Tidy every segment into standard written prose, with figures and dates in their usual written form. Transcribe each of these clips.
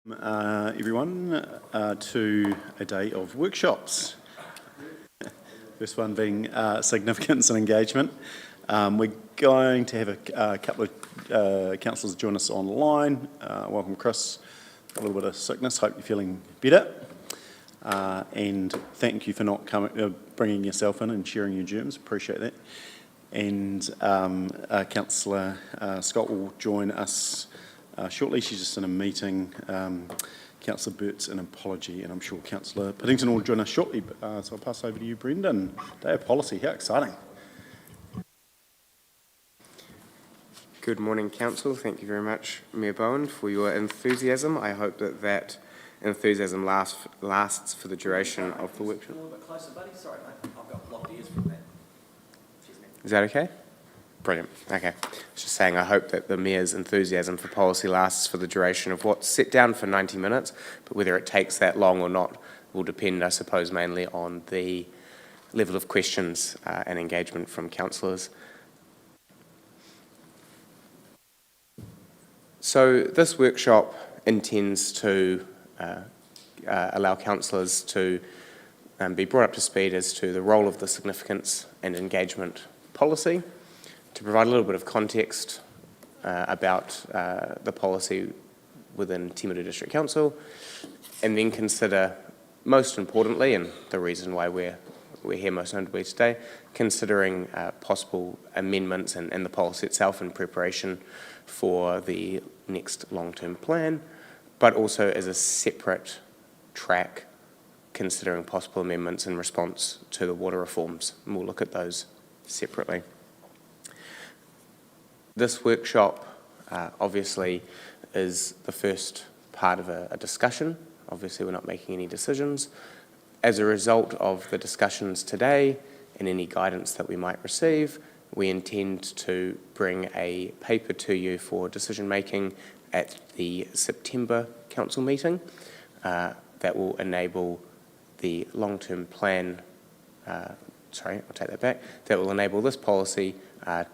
Everyone to a day of workshops. First one being significance and engagement. We're going to have a couple of councillors join us online. Welcome, Chris. A little bit of sickness. Hope you're feeling better. And thank you for not bringing yourself in and sharing your germs. Appreciate that. And Councillor Scott will join us shortly. She's just in a meeting. Councillor Burt's an apology, and I'm sure Councillor Piddington will join us shortly. So I'll pass over to you, Brendan. Day of policy, how exciting. Good morning, Council. Thank you very much, Mayor Bowen, for your enthusiasm. I hope that enthusiasm lasts for the duration of the workshop. A little bit closer, buddy. Sorry, mate. I've got blocked ears from that. Is that okay? Brilliant. Okay. I was just saying, I hope that the Mayor's enthusiasm for policy lasts for the duration of what's set down for 90 minutes, but whether it takes that long or not will depend, I suppose, mainly on the level of questions and engagement from councillors. So this workshop intends to allow councillors to be brought up to speed as to the role of the significance and engagement policy, to provide a little bit of context about the policy within Timaru District Council, and then consider, most importantly, and the reason why we're here most notably today, considering possible amendments and the policy itself in preparation for the next long-term plan, but also as a separate track, considering possible amendments in response to the water reforms. And we'll look at those separately. This workshop obviously is the first part of a discussion. Obviously we're not making any decisions. As a result of the discussions today and any guidance that we might receive, we intend to bring a paper to you for decision making at the September council meeting that will enable the long-term plan, that will enable this policy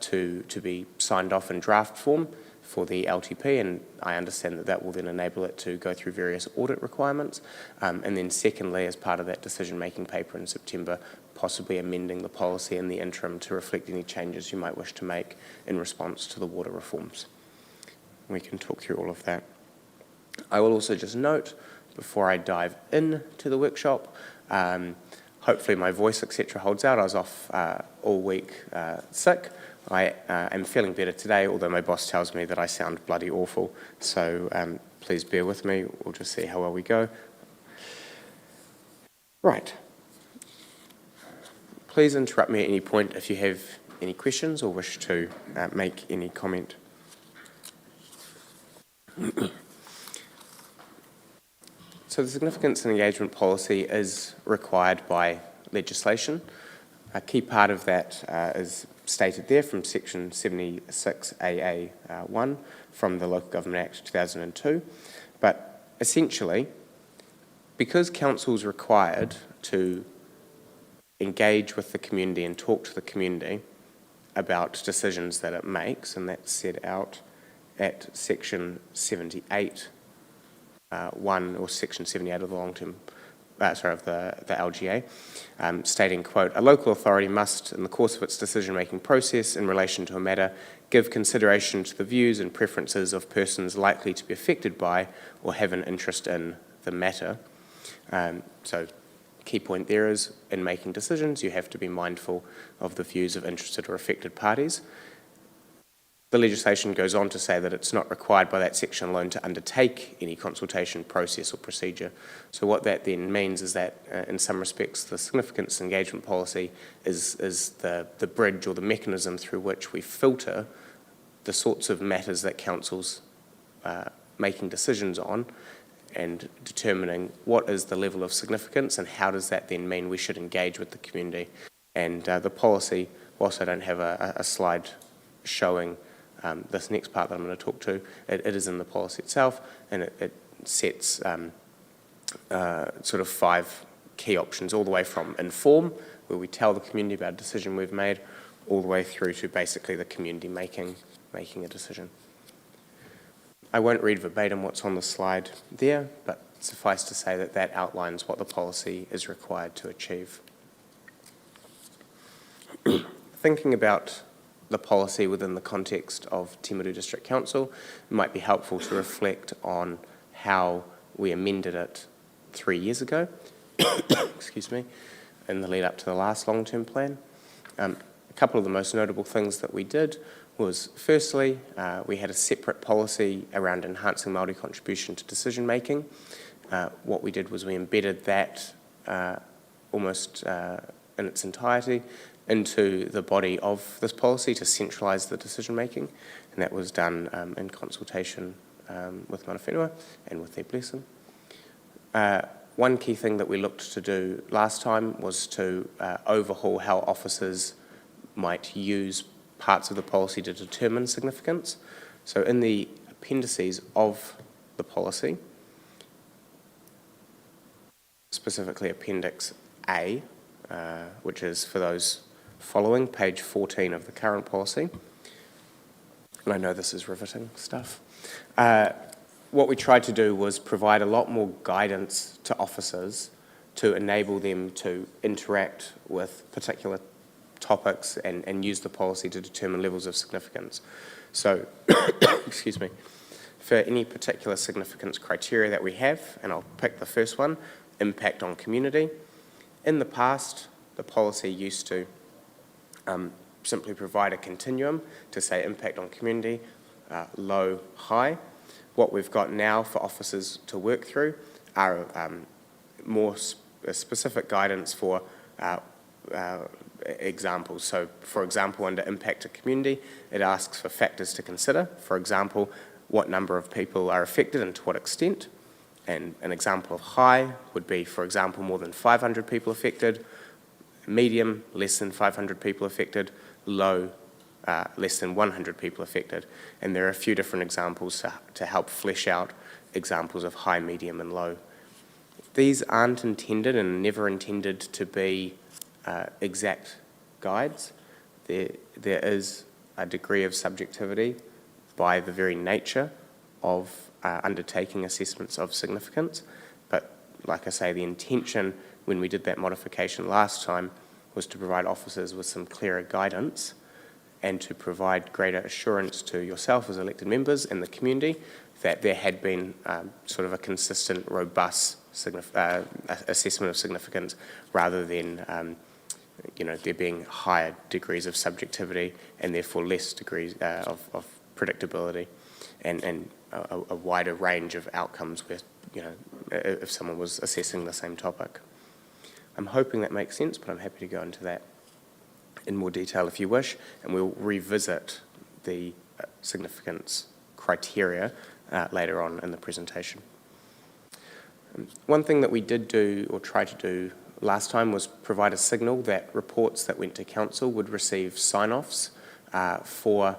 to be signed off in draft form for the LTP, and I understand that will then enable it to go through various audit requirements, and then secondly, as part of that decision-making paper in September, possibly amending the policy in the interim to reflect any changes you might wish to make in response to the water reforms. We can talk through all of that. I will also just note, before I dive into the workshop, hopefully my voice, etc. holds out. I was off all week sick. I am feeling better today, although my boss tells me that I sound bloody awful. So please bear with me. We'll just see how well we go. Right. Please interrupt me at any point if you have any questions or wish to make any comment. So the significance and engagement policy is required by legislation. A key part of that is stated there from section 76AA1 from the Local Government Act 2002. But essentially, because council's required to engage with the community and talk to the community about decisions that it makes, and that's set out at section 78 or section 78 of the long-term, of the LGA, stating, quote, a local authority must, in the course of its decision-making process in relation to a matter, give consideration to the views and preferences of persons likely to be affected by or have an interest in the matter. So key point there is, in making decisions, you have to be mindful of the views of interested or affected parties. The legislation goes on to say that it's not required by that section alone to undertake any consultation process or procedure. So what that then means is that, in some respects, the significance engagement policy is the bridge or the mechanism through which we filter the sorts of matters that council's making decisions on and determining what is the level of significance and how does that then mean we should engage with the community. And the policy, whilst I don't have a slide showing this next part that I'm going to talk to, it is in the policy itself, and it sets sort of 5 key options, all the way from inform, where we tell the community about a decision we've made, all the way through to basically the community making a decision. I won't read verbatim what's on the slide there, but suffice to say that that outlines what the policy is required to achieve. Thinking about the policy within the context of Timaru District Council, it might be helpful to reflect on how we amended it 3 years ago, excuse me, in the lead up to the last long-term plan. A couple of the most notable things that we did was, firstly, we had a separate policy around enhancing Māori contribution to decision making. What we did was we embedded that almost in its entirety into the body of this policy to centralise the decision making, and that was done in consultation with mana whenua and with their blessing. One key thing that we looked to do last time was to overhaul how officers might use parts of the policy to determine significance. So in the appendices of the policy, specifically Appendix A, which is for those following, page 14 of the current policy, and I know this is riveting stuff, what we tried to do was provide a lot more guidance to officers to enable them to interact with particular topics and use the policy to determine levels of significance. So, excuse me, for any particular significance criteria that we have, and I'll pick the first one, impact on community. In the past, the policy used to simply provide a continuum to say impact on community, low, high. What we've got now for officers to work through are more specific guidance for examples. So, for example, under impact to community, it asks for factors to consider. For example, what number of people are affected and to what extent. And an example of high would be, for example, more than 500 people affected, medium, less than 500 people affected, low, less than 100 people affected. And there are a few different examples to help flesh out examples of high, medium, and low. These aren't intended and never intended to be exact guides. There is a degree of subjectivity by the very nature of undertaking assessments of significance. But like I say, the intention when we did that modification last time was to provide officers with some clearer guidance and to provide greater assurance to yourself as elected members and the community that there had been sort of a consistent, robust assessment of significance rather than there being higher degrees of subjectivity and therefore less degrees of predictability and a wider range of outcomes where, if someone was assessing the same topic. I'm hoping that makes sense, but I'm happy to go into that in more detail if you wish, and we'll revisit the significance criteria later on in the presentation. One thing that we did do or try to do last time was provide a signal that reports that went to council would receive sign-offs for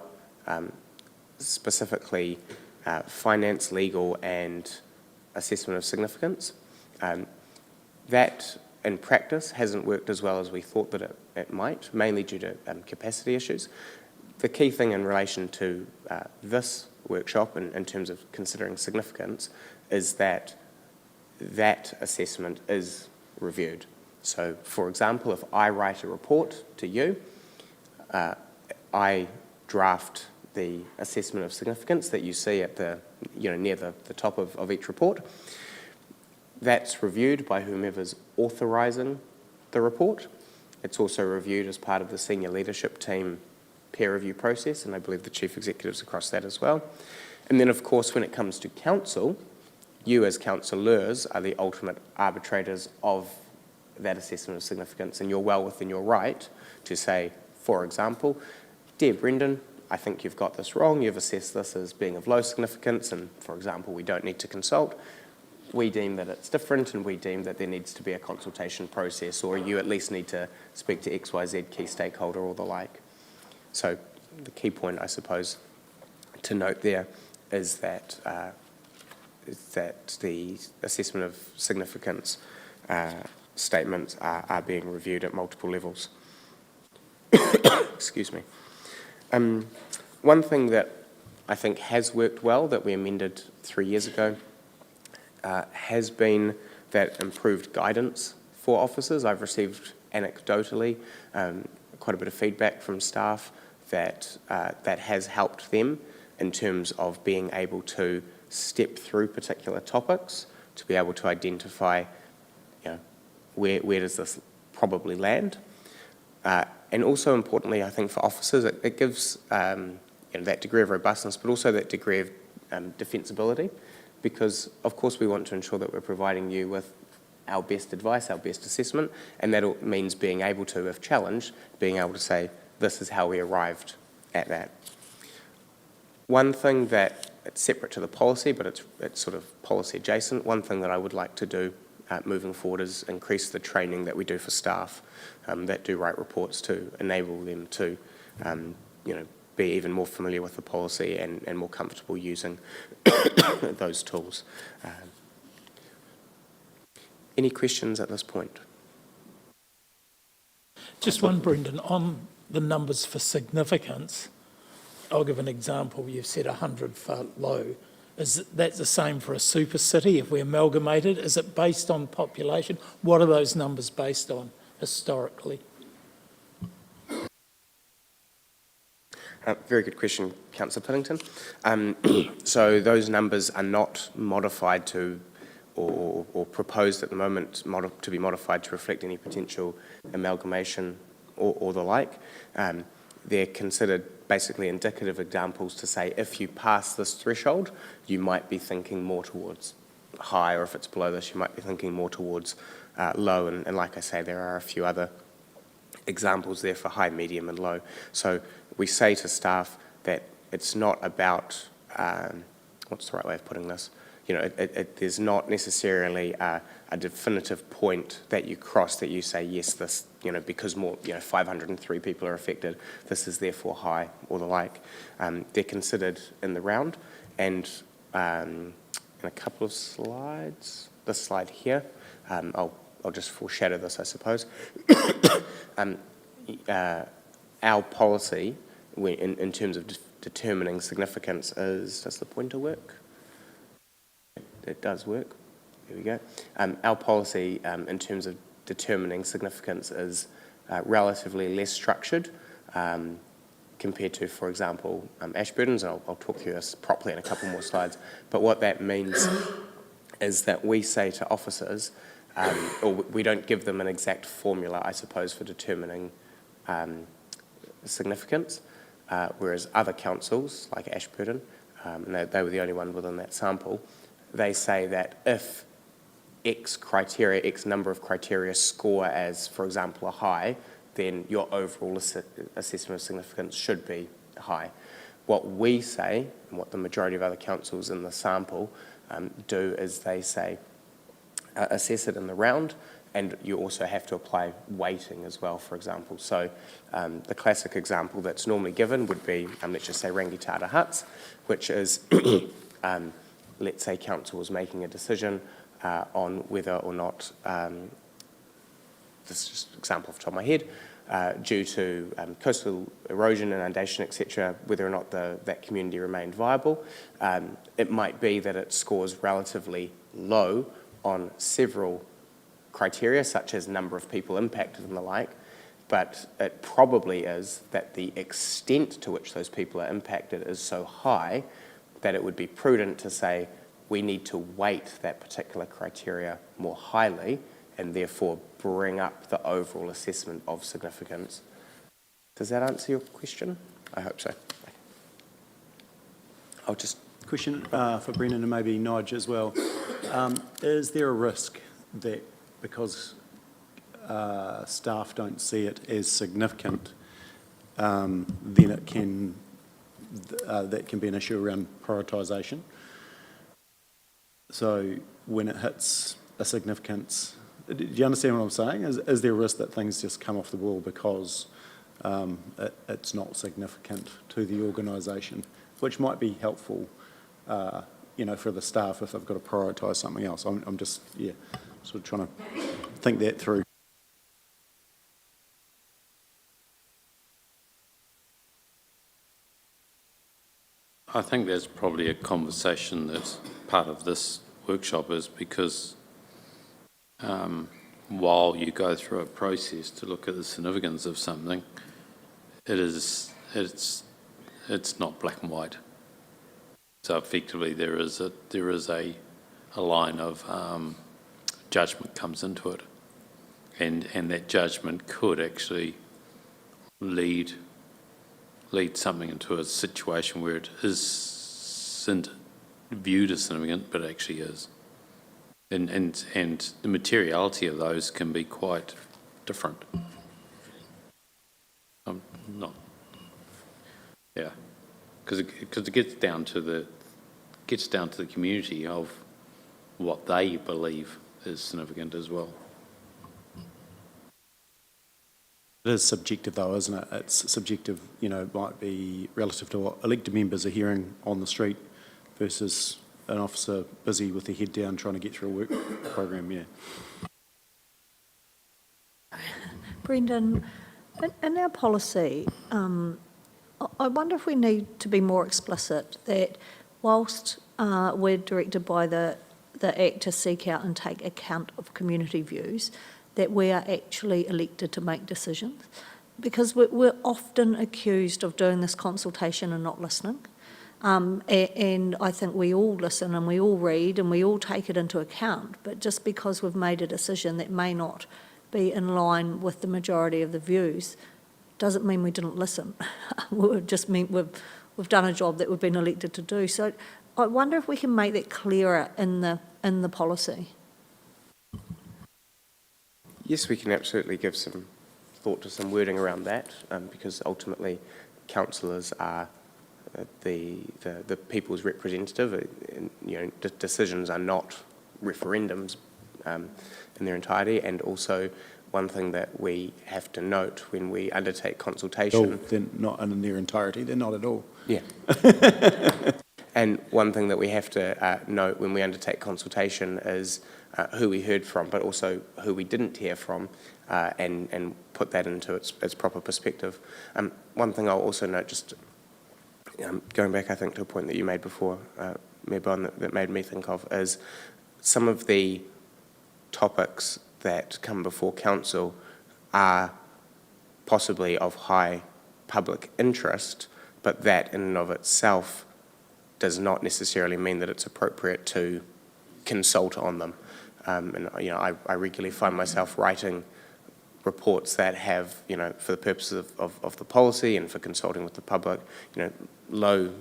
specifically finance, legal and assessment of significance. That in practice hasn't worked as well as we thought that it might, mainly due to capacity issues. The key thing in relation to this workshop in terms of considering significance is that assessment is reviewed. So, for example, if I write a report to you, I draft the assessment of significance that you see at the, near the top of each report. That's reviewed by whomever's authorising the report. It's also reviewed as part of the senior leadership team peer review process, and I believe the chief executive's across that as well. And then, of course, when it comes to council, you as councillors are the ultimate arbitrators of that assessment of significance, and you're well within your right to say, for example, dear Brendan, I think you've got this wrong, you've assessed this as being of low significance, and for example, we don't need to consult. We deem that it's different, and we deem that there needs to be a consultation process, or you at least need to speak to XYZ key stakeholder or the like. So the key point, I suppose, to note there is that the assessment of significance statements are being reviewed at multiple levels. Excuse me. One thing that I think has worked well, that we amended 3 years ago, has been that improved guidance for officers. I've received anecdotally quite a bit of feedback from staff that that has helped them in terms of being able to step through particular topics, to be able to identify, where does this probably land. And also importantly, I think for officers, it gives that degree of robustness, but also that degree of defensibility, because of course we want to ensure that we're providing you with our best advice, our best assessment, and that means being able to, if challenged, being able to say, this is how we arrived at that. One thing that, it's separate to the policy, but it's sort of policy adjacent, one thing that I would like to do moving forward is increase the training that we do for staff that do write reports, to enable them to be even more familiar with the policy and more comfortable using those tools. Any questions at this point? Just one, Brendan, on the numbers for significance. I'll give an example. You've said 100 for low. Is that the same for a super city if we amalgamate it? Is it based on population? What are those numbers based on historically? Very good question, Councillor Piddington. So those numbers are not modified to, or proposed at the moment to be modified to reflect any potential amalgamation or the like. They're considered basically indicative examples to say, if you pass this threshold, you might be thinking more towards high, or if it's below this, you might be thinking more towards low. And like I say, there are a few other examples there for high, medium and low. So we say to staff that it's not about, what's the right way of putting this? There's not necessarily a definitive point that you cross that you say, yes, this, because more, 503 people are affected, this is therefore high, or the like. They're considered in the round, and in a couple of slides, this slide here, I'll just foreshadow this, I suppose. Our policy, in terms of determining significance, is, does the pointer work? It does work. There we go. Our policy in terms of determining significance is relatively less structured compared to, for example, Ashburton's. I'll talk through this properly in a couple more slides. But what that means is that we say to officers, or we don't give them an exact formula, I suppose, for determining significance, whereas other councils, like Ashburton, and they were the only one within that sample, they say that if X criteria, X number of criteria score as, for example, a high, then your overall assessment of significance should be high. What we say, and what the majority of other councils in the sample do, is they say assess it in the round, and you also have to apply weighting as well, for example. So the classic example that's normally given would be, let's just say Rangitata Huts, which is let's say council was making a decision on whether or not, this is just an example off the top of my head, due to coastal erosion, inundation, etc., whether or not that community remained viable. It might be that it scores relatively low on several criteria, such as number of people impacted and the like, but it probably is that the extent to which those people are impacted is so high that it would be prudent to say we need to weight that particular criteria more highly and therefore bring up the overall assessment of significance. Does that answer your question? I hope so. I'll just... Question for Brendan and maybe Nige as well. Is there a risk that because staff don't see it as significant, then it can that can be an issue around prioritisation? So when it hits a significance, do you understand what I'm saying? Is there a risk that things just come off the wall because it's not significant to the organisation, which might be helpful, for the staff if they've got to prioritise something else? I'm just, sort of trying to think that through. I think there's probably a conversation that's part of this workshop is because while you go through a process to look at the significance of something, it's not black and white. So effectively, there is a line of judgment comes into it, and that judgment could actually lead something into a situation where it isn't viewed as significant, but actually is. And the materiality of those can be quite different. Not, yeah, because it gets down to the community of what they believe is significant as well. It is subjective though, isn't it? It's subjective, might be relative to what elected members are hearing on the street versus an officer busy with their head down trying to get through a work program, yeah. Brendan, in our policy, I wonder if we need to be more explicit that whilst we're directed by the Act to seek out and take account of community views, that we are actually elected to make decisions. Because we're often accused of doing this consultation and not listening. And I think we all listen and we all read and we all take it into account, but just because we've made a decision that may not be in line with the majority of the views doesn't mean we didn't listen. It just means we've done a job that we've been elected to do. So I wonder if we can make that clearer in the policy. Yes, we can absolutely give some thought to some wording around that, because ultimately councillors are the people's representative. Decisions are not referendums in their entirety, and also one thing that we have to note when we undertake consultation. Oh, they're not in their entirety, they're not at all. Yeah. And one thing that we have to note when we undertake consultation is who we heard from, but also who we didn't hear from, and put that into its proper perspective. One thing I'll also note, just going back, I think, to a point that you made before, Mayor Bond, that made me think of, is some of the topics that come before council are possibly of high public interest, but that in and of itself does not necessarily mean that it's appropriate to consult on them. I regularly find myself writing reports that have, for the purposes of the policy and for consulting with the public, low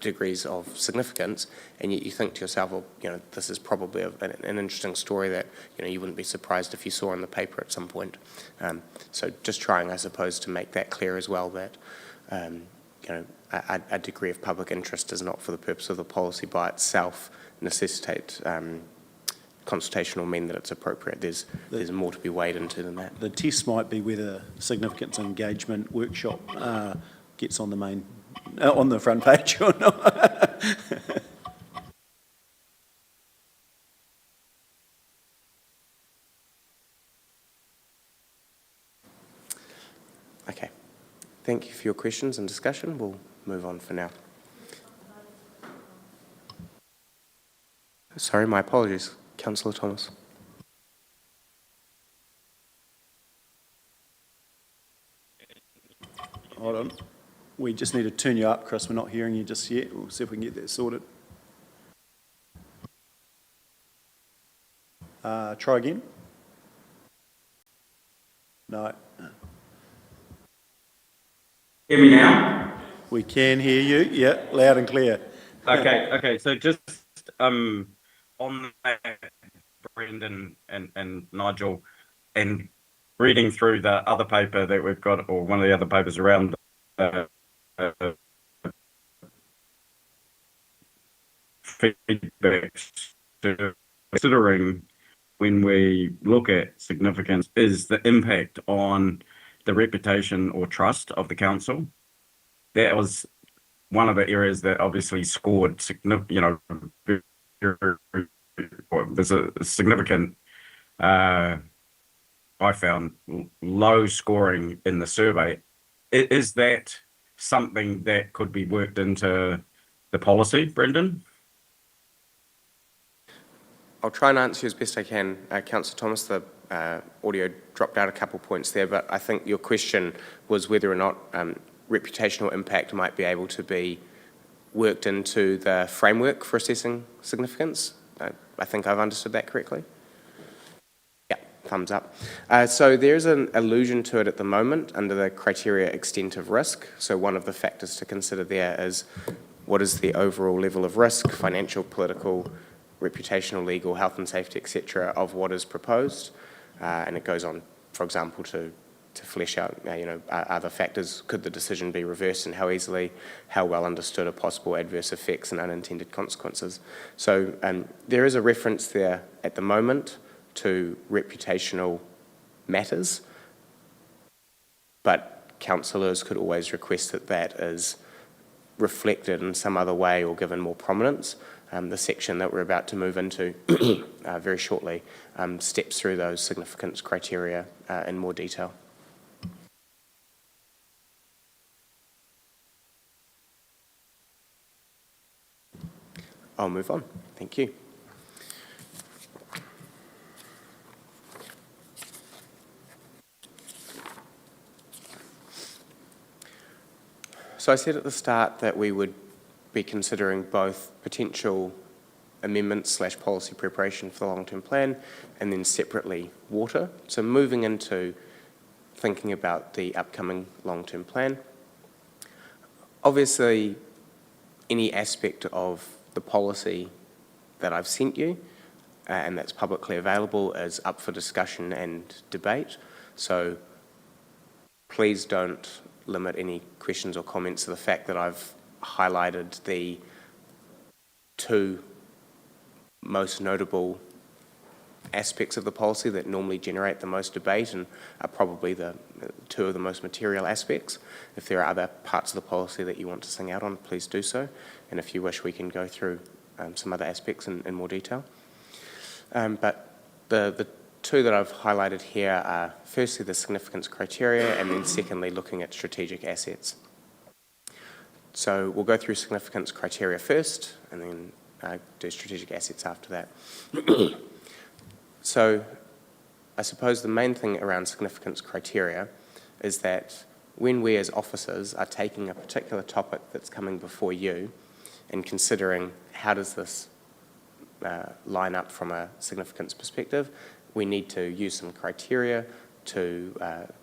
degrees of significance, and yet you think to yourself, well, this is probably an interesting story that, you wouldn't be surprised if you saw in the paper at some point. So just trying, I suppose, to make that clear as well, that, a degree of public interest does not, for the purpose of the policy by itself, necessitate consultation or mean that it's appropriate. There's more to be weighed into than that. The test might be whether significance and engagement workshop gets on the front page or not. Okay. Thank you for your questions and discussion. We'll move on for now. Sorry, my apologies. Councillor Thomas. Hold on. We just need to turn you up, Chris. We're not hearing you just yet. We'll see if we can get that sorted. Try again. No. Hear me now? We can hear you. Yeah, loud and clear. Okay. So just on that, Brendan and Nigel, and reading through the other paper that we've got, or one of the other papers around feedback, considering when we look at significance is the impact on the reputation or trust of the council. That was one of the areas that obviously scored there's a significant, I found, low scoring in the survey. Is that something that could be worked into the policy, Brendan? I'll try and answer you as best I can. Councillor Thomas, the audio dropped out a couple points there, but I think your question was whether or not reputational impact might be able to be worked into the framework for assessing significance. I think I've understood that correctly. Yeah, thumbs up. So there's an allusion to it at the moment under the criteria extent of risk. So one of the factors to consider there is what is the overall level of risk, financial, political, reputational, legal, health and safety, etc., of what is proposed. And it goes on, for example, to flesh out, other factors. Could the decision be reversed and how easily? How well understood are possible adverse effects and unintended consequences? So there is a reference there at the moment to reputational matters, but councillors could always request that that is reflected in some other way or given more prominence. The section that we're about to move into very shortly steps through those significance criteria in more detail. I'll move on. Thank you. So I said at the start that we would be considering both potential amendments / policy preparation for the long-term plan and then separately water. So moving into thinking about the upcoming long-term plan. Obviously, any aspect of the policy that I've sent you and that's publicly available is up for discussion and debate. So please don't limit any questions or comments to the fact that I've highlighted the two most notable aspects of the policy that normally generate the most debate and are probably the two of the most material aspects. If there are other parts of the policy that you want to sing out on, please do so. And if you wish, we can go through some other aspects in more detail. But the two that I've highlighted here are firstly the significance criteria and then secondly looking at strategic assets. So we'll go through significance criteria first and then do strategic assets after that. So I suppose the main thing around significance criteria is that when we as officers are taking a particular topic that's coming before you and considering how does this line up from a significance perspective, we need to use some criteria to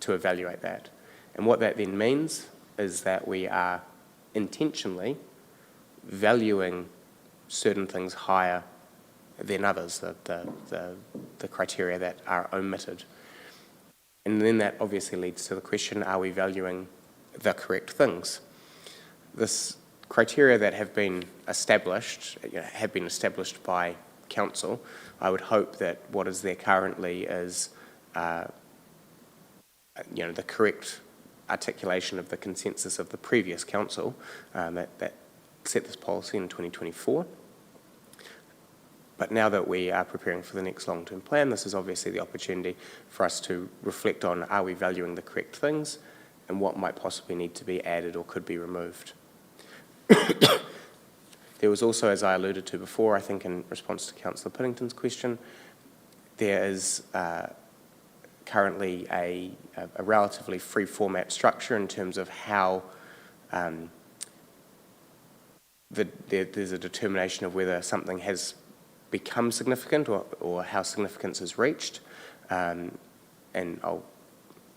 evaluate that. And what that then means is that we are intentionally valuing certain things higher than others, the criteria that are omitted. And then that obviously leads to the question, are we valuing the correct things? This criteria that have been established by council. I would hope that what is there currently is the correct articulation of the consensus of the previous council that set this policy in 2024. But now that we are preparing for the next long-term plan, this is obviously the opportunity for us to reflect on, are we valuing the correct things and what might possibly need to be added or could be removed. There was also, as I alluded to before, I think in response to Councillor Piddington's question, there is currently a relatively free format structure in terms of how there's a determination of whether something has become significant or how significance is reached. And I'll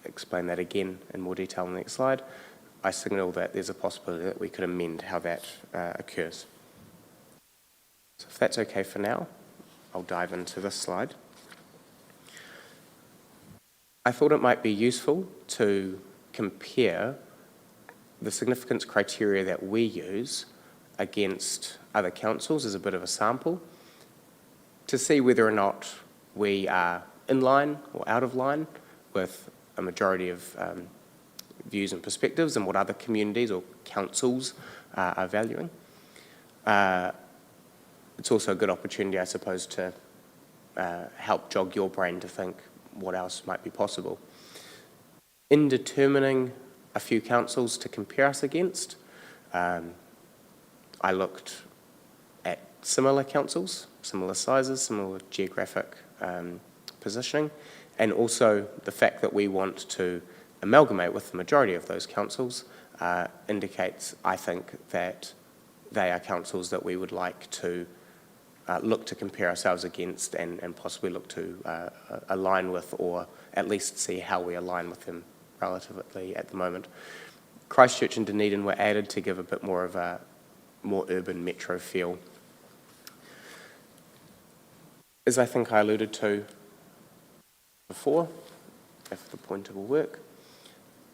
explain that again in more detail on the next slide. I signal that there's a possibility that we could amend how that occurs. So if that's okay for now, I'll dive into this slide. I thought it might be useful to compare the significance criteria that we use against other councils as a bit of a sample to see whether or not we are in line or out of line with a majority of views and perspectives and what other communities or councils are valuing. It's also a good opportunity, I suppose, to help jog your brain to think what else might be possible. In determining a few councils to compare us against, I looked at similar councils, similar sizes, similar geographic positioning, and also the fact that we want to amalgamate with the majority of those councils indicates, I think, that they are councils that we would like to look to compare ourselves against and possibly look to align with, or at least see how we align with them relatively at the moment. Christchurch and Dunedin were added to give a bit more of a more urban metro feel. As I think I alluded to before, if the pointer will work,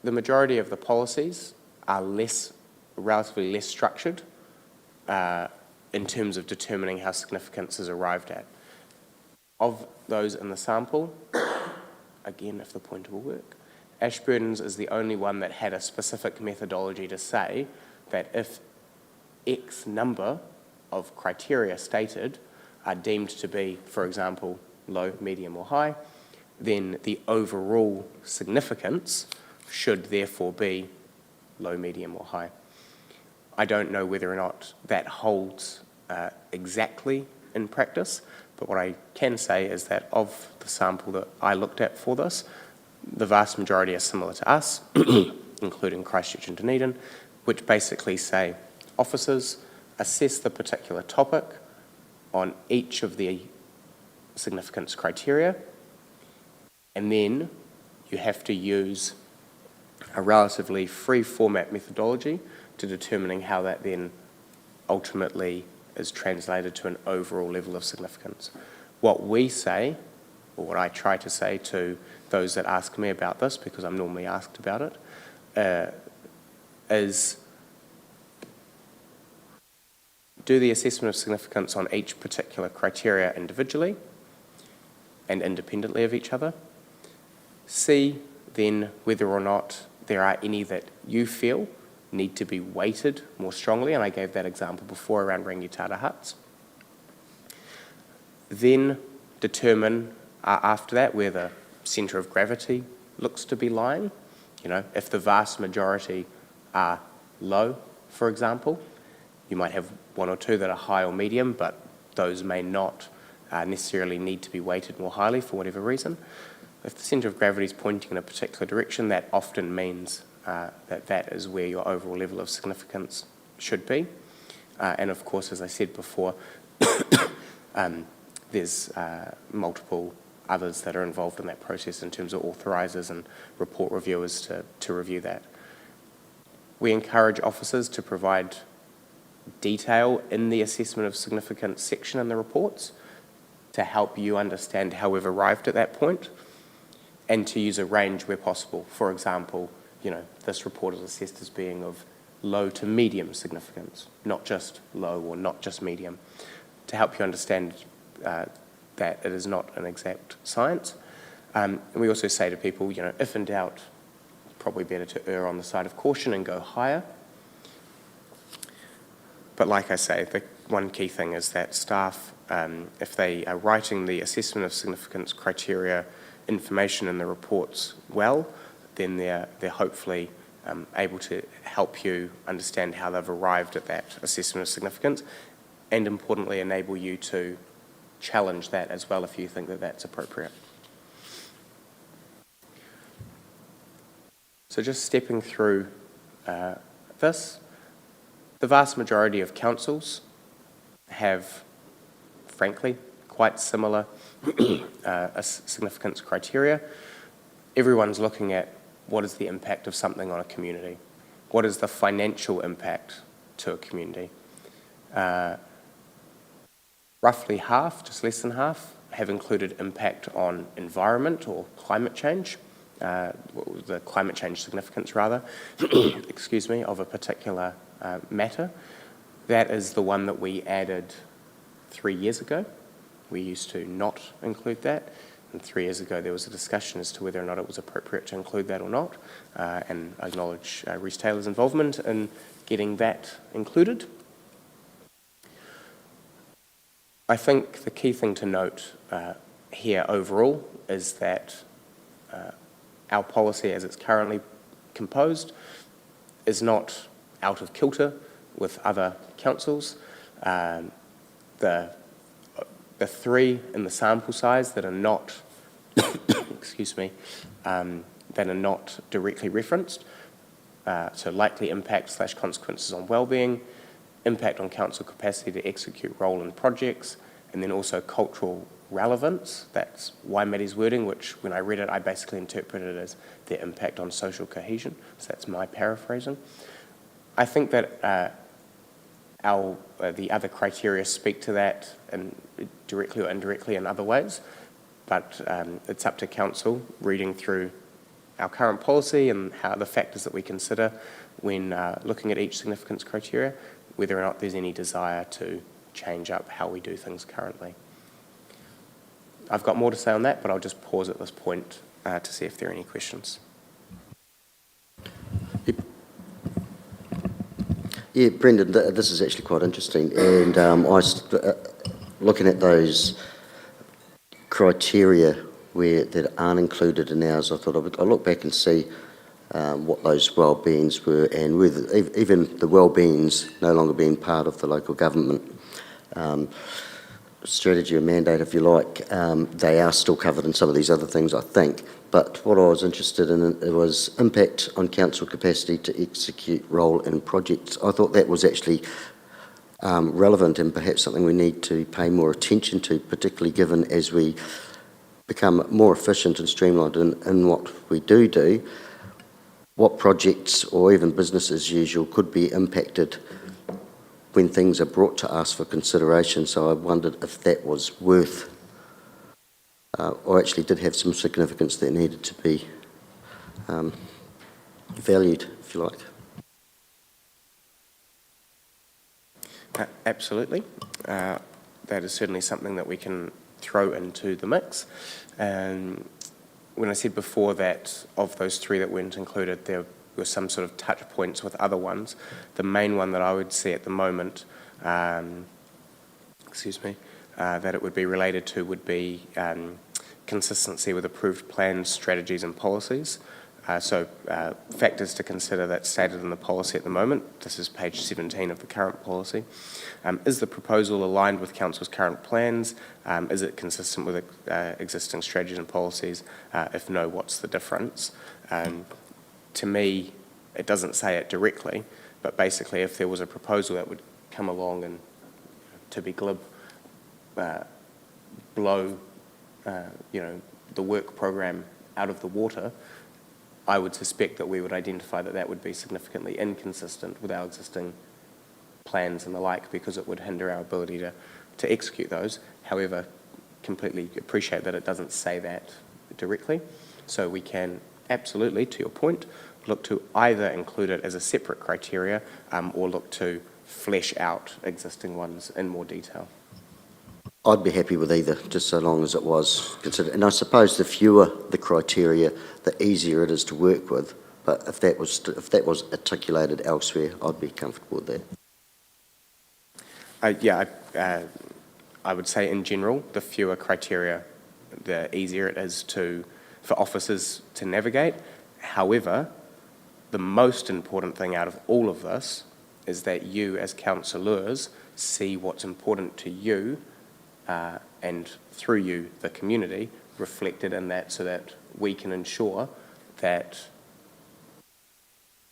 the majority of the policies are relatively less structured in terms of determining how significance is arrived at. Of those in the sample, again, if the pointer will work, Ashburton's is the only one that had a specific methodology to say that if X number of criteria stated are deemed to be, for example, low, medium or high, then the overall significance should therefore be low, medium or high. I don't know whether or not that holds exactly in practice, but what I can say is that of the sample that I looked at for this, the vast majority are similar to us, including Christchurch and Dunedin, which basically say officers assess the particular topic on each of the significance criteria, and then you have to use a relatively free format methodology to determining how that then ultimately is translated to an overall level of significance. What we say, or what I try to say to those that ask me about this, because I'm normally asked about it, is do the assessment of significance on each particular criteria individually and independently of each other. See then whether or not there are any that you feel need to be weighted more strongly, and I gave that example before around rangitata huts. Then determine after that where the centre of gravity looks to be lying. You know, if the vast majority are low, for example, you might have one or two that are high or medium, but those may not necessarily need to be weighted more highly for whatever reason. If the centre of gravity is pointing in a particular direction, that often means that is where your overall level of significance should be. And of course, as I said before, there's multiple others that are involved in that process in terms of authorisers and report reviewers to review that. We encourage officers to provide detail in the assessment of significance section in the reports to help you understand how we've arrived at that point, and to use a range where possible. For example, you know, this report is assessed as being of low to medium significance, not just low or not just medium, to help you understand that it is not an exact science. And we also say to people, you know, if in doubt, probably better to err on the side of caution and go higher. But like I say, the one key thing is that staff, if they are writing the assessment of significance criteria information in the reports well, then they're hopefully able to help you understand how they've arrived at that assessment of significance, and importantly enable you to challenge that as well if you think that that's appropriate. So just stepping through this, the vast majority of councils have, frankly, quite similar significance criteria. Everyone's looking at what is the impact of something on a community? What is the financial impact to a community? Roughly half, just less than half, have included impact on environment or climate change, the climate change significance rather, excuse me, of a particular matter. That is the one that we added 3 years ago. We used to not include that, and 3 years ago there was a discussion as to whether or not it was appropriate to include that or not, and I acknowledge Reece Taylor's involvement in getting that included. I think the key thing to note here overall is that our policy as it's currently composed is not out of kilter with other councils. The three in the sample size that are not, excuse me, that are not directly referenced, so likely impact / consequences on wellbeing, impact on council capacity to execute role in projects, and then also cultural relevance. That's Waimari's wording, which when I read it, I basically interpreted it as their impact on social cohesion. So that's my paraphrasing. I think that the other criteria speak to that and directly or indirectly in other ways, but it's up to council reading through our current policy and how the factors that we consider when looking at each significance criteria, whether or not there's any desire to change up how we do things currently. I've got more to say on that, but I'll just pause at this point to see if there are any questions. Yeah, Brendan, this is actually quite interesting. And looking at those criteria that aren't included in ours, I thought I'll look back and see what those well-beings were, and whether even the well-beings no longer being part of the local government strategy or mandate, if you like, they are still covered in some of these other things, I think. But what I was interested in was impact on council capacity to execute role in projects. I thought that was actually relevant and perhaps something we need to pay more attention to, particularly given as we become more efficient and streamlined in what we do, what projects or even business as usual could be impacted when things are brought to us for consideration. So I wondered if that was worth, or actually did have some significance that needed to be valued, if you like. Absolutely. That is certainly something that we can throw into the mix. When I said before that of those three that weren't included, there were some sort of touch points with other ones. The main one that I would see at the moment, that it would be related to would be consistency with approved plans, strategies and policies. So factors to consider that's stated in the policy at the moment. This is page 17 of the current policy. Is the proposal aligned with council's current plans? Is it consistent with existing strategies and policies? If no, what's the difference? To me, it doesn't say it directly, but basically if there was a proposal that would come along and, to be glib, blow the work program out of the water, I would suspect that we would identify that that would be significantly inconsistent with our existing plans and the like, because it would hinder our ability to execute those. However, completely appreciate that it doesn't say that directly. So we can absolutely, to your point, look to either include it as a separate criteria or look to flesh out existing ones in more detail. I'd be happy with either, just so long as it was considered. And I suppose the fewer the criteria, the easier it is to work with. But if that was articulated elsewhere, I'd be comfortable with that. I would say in general, the fewer criteria, the easier it is for officers to navigate. However, the most important thing out of all of this is that you as councillors see what's important to you and through you, the community, reflected in that, so that we can ensure that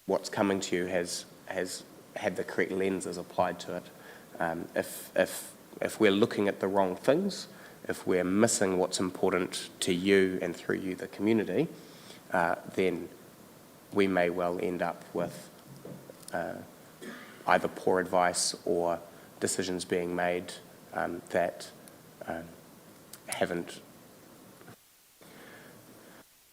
what's coming to you has had the correct lenses applied to it. If we're looking at the wrong things, if we're missing what's important to you and through you, the community, then we may well end up with either poor advice or decisions being made that haven't,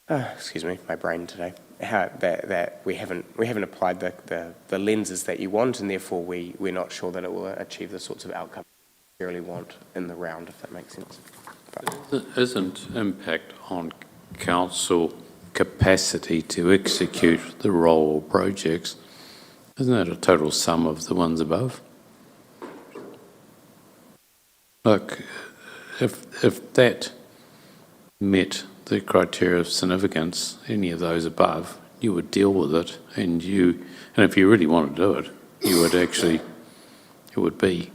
excuse me, my brain today, that we haven't applied the lenses that you want, and therefore we're not sure that it will achieve the sorts of outcomes you really want in the round, if that makes sense. But isn't impact on council capacity to execute the role or projects, isn't that a total sum of the ones above? Look, if that met the criteria of significance, any of those above, you would deal with it, and if you really want to do it, you would actually, it would be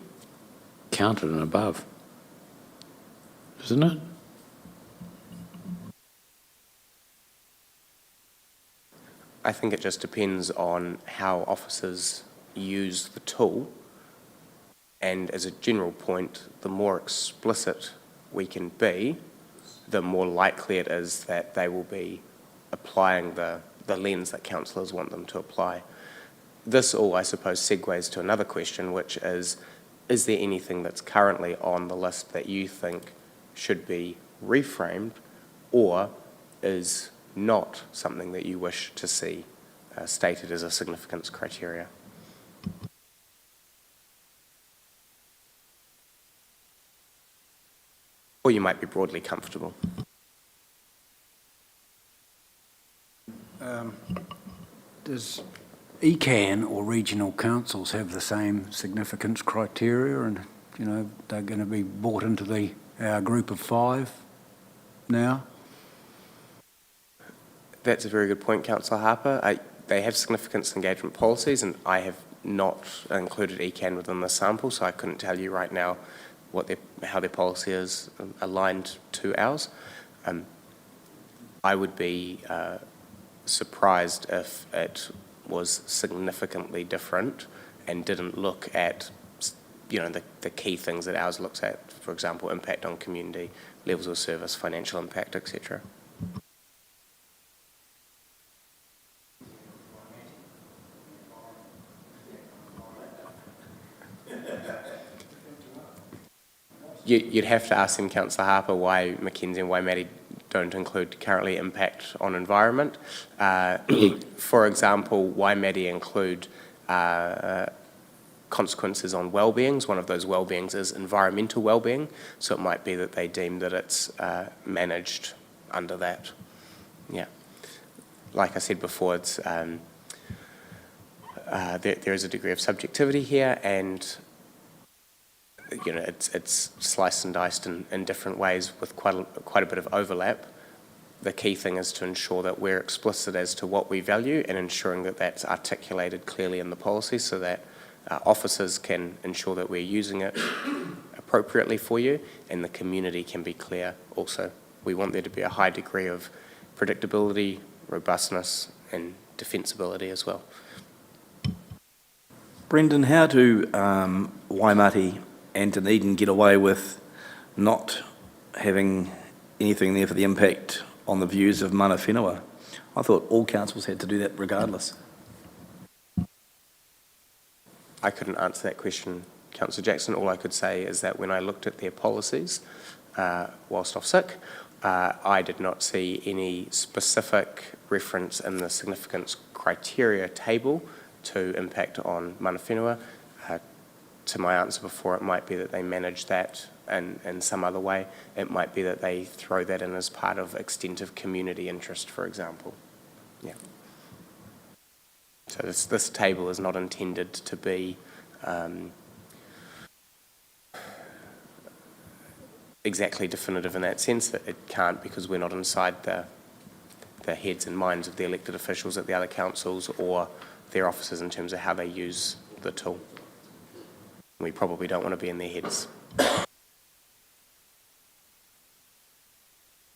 counted and above, isn't it? I think it just depends on how officers use the tool. And as a general point, the more explicit we can be, the more likely it is that they will be applying the lens that councillors want them to apply. This all, I suppose, segues to another question, which is there anything that's currently on the list that you think should be reframed, or is not something that you wish to see stated as a significance criteria? Or you might be broadly comfortable. Does ECAN or regional councils have the same significance criteria, and, you know, they're going to be brought into our group of 5 now? That's a very good point, Councillor Harper. They have significance engagement policies, and I have not included ECAN within the sample, so I couldn't tell you right now how their policy is aligned to ours. I would be surprised if it was significantly different and didn't look at, you know, the key things that ours looks at, for example, impact on community, levels of service, financial impact, etc. You'd have to ask them, Councillor Harper, why Mackenzie and Waimate don't include currently impact on environment. For example, Waimate include consequences on well-beings. One of those well-beings is environmental well-being, so it might be that they deem that it's managed under that. Yeah. Like I said before, it's there is a degree of subjectivity here, and you know, it's sliced and diced in different ways with quite a bit of overlap. The key thing is to ensure that we're explicit as to what we value and ensuring that that's articulated clearly in the policy so that officers can ensure that we're using it appropriately for you, and the community can be clear also. We want there to be a high degree of predictability, robustness and defensibility as well. Brendan, how do Waimate and Dunedin get away with not having anything there for the impact on the views of mana whenua? I thought all councils had to do that regardless. I couldn't answer that question, Councillor Jackson. All I could say is that when I looked at their policies whilst off sick, I did not see any specific reference in the significance criteria table to impact on mana whenua. To my answer before, it might be that they manage that in some other way. It might be that they throw that in as part of extent of community interest, for example. Yeah. So this table is not intended to be exactly definitive in that sense. That it can't, because we're not inside the heads and minds of the elected officials at the other councils or their officers in terms of how they use the tool. We probably don't want to be in their heads.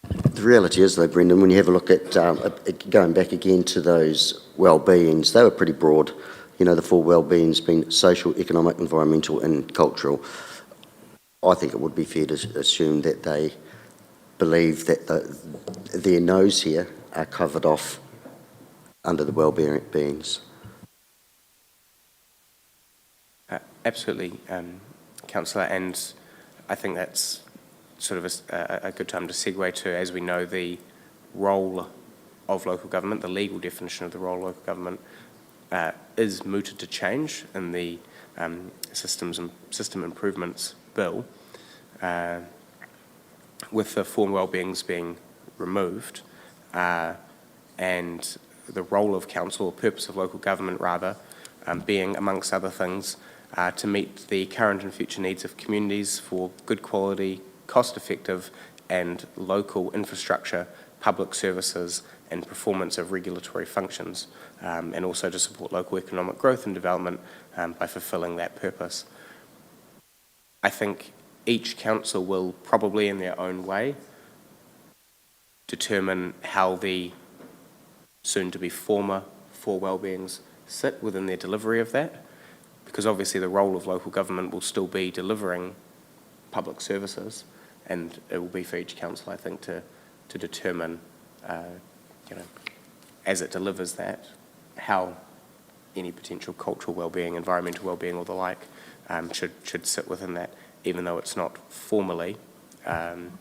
The reality is, though, Brendan, when you have a look at going back again to those well-beings, they were pretty broad. You know, the 4 well-beings being social, economic, environmental and cultural. I think it would be fair to assume that they believe that their no's here are covered off under the well-beings. Absolutely, Councillor, and I think that's sort of a good time to segue to, as we know, the role of local government, the legal definition of the role of local government is mooted to change in the System Improvements Bill, with the 4 well-beings being removed, and the role of council, or purpose of local government rather, being, amongst other things, to meet the current and future needs of communities for good quality, cost-effective and local infrastructure, public services and performance of regulatory functions, and also to support local economic growth and development by fulfilling that purpose. I think each council will probably in their own way determine how the soon-to-be former four wellbeings sit within their delivery of that, because obviously the role of local government will still be delivering public services, and it will be for each council, I think, to determine, as it delivers that, how any potential cultural wellbeing, environmental wellbeing, or the like should sit within that, even though it's not formally, in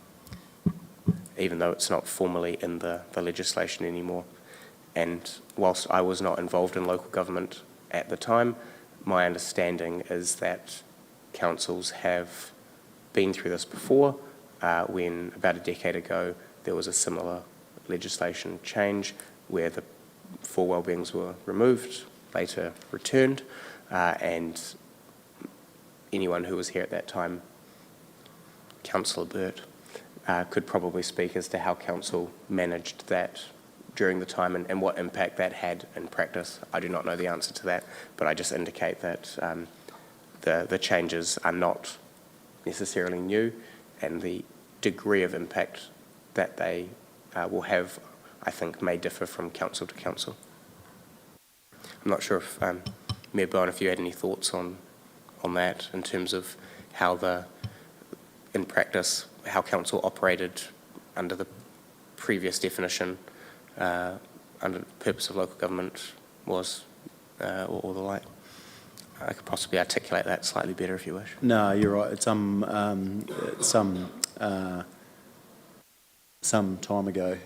the legislation anymore. And whilst I was not involved in local government at the time, my understanding is that councils have been through this before, when about a decade ago there was a similar legislation change where the four wellbeings were removed, later returned, and anyone who was here at that time, Councillor Burt, could probably speak as to how council managed that during the time and what impact that had in practice. I do not know the answer to that, but I just indicate that the changes are not necessarily new, and the degree of impact that they will have, I think, may differ from council to council. I'm not sure if, Mayor Bowen, if you had any thoughts on that in terms of how in practice, how council operated under the previous definition, under the purpose of local government was, or the like. I could possibly articulate that slightly better if you wish. No, you're right. It's some time ago.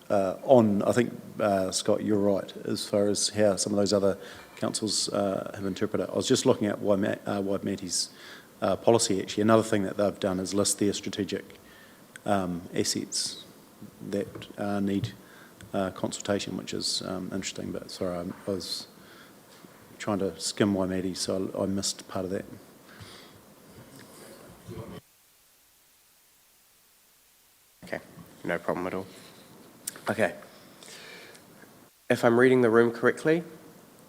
I think, Scott, you're right, as far as how some of those other councils have interpreted it. I was just looking at Waimati's policy, actually. Another thing that they've done is list their strategic assets that need consultation, which is interesting. But sorry, I was trying to skim Waimati, so I missed part of that. Okay, no problem at all. Okay. If I'm reading the room correctly,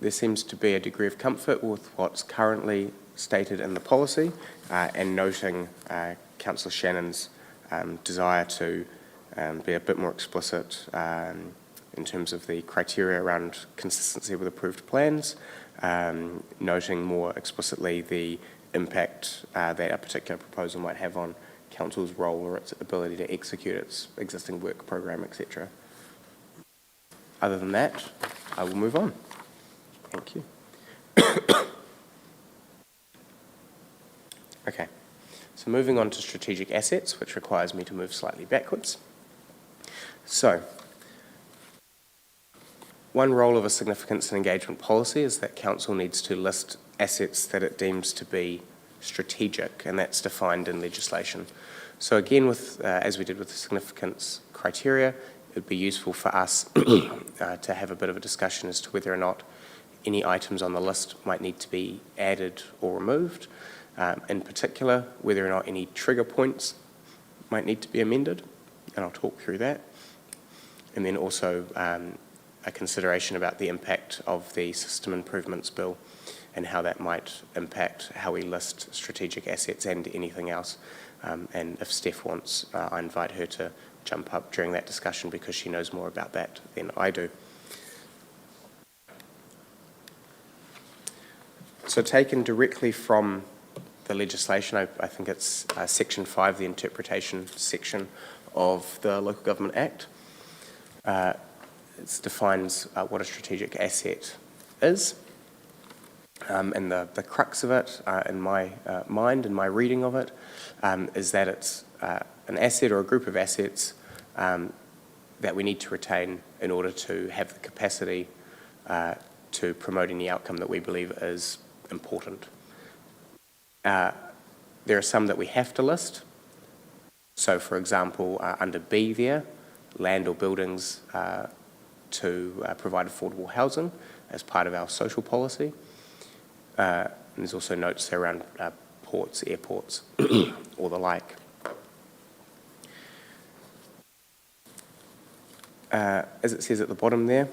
there seems to be a degree of comfort with what's currently stated in the policy, and noting Councillor Shannon's desire to be a bit more explicit in terms of the criteria around consistency with approved plans, noting more explicitly the impact that a particular proposal might have on council's role or its ability to execute its existing work program, etc. Other than that, I will move on. Thank you. Okay, so moving on to strategic assets, which requires me to move slightly backwards. So, one role of a significance and engagement policy is that council needs to list assets that it deems to be strategic, and that's defined in legislation. So again, as we did with the significance criteria, it would be useful for us to have a bit of a discussion as to whether or not any items on the list might need to be added or removed. In particular, whether or not any trigger points might need to be amended, and I'll talk through that. And then also a consideration about the impact of the System Improvements Bill and how that might impact how we list strategic assets and anything else. And if Steph wants, I invite her to jump up during that discussion because she knows more about that than I do. So taken directly from the legislation, I think it's Section 5, the interpretation section of the Local Government Act. It defines what a strategic asset is. And the crux of it, in my mind, in my reading of it, is that it's an asset or a group of assets that we need to retain in order to have the capacity to promote any outcome that we believe is important. There are some that we have to list. So, for example, under B there, land or buildings to provide affordable housing as part of our social policy. And there's also notes there around ports, airports, or the like. As it says at the bottom there,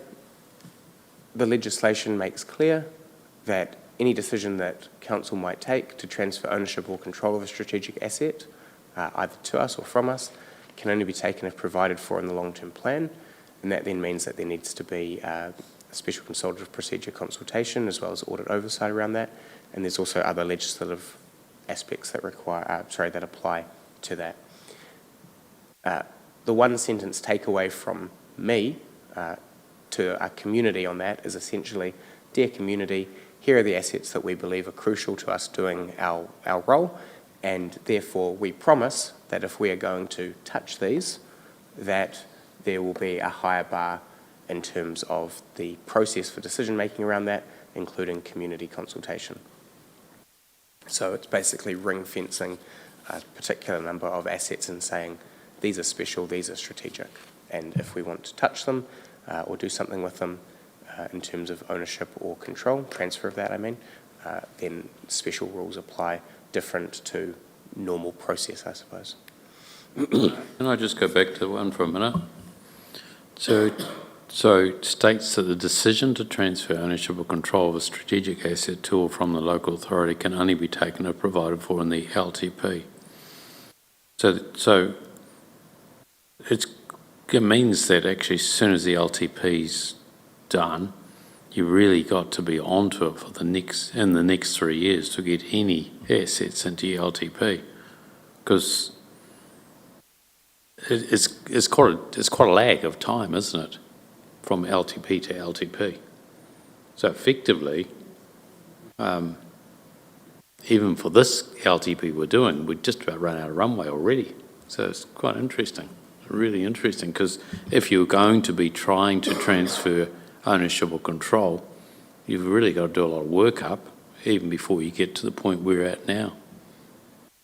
the legislation makes clear that any decision that council might take to transfer ownership or control of a strategic asset, either to us or from us, can only be taken if provided for in the long-term plan, and that then means that there needs to be a special consultative procedure consultation as well as audit oversight around that, and there's also other legislative aspects that that apply to that. The one sentence takeaway from me to our community on that is essentially, dear community, here are the assets that we believe are crucial to us doing our role, and therefore we promise that if we are going to touch these, that there will be a higher bar in terms of the process for decision making around that, including community consultation. So it's basically ring fencing a particular number of assets and saying these are special, these are strategic, and if we want to touch them or do something with them in terms of ownership or control, transfer of that I mean, then special rules apply, different to normal process, I suppose. Can I just go back to one for a minute? So it states that the decision to transfer ownership or control of a strategic asset to or from the local authority can only be taken or provided for in the LTP. So it means that actually as soon as the LTP's done, you really got to be onto it for in the next 3 years to get any assets into your LTP, because it's quite a lag of time, isn't it, from LTP to LTP? So effectively, even for this LTP we're doing, we've just about run out of runway already. So it's quite interesting, really interesting, because if you're going to be trying to transfer ownership or control, you've really got to do a lot of work up even before you get to the point we're at now.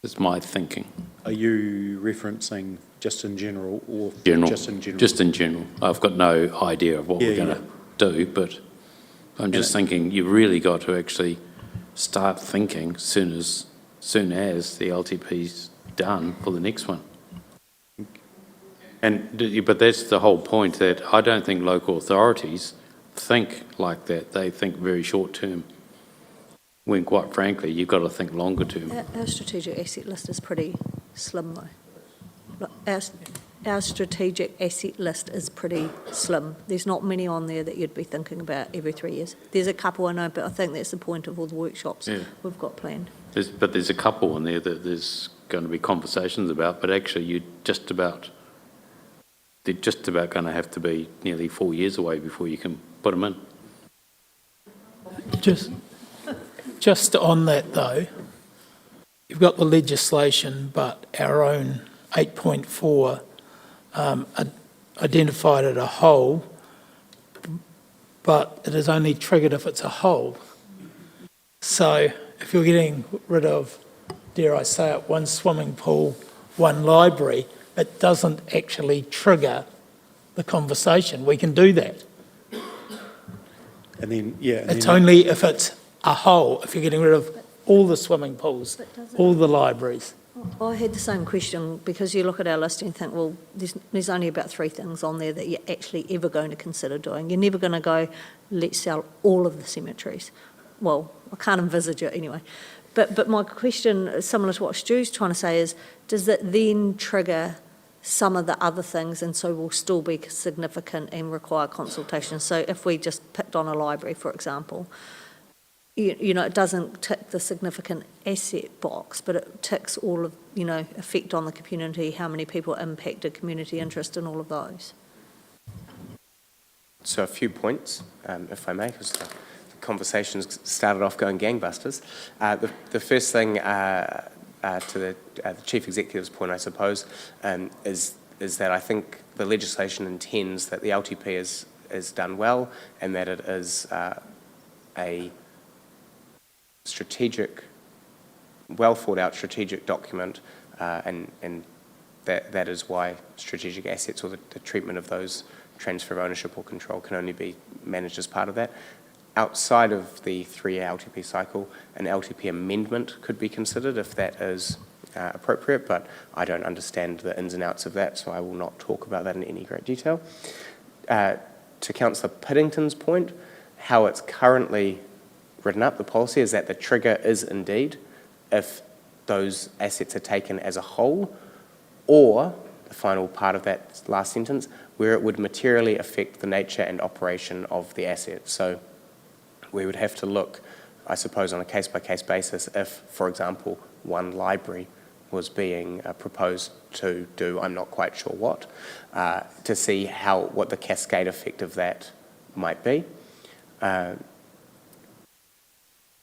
That's my thinking. Are you referencing just in general or General. just in general? Just in general. I've got no idea of what we're going to do, but I'm just thinking you've really got to actually start thinking soon as the LTP's done for the next one. But that's the whole point, that I don't think local authorities think like that. They think very short term, when quite frankly you've got to think longer term. Our strategic asset list is pretty slim though. Look, our strategic asset list is pretty slim. There's not many on there that you'd be thinking about every 3 years. There's a couple I know, but I think that's the point of all the workshops we've got planned. But there's a couple in there that there's going to be conversations about, but actually they're just about going to have to be nearly 4 years away before you can put them in. Just on that though, you've got the legislation, but our own 8.4 identified it a whole, but it is only triggered if it's a whole. So if you're getting rid of, dare I say it, one swimming pool, one library, it doesn't actually trigger the conversation. We can do that. And then, It's only if it's a whole, if you're getting rid of all the swimming pools, all the libraries. I had the same question, because you look at our list and you think, well, there's only about 3 things on there that you're actually ever going to consider doing. You're never going to go, let's sell all of the cemeteries. Well, I can't envisage it anyway. But my question, similar to what Stu's trying to say, is does it then trigger some of the other things, and so will still be significant and require consultation? So if we just picked on a library, for example, you know, it doesn't tick the significant asset box, but it ticks all of, you know, effect on the community, how many people impacted, community interest, and all of those. So a few points, if I may, because the conversations started off going gangbusters. The first thing to the Chief Executive's point, I suppose, is that I think the legislation intends that the LTP is done well, and that it is a strategic, well thought out strategic document, and that is why strategic assets, or the treatment of those, transfer of ownership or control, can only be managed as part of that. Outside of the 3-year LTP cycle, an LTP amendment could be considered if that is appropriate, but I don't understand the ins and outs of that, so I will not talk about that in any great detail. To Councillor Piddington's point, how it's currently written up, the policy, is that the trigger is indeed if those assets are taken as a whole, or the final part of that last sentence, where it would materially affect the nature and operation of the asset. So we would have to look, I suppose, on a case-by-case basis if, for example, one library was being proposed to do, I'm not quite sure what, to see what the cascade effect of that might be.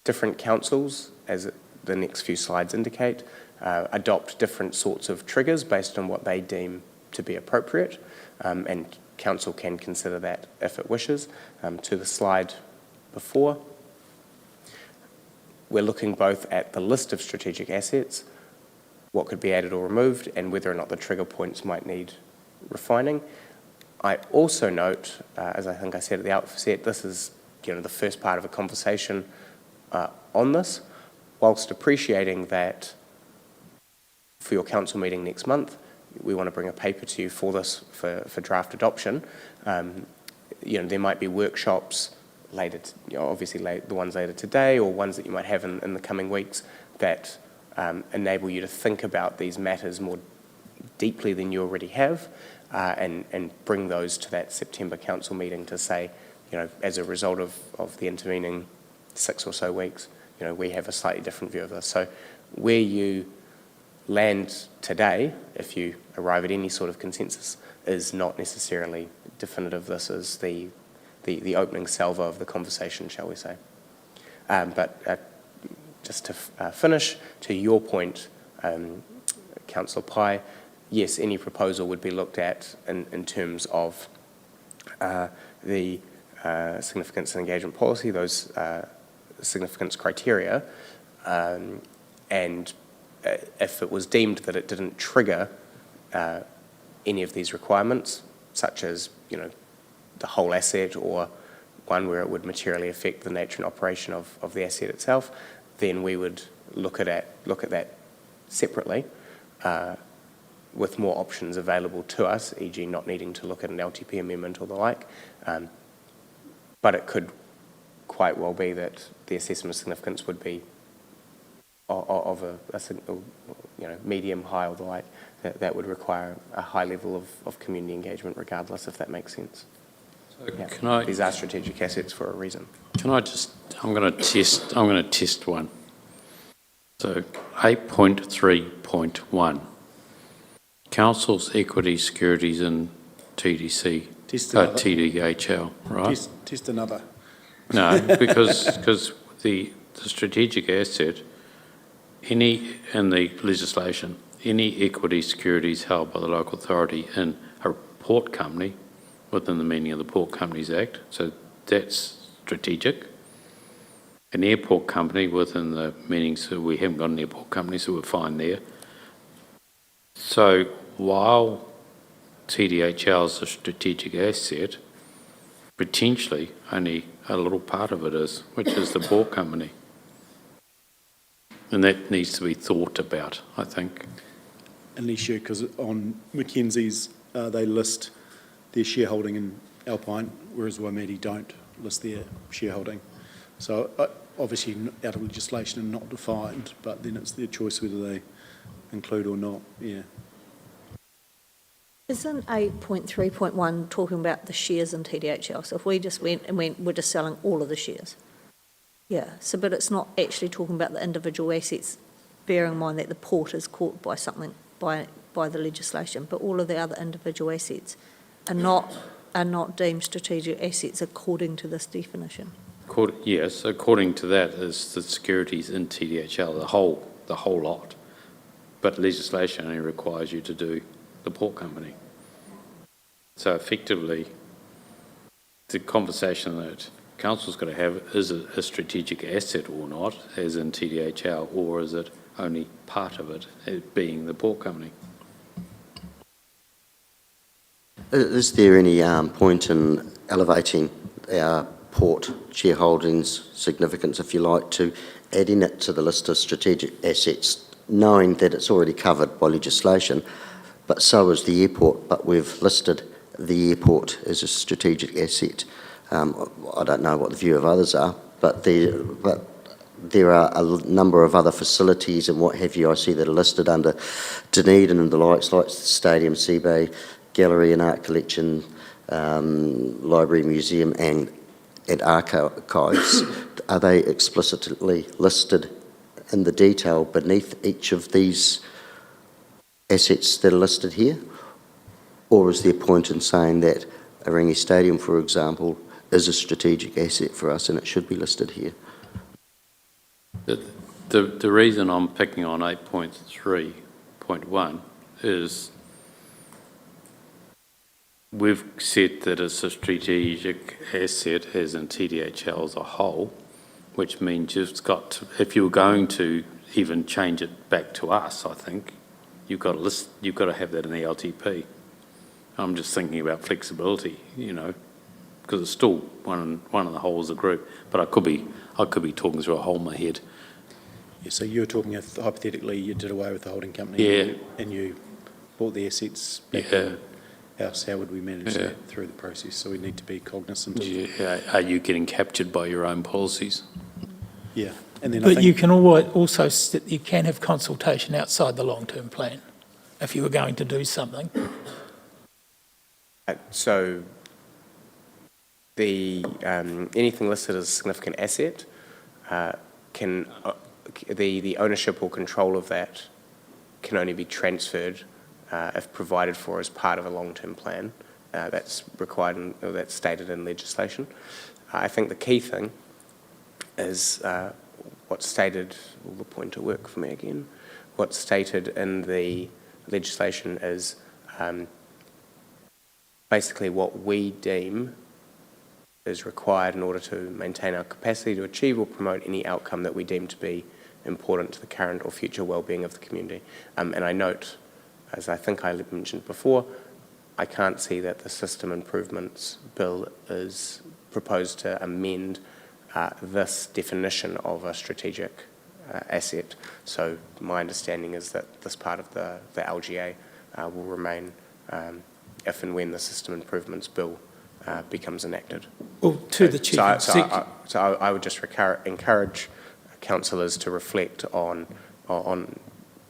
Different councils, as the next few slides indicate, adopt different sorts of triggers based on what they deem to be appropriate, and council can consider that if it wishes. To the slide before, we're looking both at the list of strategic assets, what could be added or removed, and whether or not the trigger points might need refining. I also note, as I think I said at the outset, this is the first part of a conversation on this, whilst appreciating that for your council meeting next month, we want to bring a paper to you for this, for draft adoption. There might be workshops later, obviously the ones later today, or ones that you might have in the coming weeks that enable you to think about these matters more deeply than you already have, and bring those to that September council meeting to say, as a result of the intervening 6 or so weeks, we have a slightly different view of this. So where you land today, if you arrive at any sort of consensus, is not necessarily definitive. This is the opening salvo of the conversation, shall we say. But just to finish, to your point, Councillor Pye, yes, any proposal would be looked at in terms of the significance and engagement policy, those significance criteria, and if it was deemed that it didn't trigger any of these requirements, such as the whole asset or one where it would materially affect the nature and operation of the asset itself, then we would look at that separately, with more options available to us, e.g. not needing to look at an LTP amendment or the like. But it could quite well be that the assessment of significance would be of a medium, high or the like, that would require a high level of community engagement regardless, if that makes sense. So these are strategic assets for a reason. I'm going to test one. So 8.3.1, council's equity securities in TDC, TDHL, right? Test another. No, because the strategic asset, in the legislation, any equity securities held by the local authority in a port company within the meaning of the Port Companies Act, so that's strategic. An airport company within the meaning, so we haven't got an airport company, so we're fine there. So while TDHL is a strategic asset, potentially only a little part of it is, which is the port company. And that needs to be thought about, I think. Alicia, because on Mackenzie's, they list their shareholding in Alpine, whereas Waimate don't list their shareholding. So obviously out of legislation and not defined, but then it's their choice whether they include or not, yeah. Isn't 8.3.1 talking about the shares in TDHL? So if we just went and we're just selling all of the shares. Yeah, so but it's not actually talking about the individual assets, bearing in mind that the port is caught by something, by the legislation, but all of the other individual assets are not deemed strategic assets according to this definition. Yes, according to that is the securities in TDHL, the whole lot. But legislation only requires you to do the port company. So effectively, the conversation that council's got to have, is it a strategic asset or not, as in TDHL, or is it only part of it, being the port company? Is there any point in elevating our port shareholdings significance, if you like, to adding it to the list of strategic assets, knowing that it's already covered by legislation, but so is the airport, but we've listed the airport as a strategic asset? I don't know what the view of others are, but there are a number of other facilities and what have you, I see that are listed under Dunedin and the likes, like the Stadium, Seabay, Gallery and Art Collection, Library, Museum and archives. Are they explicitly listed in the detail beneath each of these assets that are listed here? Or is there a point in saying that Arangi Stadium, for example, is a strategic asset for us and it should be listed here? The reason I'm picking on 8.3.1 is we've said that it's a strategic asset as in TDHL as a whole, which means you've got to, if you're going to even change it back to us, I think, you've got to have that in the LTP. I'm just thinking about flexibility, you know, because it's still one of the whole as a group, but I could be talking through a hole in my head. Yeah, so you were talking hypothetically, you did away with the holding company, Yeah. and you bought the assets back Yeah. in-house. How would we manage Yeah. that through the process? So we need to be cognizant of. Yeah. Are you getting captured by your own policies? Yeah, and then I But think you can also, you can have consultation outside the long-term plan if you were going to do something. So the anything listed as a significant asset can the ownership or control of that can only be transferred if provided for as part of a long-term plan. That's required or that's stated in legislation. I think the key thing is what's stated. Will the pointer work for me again? What's stated in the legislation is basically what we deem is required in order to maintain our capacity to achieve or promote any outcome that we deem to be important to the current or future well-being of the community. And I note, as I think I mentioned before, I can't see that the System Improvements Bill is proposed to amend this definition of a strategic asset. So my understanding is that this part of the LGA will remain if and when the System Improvements Bill becomes enacted. Well, to the Chief Executive. So I would just encourage councillors to reflect on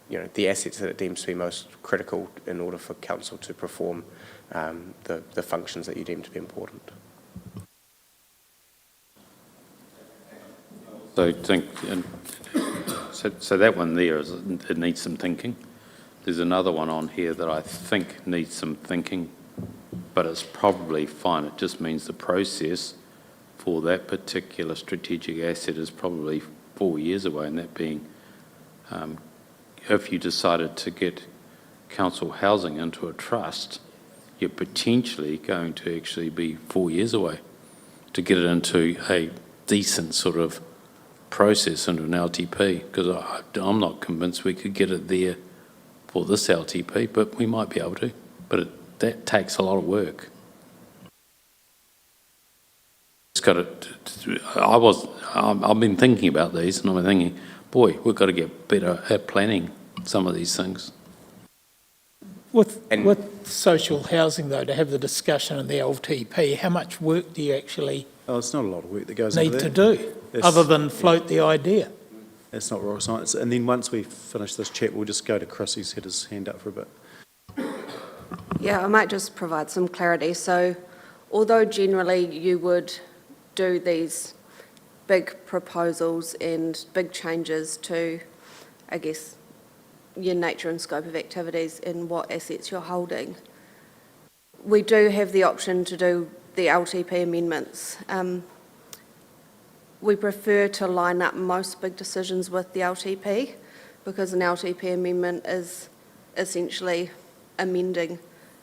the assets that it deems to be most critical in order for council to perform the functions that you deem to be important. So that one there it needs some thinking. There's another one on here that I think needs some thinking, but it's probably fine. It just means the process for that particular strategic asset is probably 4 years away, and that being if you decided to get council housing into a trust, you're potentially going to actually be 4 years away to get it into a decent sort of process into an LTP, because I'm not convinced we could get it there for this LTP, but we might be able to. But that takes a lot of work. It's got to. I've been thinking about these, and I've been thinking, boy, we've got to get better at planning some of these things. With social housing, though, to have the discussion in the LTP, how much work do you actually Oh, it's not a lot of work that goes into need that. to do, It's- other than float the idea? It's not rocket science. And then once we finish this chat, we'll just go to Chris, who's had his hand up for a bit. Yeah, I might just provide some clarity. So although generally you would do these big proposals and big changes to, I guess, your nature and scope of activities and what assets you're holding, we do have the option to do the LTP amendments. We prefer to line up most big decisions with the LTP because an LTP amendment is essentially amending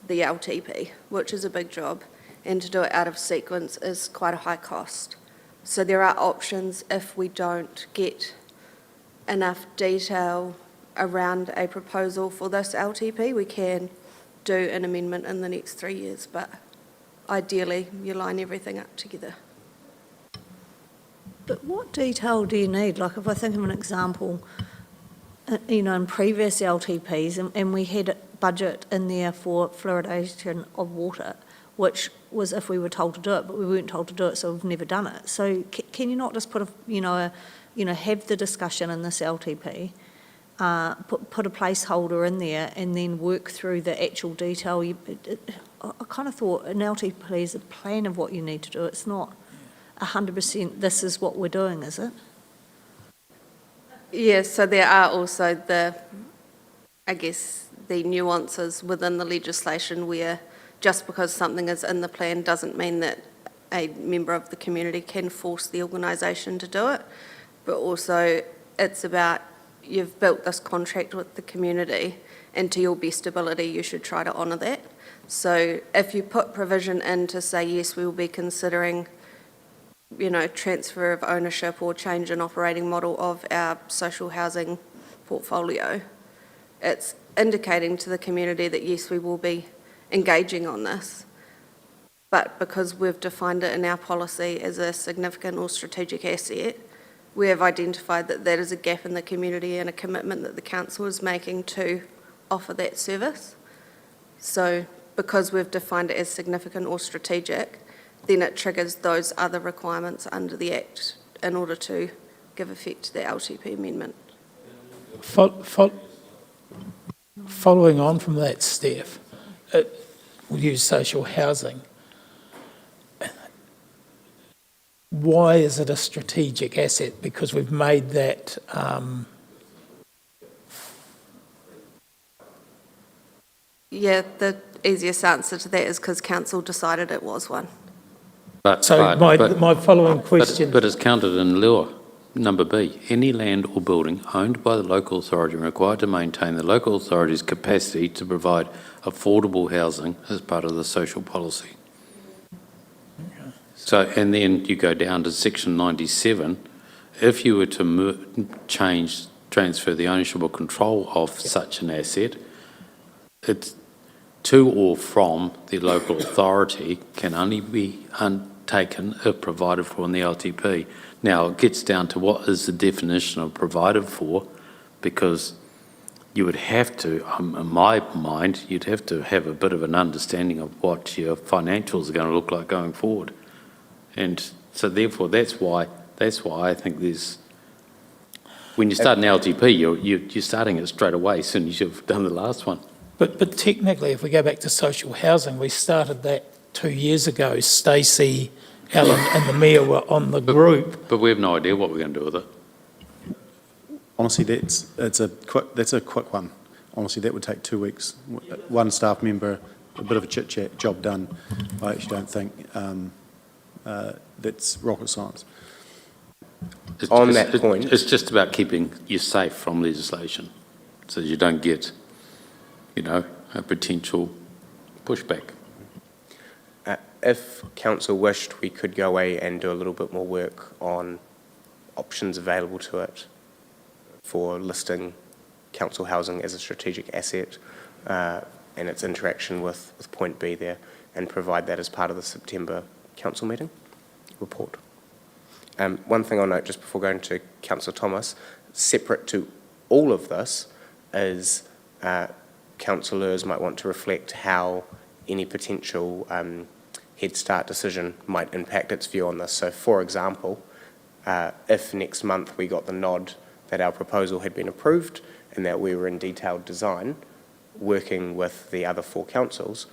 the LTP, which is a big job, and to do it out of sequence is quite a high cost. So there are options if we don't get enough detail around a proposal for this LTP. We can do an amendment in the next 3 years, but ideally you line everything up together. But what detail do you need? Like if I think of an example, in previous LTPs, and we had a budget in there for fluoridation of water, which was if we were told to do it, but we weren't told to do it, so we've never done it. So can you not just put have the discussion in this LTP, put a placeholder in there, and then work through the actual detail? I kind of thought an LTP is a plan of what you need to do. It's not 100% this is what we're doing, is it? Yes, so there are also the nuances within the legislation where just because something is in the plan doesn't mean that a member of the community can force the organisation to do it, but also it's about you've built this contract with the community, and to your best ability you should try to honour that. So if you put provision in to say, yes, we will be considering transfer of ownership or change in operating model of our social housing portfolio, it's indicating to the community that yes, we will be engaging on this. But because we've defined it in our policy as a significant or strategic asset, we have identified that that is a gap in the community and a commitment that the council is making to offer that service. So because we've defined it as significant or strategic, then it triggers those other requirements under the Act in order to give effect to the LTP amendment. Following on from that, Steph, we'll use social housing. Why is it a strategic asset? Because we've made that The easiest answer to that is because council decided it was one. my following question... But it's counted in LUA, number B. Any land or building owned by the local authority and required to maintain the local authority's capacity to provide affordable housing as part of the social policy. So, and then you go down to section 97. If you were to transfer the ownership or control of such an asset, it's to or from the local authority can only be undertaken if provided for in the LTP. Now, it gets down to what is the definition of provided for, because you would have to, in my mind, you'd have to have a bit of an understanding of what your financials are going to look like going forward. And so therefore, that's why I think there's, when you start an LTP, you're starting it straight away as soon as you've done the last one. But technically, if we go back to social housing, we started that 2 years ago. Stacey, Alan and the Mayor were on the group. But we have no idea what we're going to do with it. Honestly, that's a quick one. Honestly, that would take 2 weeks. One staff member, a bit of a chit-chat, job done. I actually don't think that's rocket science. It's just about keeping you safe from legislation so you don't get, a potential pushback. If council wished, we could go away and do a little bit more work on options available to it for listing council housing as a strategic asset and its interaction with point B there, and provide that as part of the September council meeting report. One thing I'll note just before going to Councillor Thomas, separate to all of this is councillors might want to reflect how any potential Head Start decision might impact its view on this. So, for example, if next month we got the nod that our proposal had been approved and that we were in detailed design, working with the other 4 councils,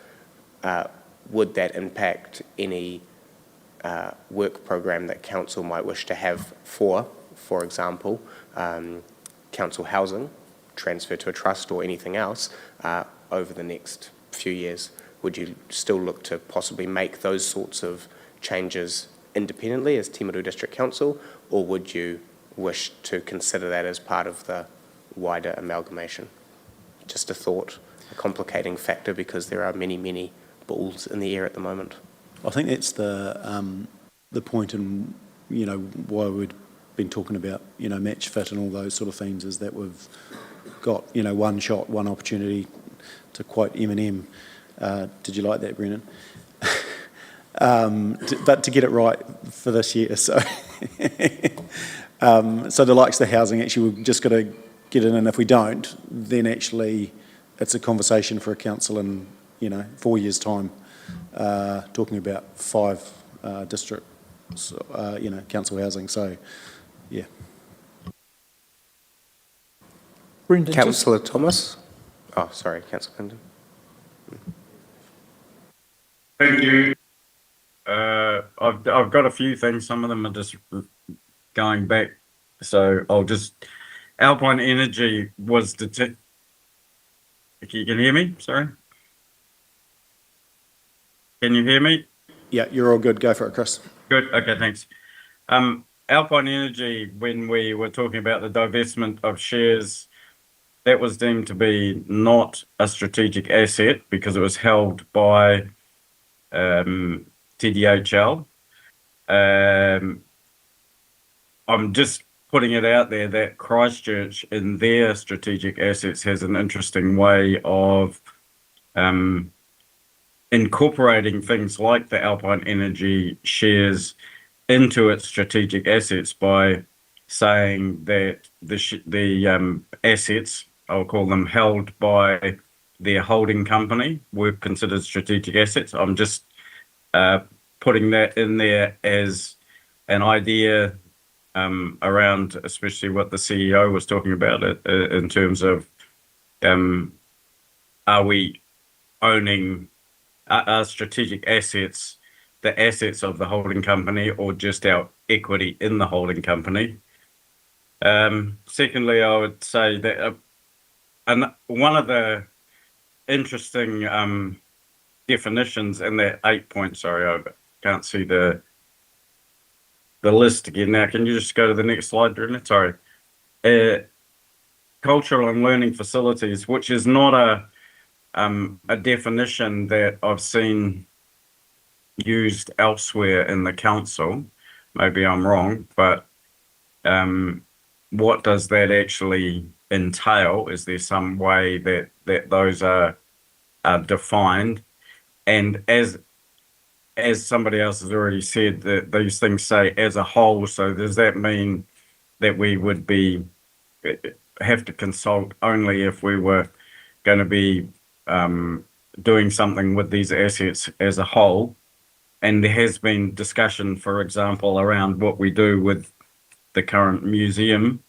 would that impact any work program that council might wish to have for example, council housing, transfer to a trust or anything else over the next few years? Would you still look to possibly make those sorts of changes independently as Timaru District Council, or would you wish to consider that as part of the wider amalgamation? Just a thought, a complicating factor, because there are many, many balls in the air at the moment. I think that's the point in, why we've been talking about, match fit and all those sort of themes, is that we've got, one shot, one opportunity, to quote Eminem. Did you like that, Brendan? But to get it right for this year, so so the likes of the housing, actually we've just got to get it in, and if we don't, then actually it's a conversation for a council in 4 years' time talking about 5 districts, council housing. So, yeah. Brendan, just, Councillor Thomas? Oh, sorry, Councillor Clinton. Thank you. I've got a few things. Some of them are just going back. So I'll just, Alpine Energy was Can you hear me? Sorry. Can you hear me? Yeah, you're all good. Go for it, Chris. Good. Okay, thanks. Alpine Energy, when we were talking about the divestment of shares, that was deemed to be not a strategic asset because it was held by TDHL. I'm just putting it out there that Christchurch in their strategic assets has an interesting way of incorporating things like the Alpine Energy shares into its strategic assets by saying that the assets, I'll call them, held by their holding company were considered strategic assets. I'm just putting that in there as an idea around, especially what the CEO was talking about in terms of are we owning our strategic assets, the assets of the holding company, or just our equity in the holding company? Secondly, I would say that one of the interesting definitions in that 8 point, sorry, I can't see the list again now. Can you just go to the next slide, Brendan? Sorry. Cultural and learning facilities, which is not a definition that I've seen used elsewhere in the council. Maybe I'm wrong, but what does that actually entail? Is there some way that those are defined? And as somebody else has already said, that these things say as a whole, so does that mean that we would have to consult only if we were going to be doing something with these assets as a whole? And there has been discussion, for example, around what we do with the current museum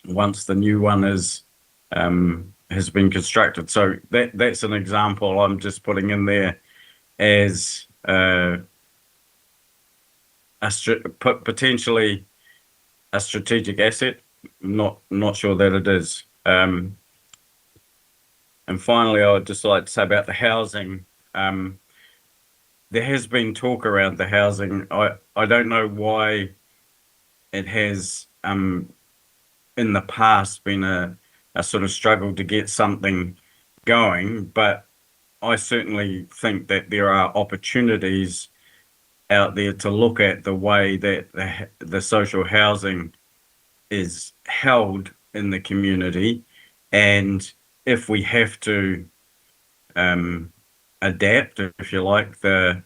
once the new one has been constructed. So that's an example I'm just putting in there as potentially a strategic asset. Not sure that it is. And finally, I would just like to say about the housing. There has been talk around the housing. I don't know why it has in the past been a sort of struggle to get something going, but I certainly think that there are opportunities out there to look at the way that the social housing is held in the community, and if we have to adapt, if you like, the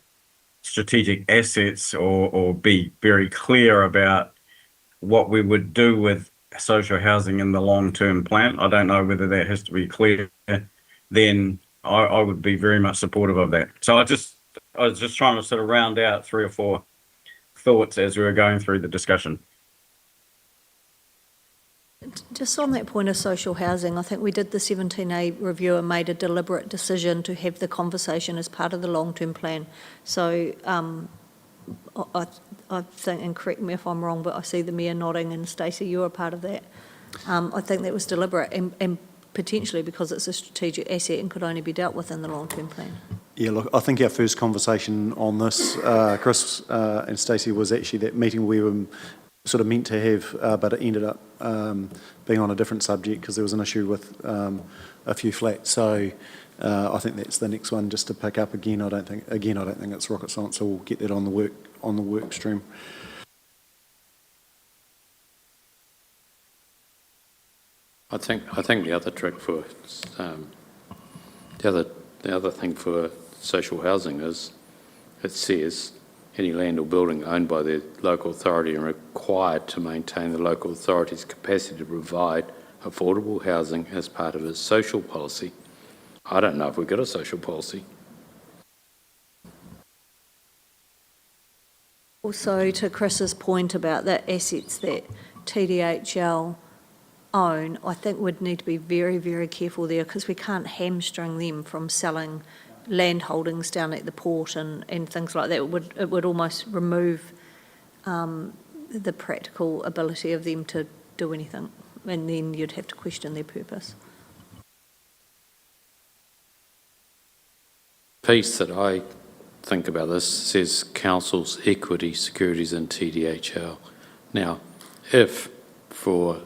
strategic assets or be very clear about what we would do with social housing in the long-term plan. I don't know whether that has to be clear. Then I would be very much supportive of that. So I was just trying to sort of round out 3 or 4 thoughts as we were going through the discussion. Just on that point of social housing, I think we did the 17A review and made a deliberate decision to have the conversation as part of the long-term plan. So I think, and correct me if I'm wrong, but I see the Mayor nodding, and Stacey, you were part of that. I think that was deliberate and potentially because it's a strategic asset and could only be dealt with in the long-term plan. Yeah, look, I think our first conversation on this, Chris and Stacey, was actually that meeting we were sort of meant to have, but it ended up being on a different subject because there was an issue with a few flats. So I think that's the next one just to pick up again. I don't think it's rocket science, so we'll get that on the work stream. I think the other trick for the other thing for social housing is it says any land or building owned by the local authority and required to maintain the local authority's capacity to provide affordable housing as part of its social policy. I don't know if we've got a social policy. Also, to Chris's point about the assets that TDHL own, I think we'd need to be very, very careful there because we can't hamstring them from selling land holdings down at the port and things like that. It would almost remove the practical ability of them to do anything, and then you'd have to question their purpose. Piece that I think about this says council's equity securities in TDHL. Now, if for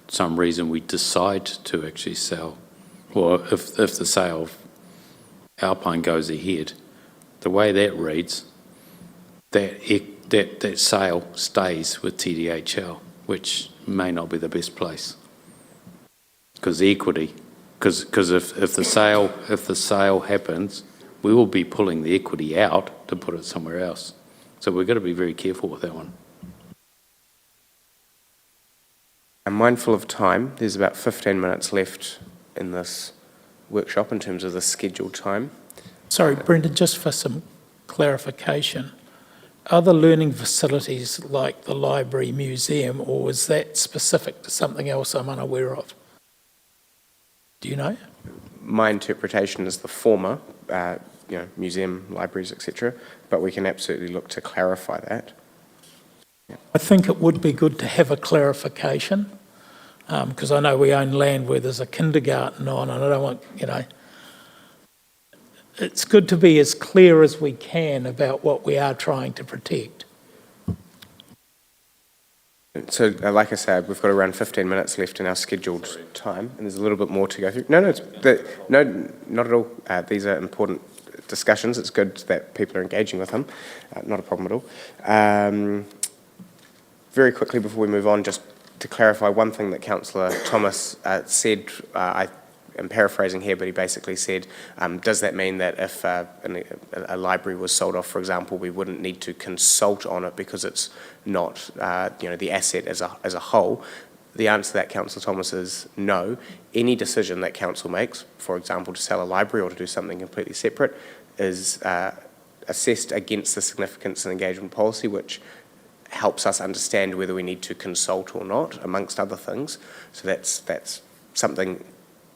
some reason we decide to actually sell, or if the sale of Alpine goes ahead, the way that reads, that sale stays with TDHL, which may not be the best place. Because the equity, because if the sale happens, we will be pulling the equity out to put it somewhere else. So we've got to be very careful with that one. I'm mindful of time. There's about 15 minutes left in this workshop in terms of the scheduled time. Sorry, Brendan, just for some clarification, are the learning facilities like the library, museum, or is that specific to something else I'm unaware of? Do you know? My interpretation is the former, museum, libraries, etc., but we can absolutely look to clarify that. I think it would be good to have a clarification, because I know we own land where there's a kindergarten on, and I don't want, it's good to be as clear as we can about what we are trying to protect. So, like I said, we've got around 15 minutes left in our scheduled time, and there's a little bit more to go through. No, not at all. These are important discussions. It's good that people are engaging with them. Not a problem at all. Very quickly before we move on, just to clarify one thing that Councillor Thomas said, I am paraphrasing here, but he basically said, does that mean that if a library was sold off, for example, we wouldn't need to consult on it because it's not, the asset as a whole? The answer to that, Councillor Thomas, is no. Any decision that council makes, for example, to sell a library or to do something completely separate, is assessed against the significance and engagement policy, which helps us understand whether we need to consult or not, amongst other things. So that's something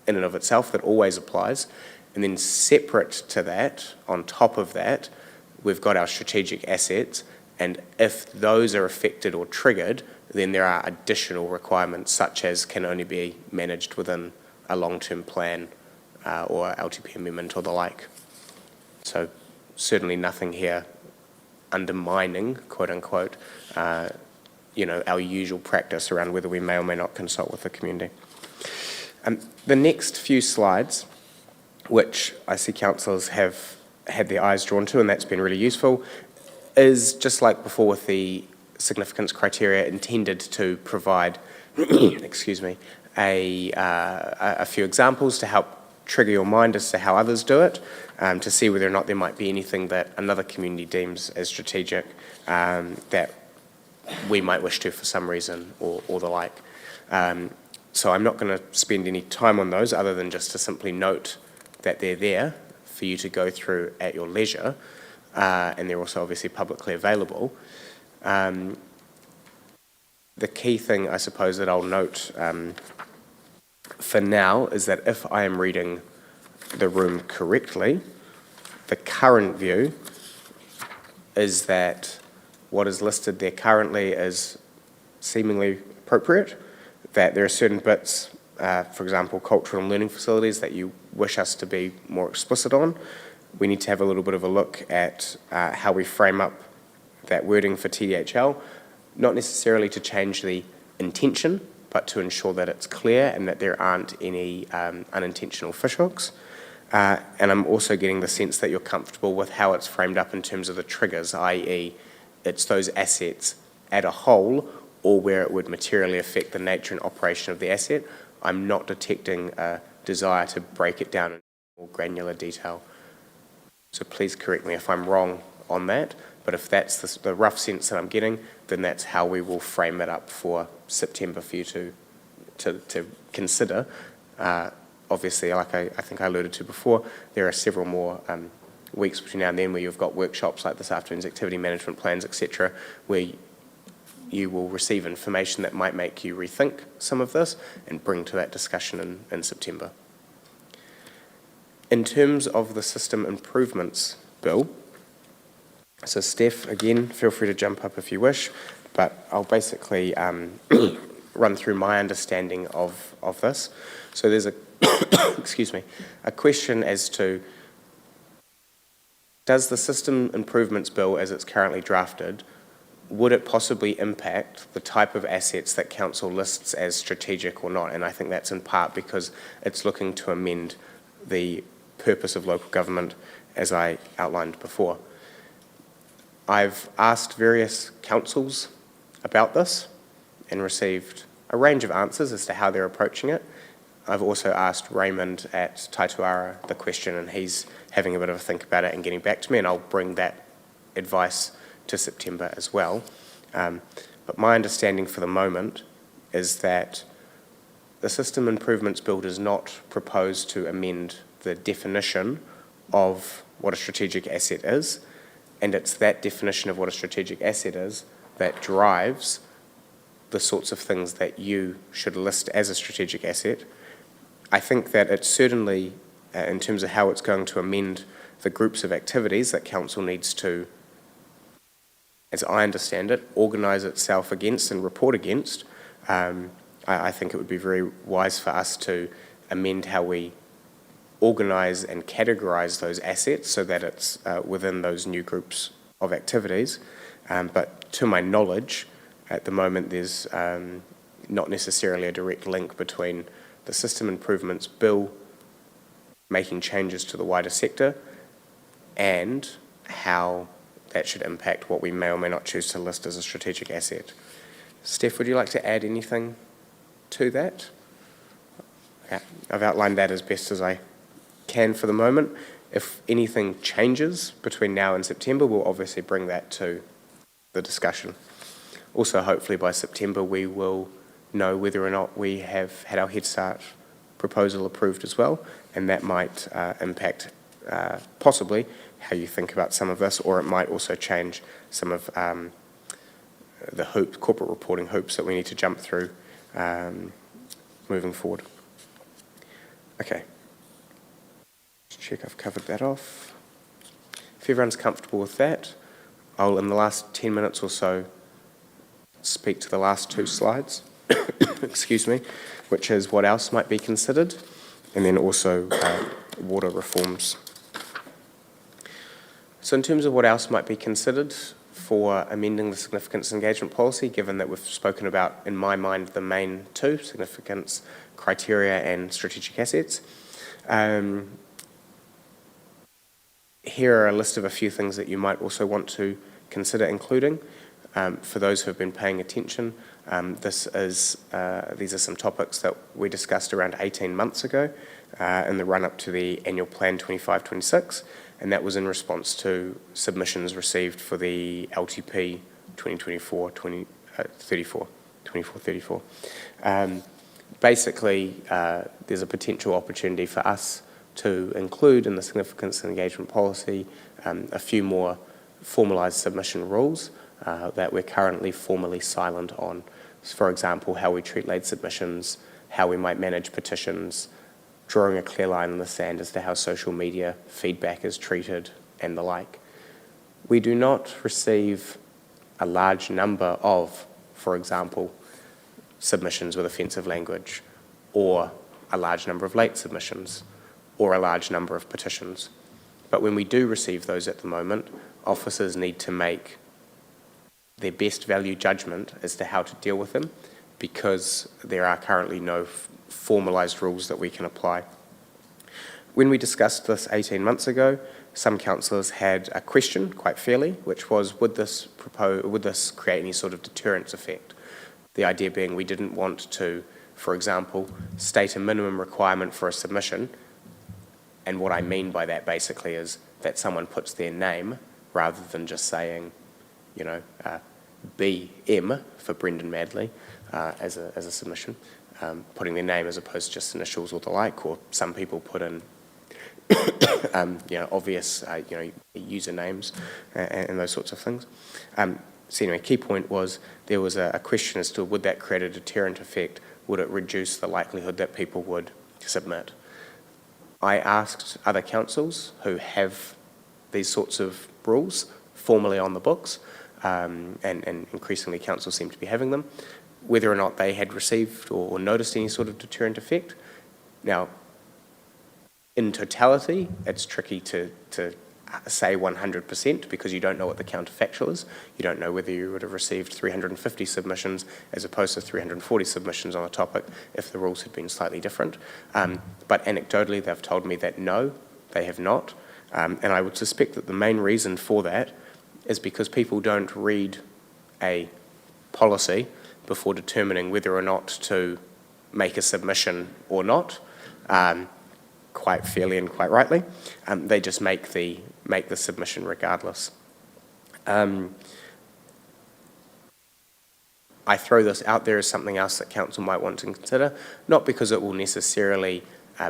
in and of itself that always applies. And then separate to that, on top of that, we've got our strategic assets, and if those are affected or triggered, then there are additional requirements such as can only be managed within a long-term plan or LTP amendment or the like. So certainly nothing here undermining, quote unquote, our usual practice around whether we may or may not consult with the community. The next few slides, which I see councillors have had their eyes drawn to, and that's been really useful, is just like before with the significance criteria, intended to provide, excuse me, a few examples to help trigger your mind as to how others do it, to see whether or not there might be anything that another community deems as strategic that we might wish to for some reason or the like. So I'm not going to spend any time on those other than just to simply note that they're there for you to go through at your leisure, and they're also obviously publicly available. The key thing, I suppose, that I'll note for now is that if I am reading the room correctly, the current view is that what is listed there currently is seemingly appropriate, that there are certain bits, for example, cultural and learning facilities, that you wish us to be more explicit on. We need to have a little bit of a look at how we frame up that wording for TDHL, not necessarily to change the intention, but to ensure that it's clear and that there aren't any unintentional fishhooks. And I'm also getting the sense that you're comfortable with how it's framed up in terms of the triggers, i.e. it's those assets at a whole or where it would materially affect the nature and operation of the asset. I'm not detecting a desire to break it down in more granular detail. So please correct me if I'm wrong on that, but if that's the rough sense that I'm getting, then that's how we will frame it up for September for you to consider. Obviously, like I think I alluded to before, there are several more weeks between now and then where you've got workshops like this afternoon's activity management plans, etc., where you will receive information that might make you rethink some of this and bring to that discussion in September. In terms of the system improvements bill, so Steph, again, feel free to jump up if you wish, but I'll basically run through my understanding of this. So there's a, excuse me, a question as to, does the system improvements bill as it's currently drafted, would it possibly impact the type of assets that council lists as strategic or not? And I think that's in part because it's looking to amend the purpose of local government as I outlined before. I've asked various councils about this and received a range of answers as to how they're approaching it. I've also asked Raymond at Taituara the question, and he's having a bit of a think about it and getting back to me, and I'll bring that advice to September as well. But my understanding for the moment is that the System Improvements Bill does not propose to amend the definition of what a strategic asset is, and it's that definition of what a strategic asset is that drives the sorts of things that you should list as a strategic asset. I think that it's certainly, in terms of how it's going to amend the groups of activities that council needs to, as I understand it, organise itself against and report against, I think it would be very wise for us to amend how we organise and categorise those assets so that it's within those new groups of activities. But to my knowledge, at the moment there's not necessarily a direct link between the System Improvements Bill making changes to the wider sector and how that should impact what we may or may not choose to list as a strategic asset. Steph, would you like to add anything to that? Okay. I've outlined that as best as I can for the moment. If anything changes between now and September, we'll obviously bring that to the discussion. Also, hopefully by September, we will know whether or not we have had our Head Start proposal approved as well, and that might impact possibly how you think about some of this, or it might also change some of the corporate reporting hoops that we need to jump through moving forward. Okay. Let's check I've covered that off. If everyone's comfortable with that, I'll, in the last 10 minutes or so, speak to the last two slides, excuse me, which is what else might be considered, and then also water reforms. So in terms of what else might be considered for amending the significance engagement policy, given that we've spoken about, in my mind, the main two, significance criteria and strategic assets, here are a list of a few things that you might also want to consider including. For those who have been paying attention, these are some topics that we discussed around 18 months ago in the run-up to the annual plan 25-26, and that was in response to submissions received for the LTP 24-34. Basically, there's a potential opportunity for us to include in the significance and engagement policy a few more formalised submission rules that we're currently formally silent on. So for example, how we treat late submissions, how we might manage petitions, drawing a clear line in the sand as to how social media feedback is treated and the like. We do not receive a large number of, for example, submissions with offensive language, or a large number of late submissions, or a large number of petitions. But when we do receive those at the moment, officers need to make their best value judgment as to how to deal with them, because there are currently no formalised rules that we can apply. When we discussed this 18 months ago, some councillors had a question, quite fairly, which was, would this create any sort of deterrence effect? The idea being we didn't want to, for example, state a minimum requirement for a submission, and what I mean by that basically is that someone puts their name rather than just saying, you know, BM for Brendan Madley as a submission, putting their name as opposed to just initials or the like, or some people put in obvious, usernames and those sorts of things. So anyway, key point was there was a question as to would that create a deterrent effect? Would it reduce the likelihood that people would submit? I asked other councils who have these sorts of rules formally on the books, and increasingly councils seem to be having them, whether or not they had received or noticed any sort of deterrent effect. Now, in totality, it's tricky to say 100% because you don't know what the counterfactual is. You don't know whether you would have received 350 submissions as opposed to 340 submissions on a topic if the rules had been slightly different. But anecdotally, they've told me that no, they have not. And I would suspect that the main reason for that is because people don't read a policy before determining whether or not to make a submission or not, quite fairly and quite rightly. They just make the submission regardless. I throw this out there as something else that council might want to consider, not because it will necessarily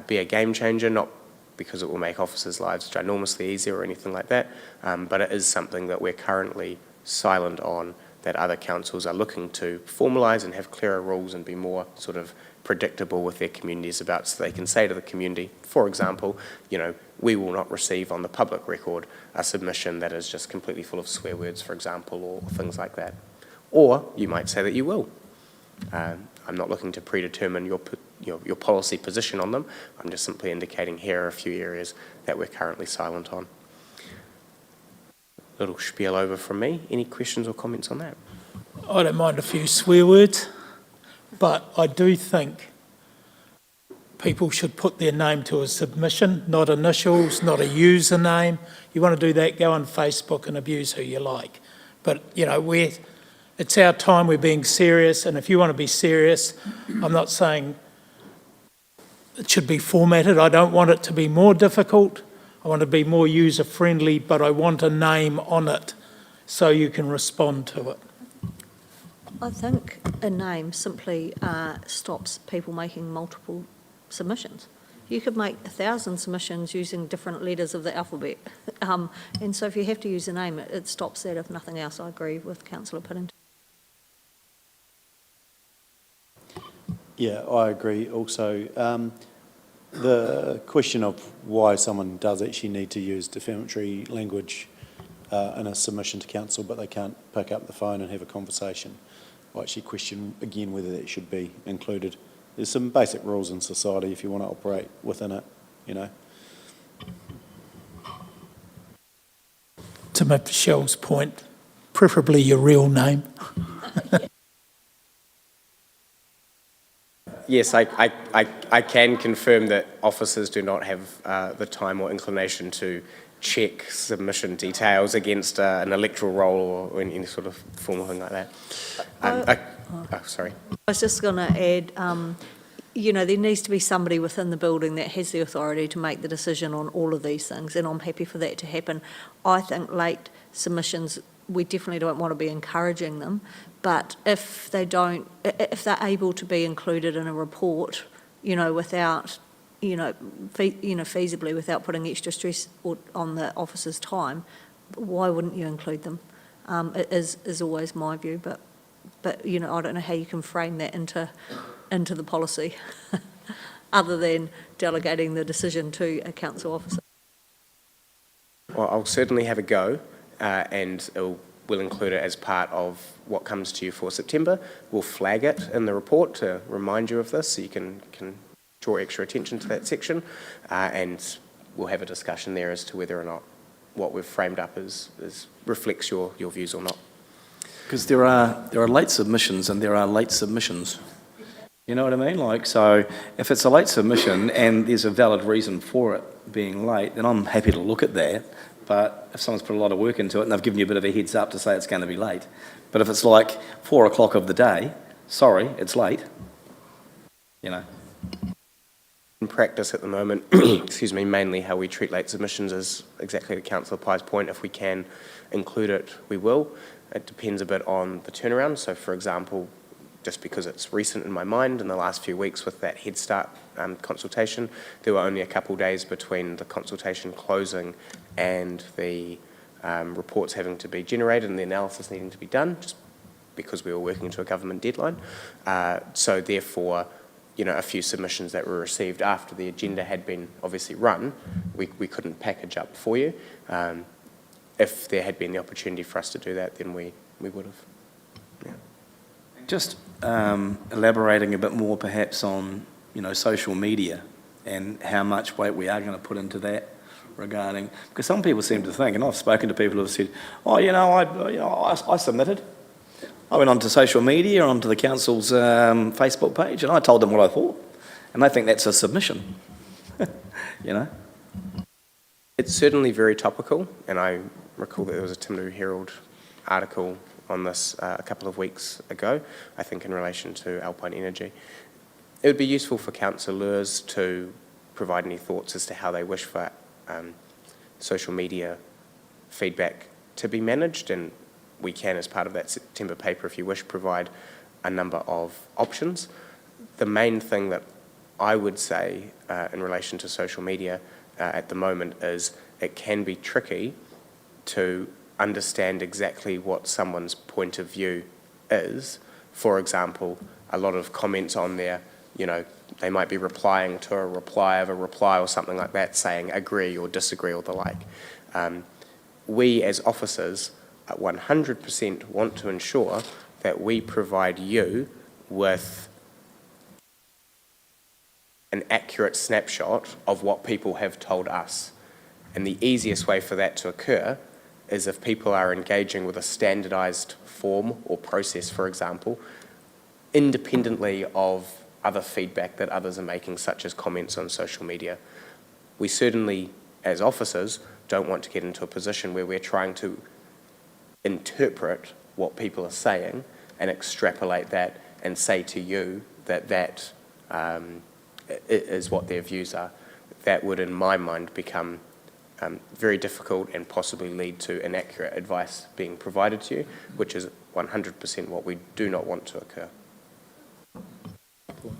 be a game changer, not because it will make officers' lives ginormously easier or anything like that, but it is something that we're currently silent on, that other councils are looking to formalise and have clearer rules and be more sort of predictable with their communities about, so they can say to the community, for example, we will not receive on the public record a submission that is just completely full of swear words, for example, or things like that. Or you might say that you will. I'm not looking to predetermine your policy position on them. I'm just simply indicating here are a few areas that we're currently silent on. Little spiel over from me. Any questions or comments on that? I don't mind a few swear words, but I do think people should put their name to a submission, not initials, not a username. You want to do that, go on Facebook and abuse who you like. But, it's our time, we're being serious, and if you want to be serious, I'm not saying it should be formatted. I don't want it to be more difficult. I want to be more user-friendly, but I want a name on it so you can respond to it. I think a name simply stops people making multiple submissions. You could make 1,000 submissions using different letters of the alphabet. And so if you have to use a name, it stops that, if nothing else. I agree with Councillor Piddington. Yeah, I agree also. The question of why someone does actually need to use defamatory language in a submission to council, but they can't pick up the phone and have a conversation. I actually question again whether that should be included. There's some basic rules in society if you want to operate within it, To Michelle's point, preferably your real name. Yes, I can confirm that officers do not have the time or inclination to check submission details against an electoral roll or any sort of formal thing like that. Sorry. I was just going to add, there needs to be somebody within the building that has the authority to make the decision on all of these things, and I'm happy for that to happen. I think late submissions, we definitely don't want to be encouraging them, but if they're able to be included in a report, without, feasibly without putting extra stress on the officer's time, why wouldn't you include them? It is always my view, but I don't know how you can frame that into the policy other than delegating the decision to a council officer. Well, I'll certainly have a go, and we'll include it as part of what comes to you for September. We'll flag it in the report to remind you of this, so you can draw extra attention to that section, and we'll have a discussion there as to whether or not what we've framed up reflects your views or not. Because there are late submissions and there are late submissions. You know what I mean? So if it's a late submission and there's a valid reason for it being late, then I'm happy to look at that. But if someone's put a lot of work into it and they've given you a bit of a heads up to say it's going to be late, but if it's like 4 o'clock of the day, sorry, it's late. In practice at the moment, excuse me, mainly how we treat late submissions is exactly to Councillor Pye's point. If we can include it, we will. It depends a bit on the turnaround. So, for example, just because it's recent in my mind in the last few weeks with that Head Start consultation. There were only a couple days between the consultation closing and the reports having to be generated and the analysis needing to be done, just because we were working to a government deadline. So therefore, you know, a few submissions that were received after the agenda had been obviously run, we couldn't package up for you. If there had been the opportunity for us to do that, then we would have. Yeah. Just elaborating a bit more perhaps on, you know, social media and how much weight we are going to put into that regarding, because some people seem to think, and I've spoken to people who have said, oh, I submitted. I went onto social media, onto the council's Facebook page, and I told them what I thought. And they think that's a submission, you know. It's certainly very topical, and I recall that there was a Timaru Herald article on this a couple of weeks ago, I think in relation to Alpine Energy. It would be useful for councillors to provide any thoughts as to how they wish for social media feedback to be managed, and we can, as part of that September paper, if you wish, provide a number of options. The main thing that I would say in relation to social media at the moment is it can be tricky to understand exactly what someone's point of view is. For example, a lot of comments on there, you know, they might be replying to a reply of a reply or something like that, saying agree or disagree or the like. We as officers 100% want to ensure that we provide you with an accurate snapshot of what people have told us. And the easiest way for that to occur is if people are engaging with a standardised form or process, for example, independently of other feedback that others are making, such as comments on social media. We certainly, as officers, don't want to get into a position where we're trying to interpret what people are saying and extrapolate that and say to you that that is what their views are. That would, in my mind, become very difficult and possibly lead to inaccurate advice being provided to you, which is 100% what we do not want to occur.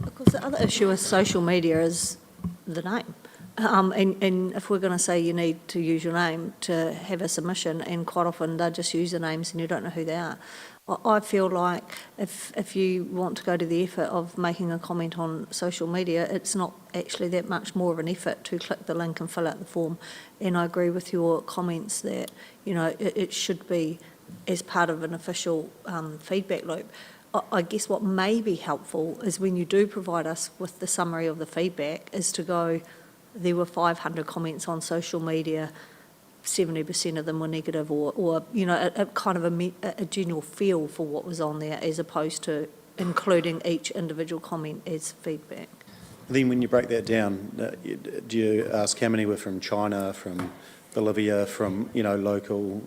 Of course, the other issue with social media is the name. And if we're going to say you need to use your name to have a submission, and quite often they're just usernames and you don't know who they are. I feel like if you want to go to the effort of making a comment on social media, it's not actually that much more of an effort to click the link and fill out the form. And I agree with your comments that, you know, it should be as part of an official feedback loop. I guess what may be helpful is when you do provide us with the summary of the feedback is to go, there were 500 comments on social media, 70% of them were negative, or you know, a kind of a general feel for what was on there, as opposed to including each individual comment as feedback. Then when you break that down, do you ask how many were from China, from Bolivia, from, you know, local?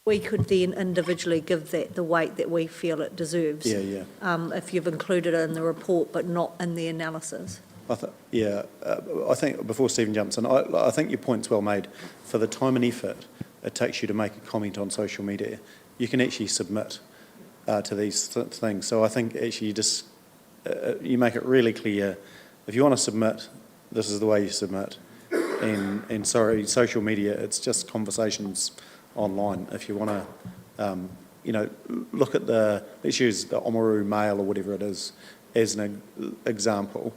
We could then individually give that the weight that we feel it deserves. Yeah. If you've included it in the report but not in the analysis. I think before Stephen jumps in, I think your point's well made. For the time and effort it takes you to make a comment on social media, you can actually submit to these things. So I think actually you make it really clear, if you want to submit, this is the way you submit. And sorry, social media, it's just conversations online. If you want to, you know, look at let's use the Oamaru Mail or whatever it is as an example.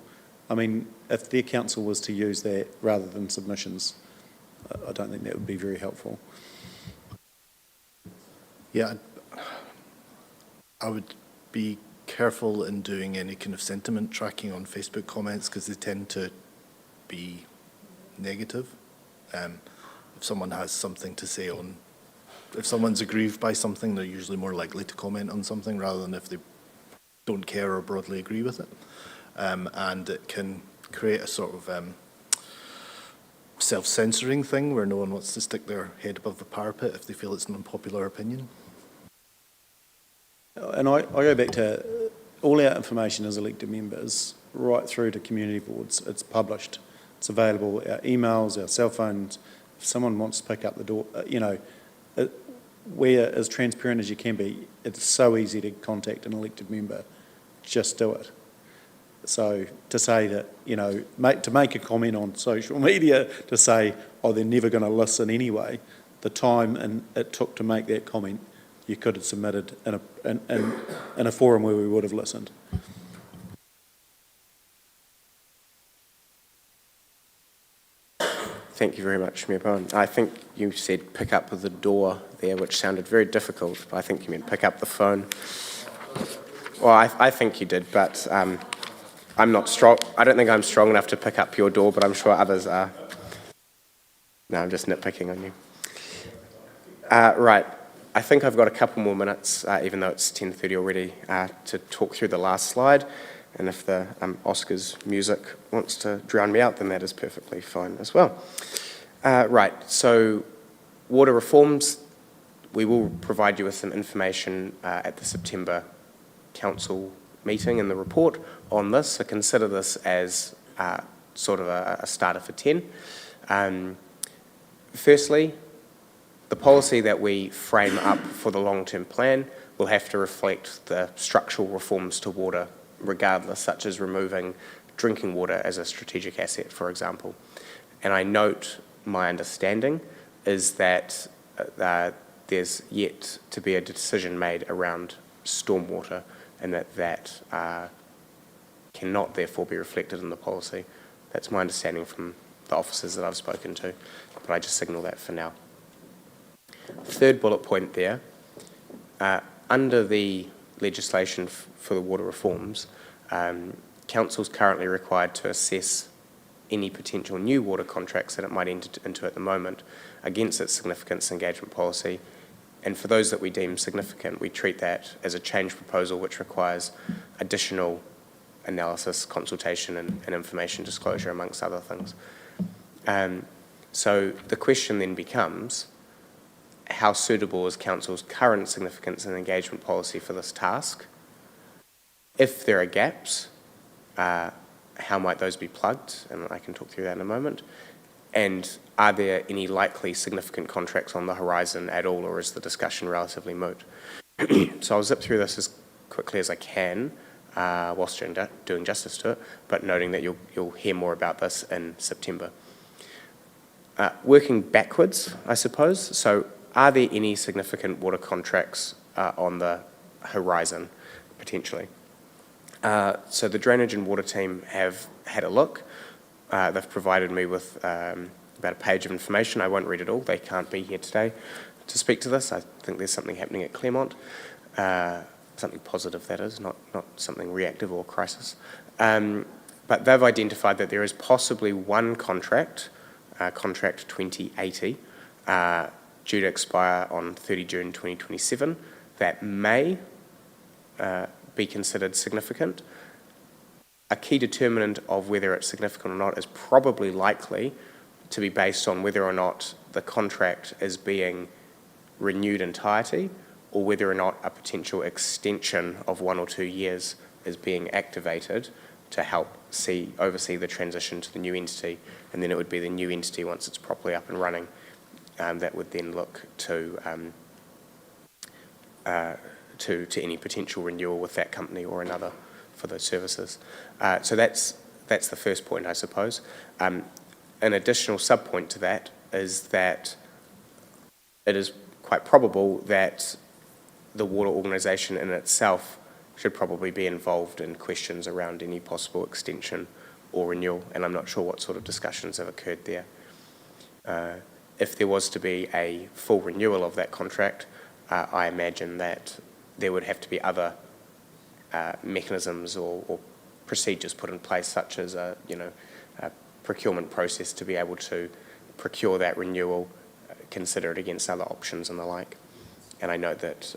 I mean, if their council was to use that rather than submissions, I don't think that would be very helpful. Yeah, I would be careful in doing any kind of sentiment tracking on Facebook comments because they tend to be negative. If someone has something to say if someone's aggrieved by something, they're usually more likely to comment on something rather than if they don't care or broadly agree with it. And it can create a sort of self-censoring thing where no one wants to stick their head above the parapet if they feel it's an unpopular opinion. And I go back to all our information as elected members right through to community boards. It's published. It's available, our emails, our cell phones. If someone wants to pick up the door, you know, we're as transparent as you can be. It's so easy to contact an elected member. Just do it. So to say that, you know, to make a comment on social media to say, oh, they're never going to listen anyway, the time and it took to make that comment, you could have submitted in a forum where we would have listened. Thank you very much, Mayor Bowen. I think you said pick up the door there, which sounded very difficult. I think you meant pick up the phone. Well, I think you did, but I'm not strong. I don't think I'm strong enough to pick up your door, but I'm sure others are. No, I'm just nitpicking on you. Right. I think I've got a couple more minutes, even though it's 10:30 already, to talk through the last slide. And if the Oscars music wants to drown me out, then that is perfectly fine as well. Right, so water reforms, we will provide you with some information at the September Council meeting in the report on this, so consider this as sort of a starter for 10. Firstly, the policy that we frame up for the long-term plan will have to reflect the structural reforms to water regardless, such as removing drinking water as a strategic asset, for example. And I note my understanding is that there's yet to be a decision made around stormwater, and that cannot therefore be reflected in the policy. That's my understanding from the officers that I've spoken to, but I just signal that for now. Third bullet point there, under the legislation for the water reforms, Council's currently required to assess any potential new water contracts that it might enter into at the moment against its significance engagement policy. And for those that we deem significant, we treat that as a change proposal which requires additional analysis, consultation and information disclosure, amongst other things. So the question then becomes, how suitable is Council's current significance and engagement policy for this task? If there are gaps, how might those be plugged? And I can talk through that in a moment. And are there any likely significant contracts on the horizon at all, or is the discussion relatively moot? So I'll zip through this as quickly as I can, whilst doing justice to it, but noting that you'll hear more about this in September. Working backwards, I suppose. So are there any significant water contracts on the horizon, potentially? So the Drainage and Water team have had a look. They've provided me with about a page of information. I won't read it all. They can't be here today to speak to this. I think there's something happening at Claremont. Something positive, that is, not something reactive or crisis. But they've identified that there is possibly one contract, contract 2080, due to expire on 30 June 2027, that may be considered significant. A key determinant of whether it's significant or not is probably likely to be based on whether or not the contract is being renewed entirety, or whether or not a potential extension of 1 or 2 years is being activated to help oversee the transition to the new entity, and then it would be the new entity, once it's properly up and running, that would then look to any potential renewal with that company or another for those services. So that's the first point, I suppose. An additional sub-point to that is that it is quite probable that the water organisation in itself should probably be involved in questions around any possible extension or renewal, and I'm not sure what sort of discussions have occurred there. If there was to be a full renewal of that contract, I imagine that there would have to be other mechanisms or procedures put in place, such as a procurement process to be able to procure that renewal, consider it against other options and the like. And I know that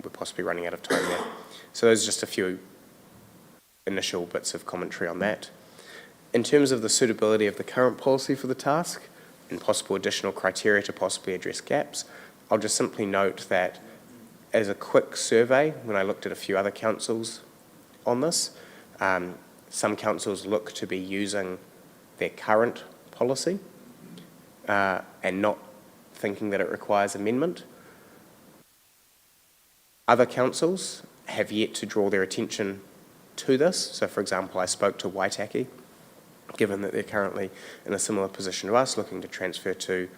we're possibly running out of time there. So those are just a few initial bits of commentary on that. In terms of the suitability of the current policy for the task and possible additional criteria to possibly address gaps, I'll just simply note that as a quick survey, when I looked at a few other councils on this, some councils look to be using their current policy and not thinking that it requires amendment. Other councils have yet to draw their attention to this. So, for example, I spoke to Waitaki, given that they're currently in a similar position to us, looking to transfer to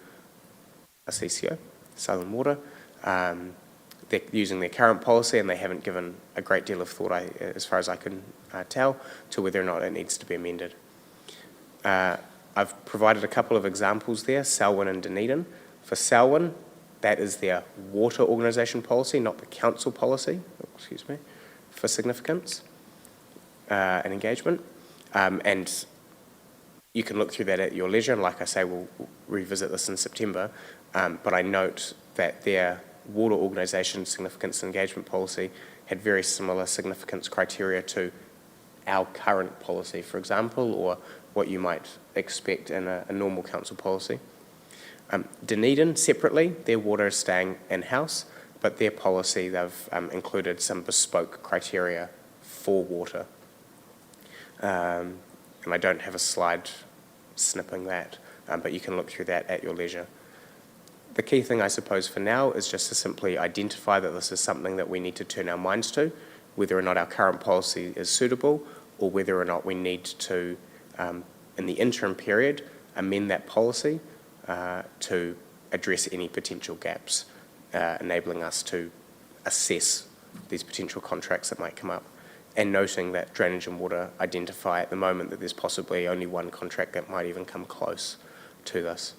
a CCO, Southern Water. They're using their current policy and they haven't given a great deal of thought, as far as I can tell, to whether or not it needs to be amended. I've provided a couple of examples there, Selwyn and Dunedin. For Selwyn, that is their water organisation policy, not the council policy, for significance and engagement. And you can look through that at your leisure, and like I say, we'll revisit this in September. But I note that their water organisation significance and engagement policy had very similar significance criteria to our current policy, for example, or what you might expect in a normal council policy. Dunedin, separately, their water is staying in-house, but their policy, they've included some bespoke criteria for water. And I don't have a slide snipping that, but you can look through that at your leisure. The key thing, I suppose, for now is just to simply identify that this is something that we need to turn our minds to, whether or not our current policy is suitable, or whether or not we need to, in the interim period, amend that policy to address any potential gaps, enabling us to assess these potential contracts that might come up, and noting that Drainage and Water identify at the moment that there's possibly only one contract that might even come close to this.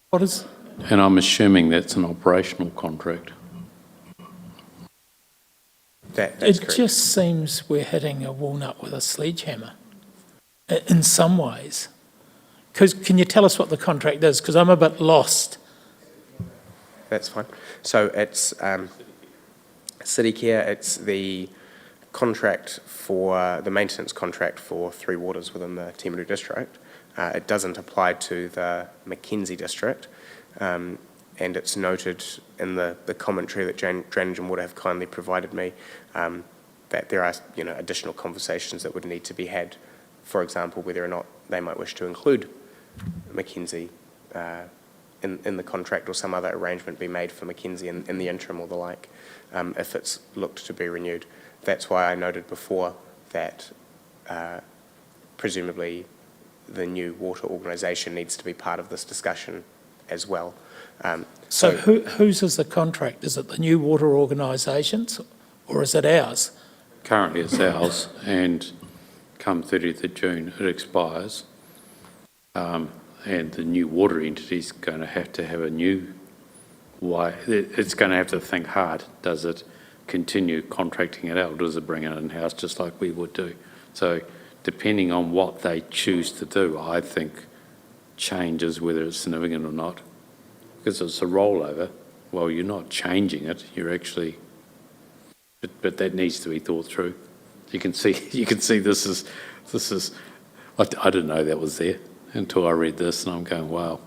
What is, And I'm assuming that's an operational contract. That's it correct. just seems we're hitting a walnut with a sledgehammer in some ways. Because can you tell us what the contract is? Because I'm a bit lost. That's fine. So it's City Care, it's the contract for, the maintenance contract for 3 waters within the Timaru district. It doesn't apply to the Mackenzie district, and it's noted in the commentary that Drainage and Water have kindly provided me that there are additional conversations that would need to be had, for example, whether or not they might wish to include Mackenzie in the contract, or some other arrangement be made for Mackenzie in the interim or the like, if it's looked to be renewed. That's why I noted before that presumably the new water organisation needs to be part of this discussion as well. So whose is the contract? Is it the new water organisations or is it ours? Currently it's ours, and come 30th of June it expires. And the new water entity's going to have a new way. It's going to have to think hard. Does it continue contracting it out, or does it bring it in-house just like we would do? So depending on what they choose to do, I think changes whether it's significant or not. Because it's a rollover, well, you're not changing it, you're actually, but that needs to be thought through. You can see this is, I didn't know that was there until I read this, and I'm going, wow.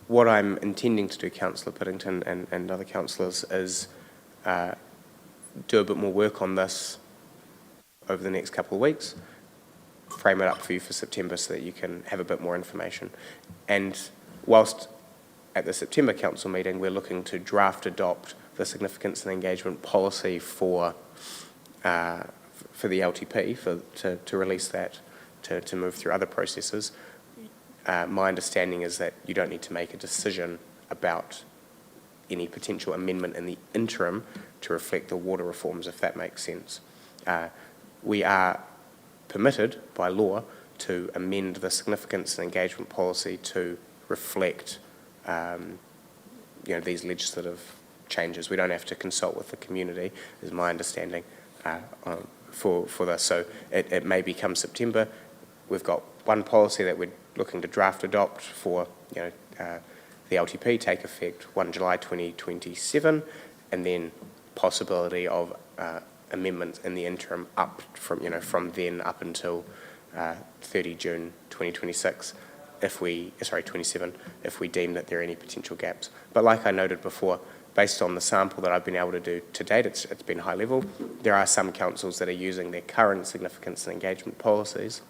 What I'm intending to do, Councillor Piddington and other councillors, is do a bit more work on this over the next couple of weeks, frame it up for you for September so that you can have a bit more information. And whilst at the September council meeting we're looking to adopt the significance and engagement policy for the LTP, to release that, to move through other processes, my understanding is that you don't need to make a decision about any potential amendment in the interim to reflect the water reforms, if that makes sense. We are permitted by law to amend the significance and engagement policy to reflect these legislative changes. We don't have to consult with the community, is my understanding, for this. So it may become September. We've got one policy that we're looking to adopt for the LTP, take effect 1 July 2027, and then possibility of amendments in the interim up from then up until 30 June 2026, 27, if we deem that there are any potential gaps. But like I noted before, based on the sample that I've been able to do to date, it's been high level. There are some councils that are using their current significance and engagement policies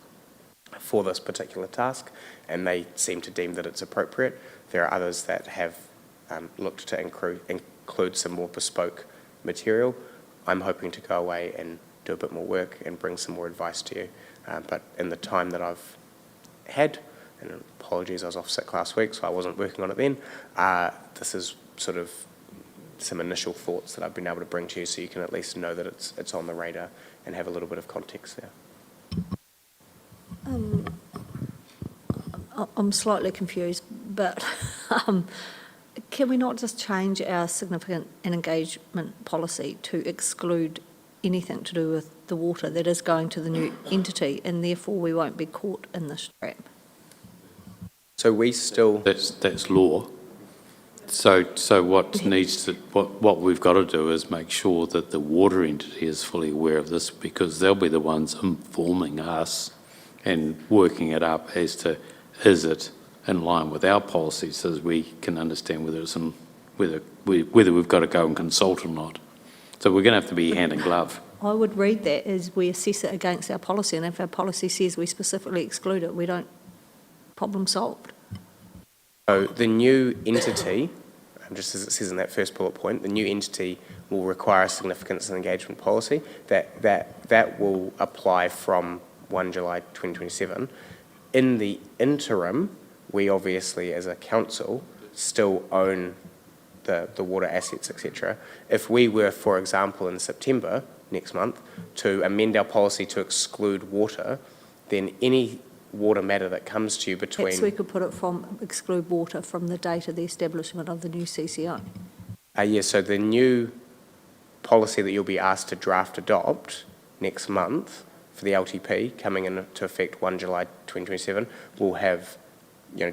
for this particular task, and they seem to deem that it's appropriate. There are others that have looked to include some more bespoke material. I'm hoping to go away and do a bit more work and bring some more advice to you. But in the time that I've had, and apologies, I was off sick last week, so I wasn't working on it then, this is sort of some initial thoughts that I've been able to bring to you so you can at least know that it's on the radar and have a little bit of context there. I'm slightly confused, but can we not just change our significant and engagement policy to exclude anything to do with the water that is going to the new entity, and therefore we won't be caught in this trap? So we still... That's law. So what we've got to do is make sure that the water entity is fully aware of this, because they'll be the ones informing us and working it up as to, is it in line with our policies, so we can understand whether we've got to go and consult or not. So we're going to have to be hand in glove. I would read that as we assess it against our policy, and if our policy says we specifically exclude it, we don't, problem solved. So the new entity, just as it says in that first bullet point, the new entity will require a significance and engagement policy. That will apply from 1 July 2027. In the interim, we obviously as a council still own the water assets, etc. If we were, for example, in September next month, to amend our policy to exclude water, then any water matter that comes to you between... Perhaps we could put it from exclude water from the date of the establishment of the new CCO. Yes, so the new policy that you'll be asked to adopt next month for the LTP coming into effect 1 July 2027 will have,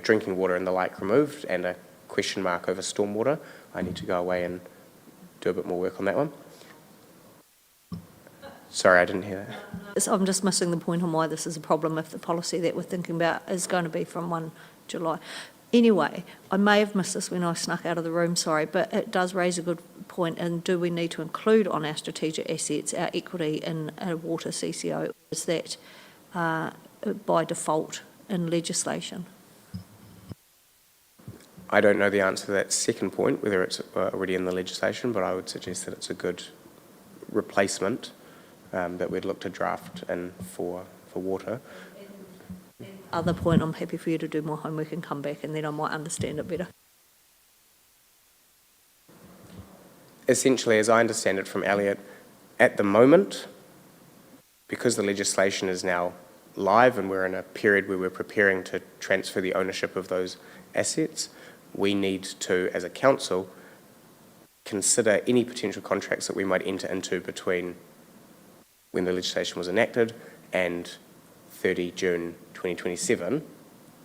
drinking water and the like removed and a question mark over stormwater. I need to go away and do a bit more work on that one. Sorry, I didn't hear that. I'm just missing the point on why this is a problem if the policy that we're thinking about is going to be from 1 July. Anyway, I may have missed this when I snuck out of the room, sorry, but it does raise a good point. And do we need to include on our strategic assets our equity in a water CCO? Is that by default in legislation? I don't know the answer to that second point, whether it's already in the legislation, but I would suggest that it's a good replacement that we'd look to draft in for water. Other point, I'm happy for you to do more homework and come back, and then I might understand it better. Essentially, as I understand it from Elliot, at the moment, because the legislation is now live and we're in a period where we're preparing to transfer the ownership of those assets, we need to, as a council, consider any potential contracts that we might enter into between when the legislation was enacted and 30 June 2027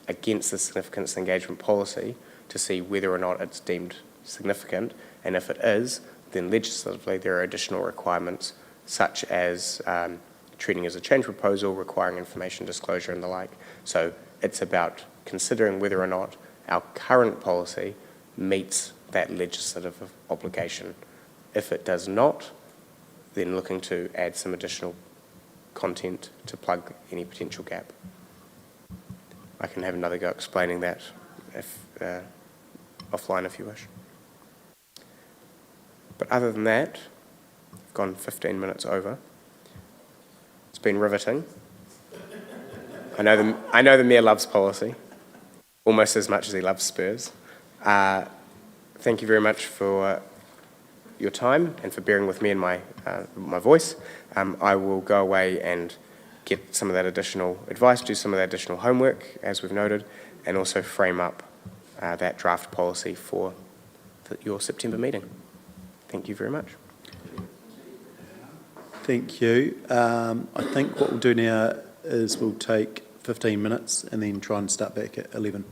against the significance engagement policy to see whether or not it's deemed significant, and if it is, then legislatively there are additional requirements such as treating as a change proposal, requiring information disclosure and the like. So it's about considering whether or not our current policy meets that legislative obligation. If it does not, then looking to add some additional content to plug any potential gap. I can have another go explaining that offline if you wish. But other than that, I've gone 15 minutes over. It's been riveting. I know the Mayor loves policy, almost as much as he loves Spurs. Thank you very much for your time and for bearing with me and my voice. I will go away and get some of that additional advice, do some of that additional homework, as we've noted, and also frame up that draft policy for your September meeting. Thank you very much. Thank you. I think what we'll do now is we'll take 15 minutes and then try and start back at 11.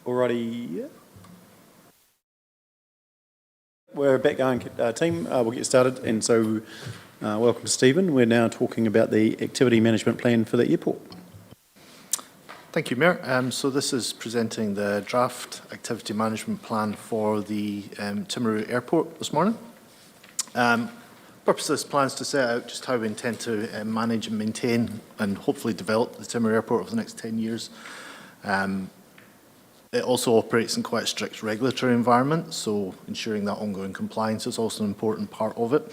Alrighty. We're back going, team. We'll get started. And so, welcome to Stephen. We're now talking about the activity management plan for the airport. Thank you, Mayor. So this is presenting the draft activity management plan for the Timaru Airport this morning. Purpose of this plan is to set out just how we intend to manage and maintain and hopefully develop the Timaru Airport over the next 10 years. It also operates in quite a strict regulatory environment, so ensuring that ongoing compliance is also an important part of it,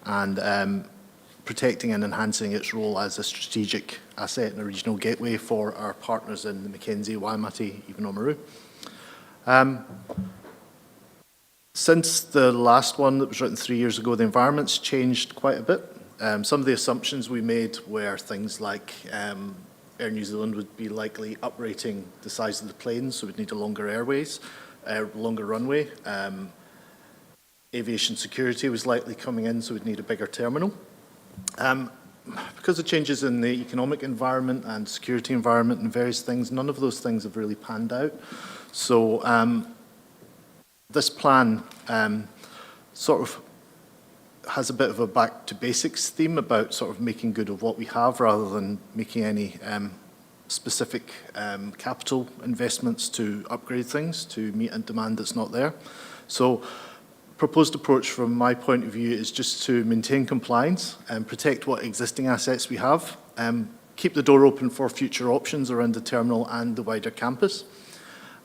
and protecting and enhancing its role as a strategic asset and a regional gateway for our partners in the Mackenzie, Waimate, even Oamaru. Since the last one that was written 3 years ago, the environment's changed quite a bit. Some of the assumptions we made were things like Air New Zealand would be likely uprating the size of the planes, so we'd need a longer longer runway. Aviation security was likely coming in, so we'd need a bigger terminal. Because of changes in the economic environment and security environment and various things, none of those things have really panned out. So this plan sort of has a bit of a back to basics theme about sort of making good of what we have rather than making any specific capital investments to upgrade things to meet a demand that's not there. So proposed approach from my point of view is just to maintain compliance and protect what existing assets we have, keep the door open for future options around the terminal and the wider campus,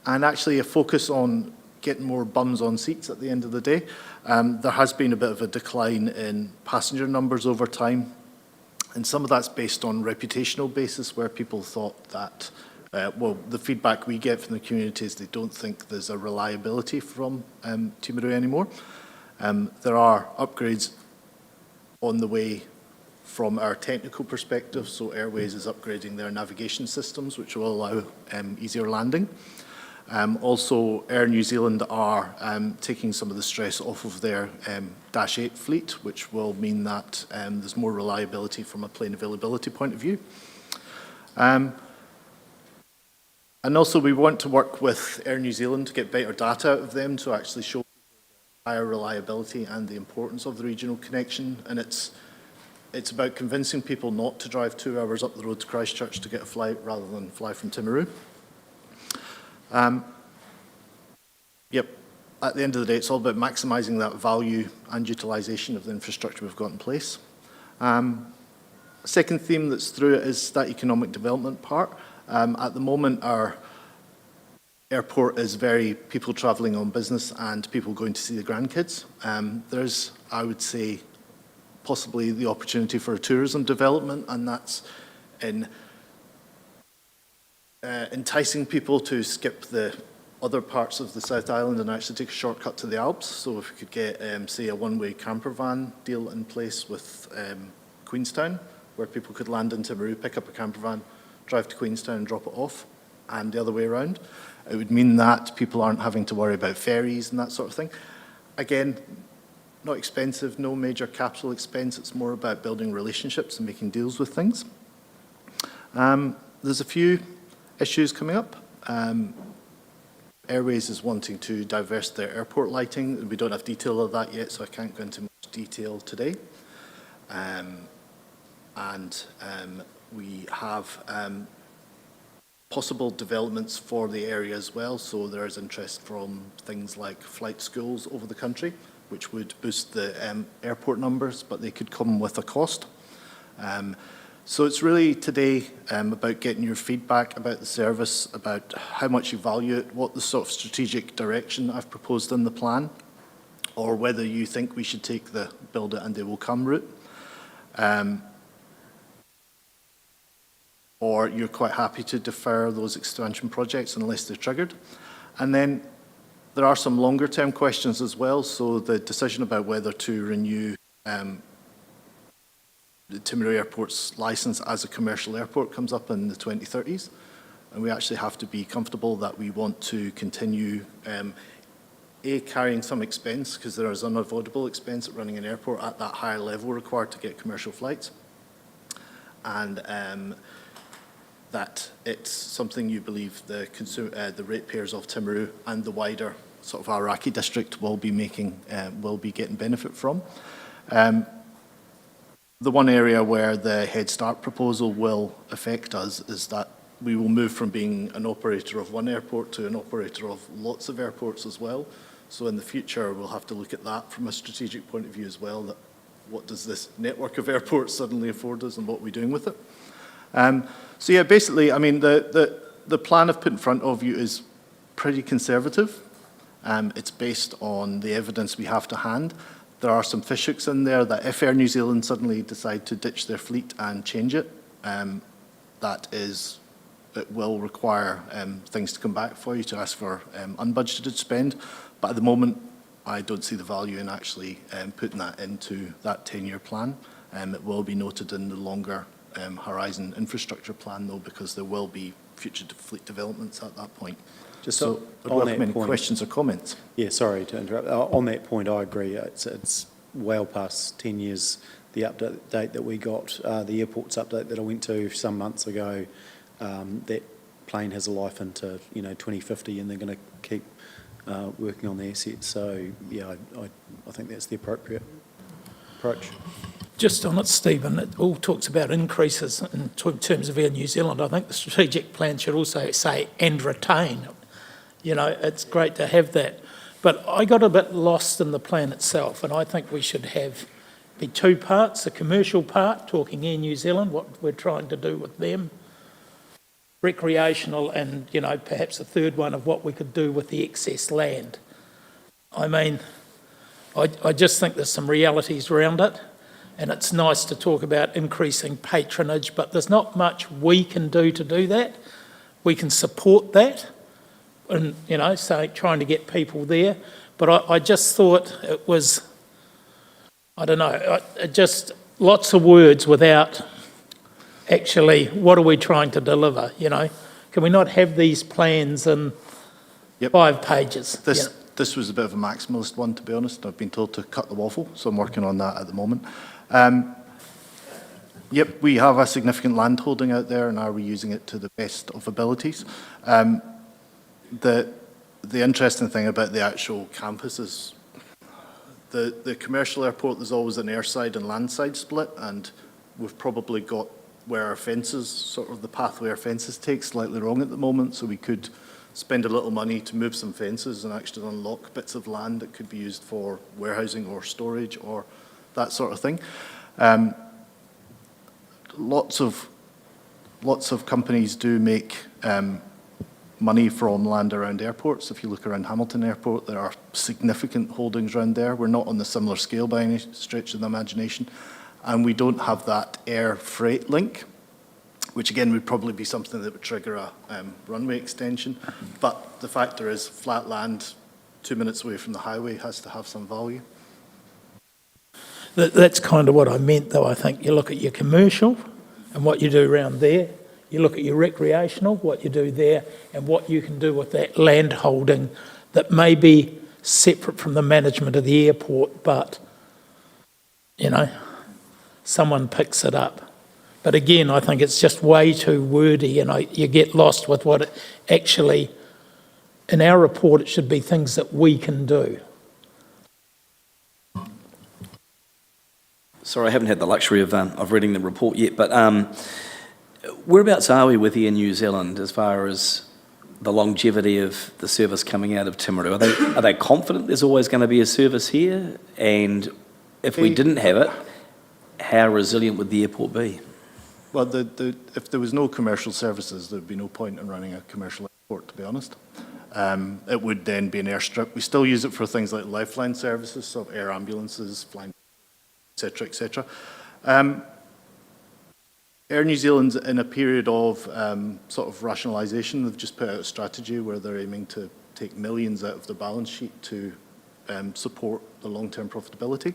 and actually a focus on getting more bums on seats at the end of the day. There has been a bit of a decline in passenger numbers over time, and some of that's based on reputational basis where people thought that, well, the feedback we get from the community is they don't think there's a reliability from Timaru anymore. There are upgrades on the way from our technical perspective, so Airways is upgrading their navigation systems, which will allow easier landing. Also, Air New Zealand are taking some of the stress off of their Dash 8 fleet, which will mean that there's more reliability from a plane availability point of view. And also, we want to work with Air New Zealand to get better data out of them to actually show higher reliability and the importance of the regional connection. And it's about convincing people not to drive 2 hours up the road to Christchurch to get a flight rather than fly from Timaru. Yep, at the end of the day, it's all about maximising that value and utilisation of the infrastructure we've got in place. Second theme that's through it is that economic development part. At the moment, our airport is very people travelling on business and people going to see the grandkids. There's, I would say, possibly the opportunity for a tourism development, and that's in enticing people to skip the other parts of the South Island and actually take a shortcut to the Alps. So if we could get, say, a one-way camper van deal in place with Queenstown, where people could land in Timaru, pick up a camper van, drive to Queenstown and drop it off, and the other way around. It would mean that people aren't having to worry about ferries and that sort of thing. Again, not expensive, no major capital expense. It's more about building relationships and making deals with things. There's a few issues coming up. Airways is wanting to divest their airport lighting. We don't have detail of that yet, so I can't go into much detail today. We have possible developments for the area as well. So there is interest from things like flight schools over the country, which would boost the airport numbers, but they could come with a cost. So it's really today about getting your feedback about the service, about how much you value it, what the sort of strategic direction I've proposed in the plan, or whether you think we should take the build it and they will come route. Or you're quite happy to defer those expansion projects unless they're triggered. And then there are some longer term questions as well. So the decision about whether to renew the Timaru Airport's licence as a commercial airport comes up in the 2030s. And we actually have to be comfortable that we want to continue carrying some expense, because there is unavoidable expense at running an airport at that higher level required to get commercial flights. And that it's something you believe the ratepayers of Timaru and the wider sort of Aoraki district will be getting benefit from. The one area where the Head Start proposal will affect us is that we will move from being an operator of one airport to an operator of lots of airports as well. So in the future, we'll have to look at that from a strategic point of view as well, that what does this network of airports suddenly afford us and what are we doing with it? So yeah, basically, I mean, the plan I've put in front of you is pretty conservative. It's based on the evidence we have to hand. There are some fish hooks in there that if Air New Zealand suddenly decide to ditch their fleet and change it, it will require things to come back for you to ask for unbudgeted spend. But at the moment, I don't see the value in actually putting that into that 10-year plan. It will be noted in the longer horizon infrastructure plan, though, because there will be future fleet developments at that point. Just so I'd on welcome that any point, questions or comments. Yeah, sorry to interrupt. On that point, I agree. It's well past 10 years, the update that we got, the airports update that I went to some months ago, that plane has a life into 2050, and they're going to keep working on the assets. So yeah, I think that's the appropriate approach. Just on it, Stephen, it all talks about increases in terms of Air New Zealand. I think the strategic plan should also say and retain. It's great to have that. But I got a bit lost in the plan itself, and I think we should be two parts, the commercial part, talking Air New Zealand, what we're trying to do with them, recreational, and, perhaps a third one of what we could do with the excess land. I mean, I just think there's some realities around it, and it's nice to talk about increasing patronage, but there's not much we can do to do that. We can support that, and, trying to get people there. But I just thought it was, I don't know, just lots of words without actually what are we trying to deliver, Can we not have these plans in 5 pages? This was a bit of a maximalist one, to be honest. I've been told to cut the waffle, so I'm working on that at the moment. Yep, we have a significant land holding out there, and are we using it to the best of abilities? The interesting thing about the actual campus is the commercial airport, there's always an airside and landside split, and we've probably got where our fences, sort of the pathway our fences take, slightly wrong at the moment, so we could spend a little money to move some fences and actually unlock bits of land that could be used for warehousing or storage or that sort of thing. Lots of companies do make money from land around airports. If you look around Hamilton Airport, there are significant holdings around there. We're not on the similar scale by any stretch of the imagination. And we don't have that air freight link, which again would probably be something that would trigger a runway extension. But the factor is flat land 2 minutes away from the highway has to have some value. That's kind of what I meant, though. I think you look at your commercial and what you do around there. You look at your recreational, what you do there, and what you can do with that land holding that may be separate from the management of the airport, but, someone picks it up. But again, I think it's just way too wordy, and you get lost with what it actually, in our report, it should be things that we can do. Sorry, I haven't had the luxury of reading the report yet, but whereabouts are we with Air New Zealand as far as the longevity of the service coming out of Timaru? Are they confident there's always going to be a service here? And if we didn't have it, how resilient would the airport be? Well, if there was no commercial services, there'd be no point in running a commercial airport, to be honest. It would then be an airstrip. We still use it for things like lifeline services, so air ambulances, flying, et cetera, et cetera. Air New Zealand's in a period of sort of rationalisation. They've just put out a strategy where they're aiming to take millions out of their balance sheet to support the long-term profitability.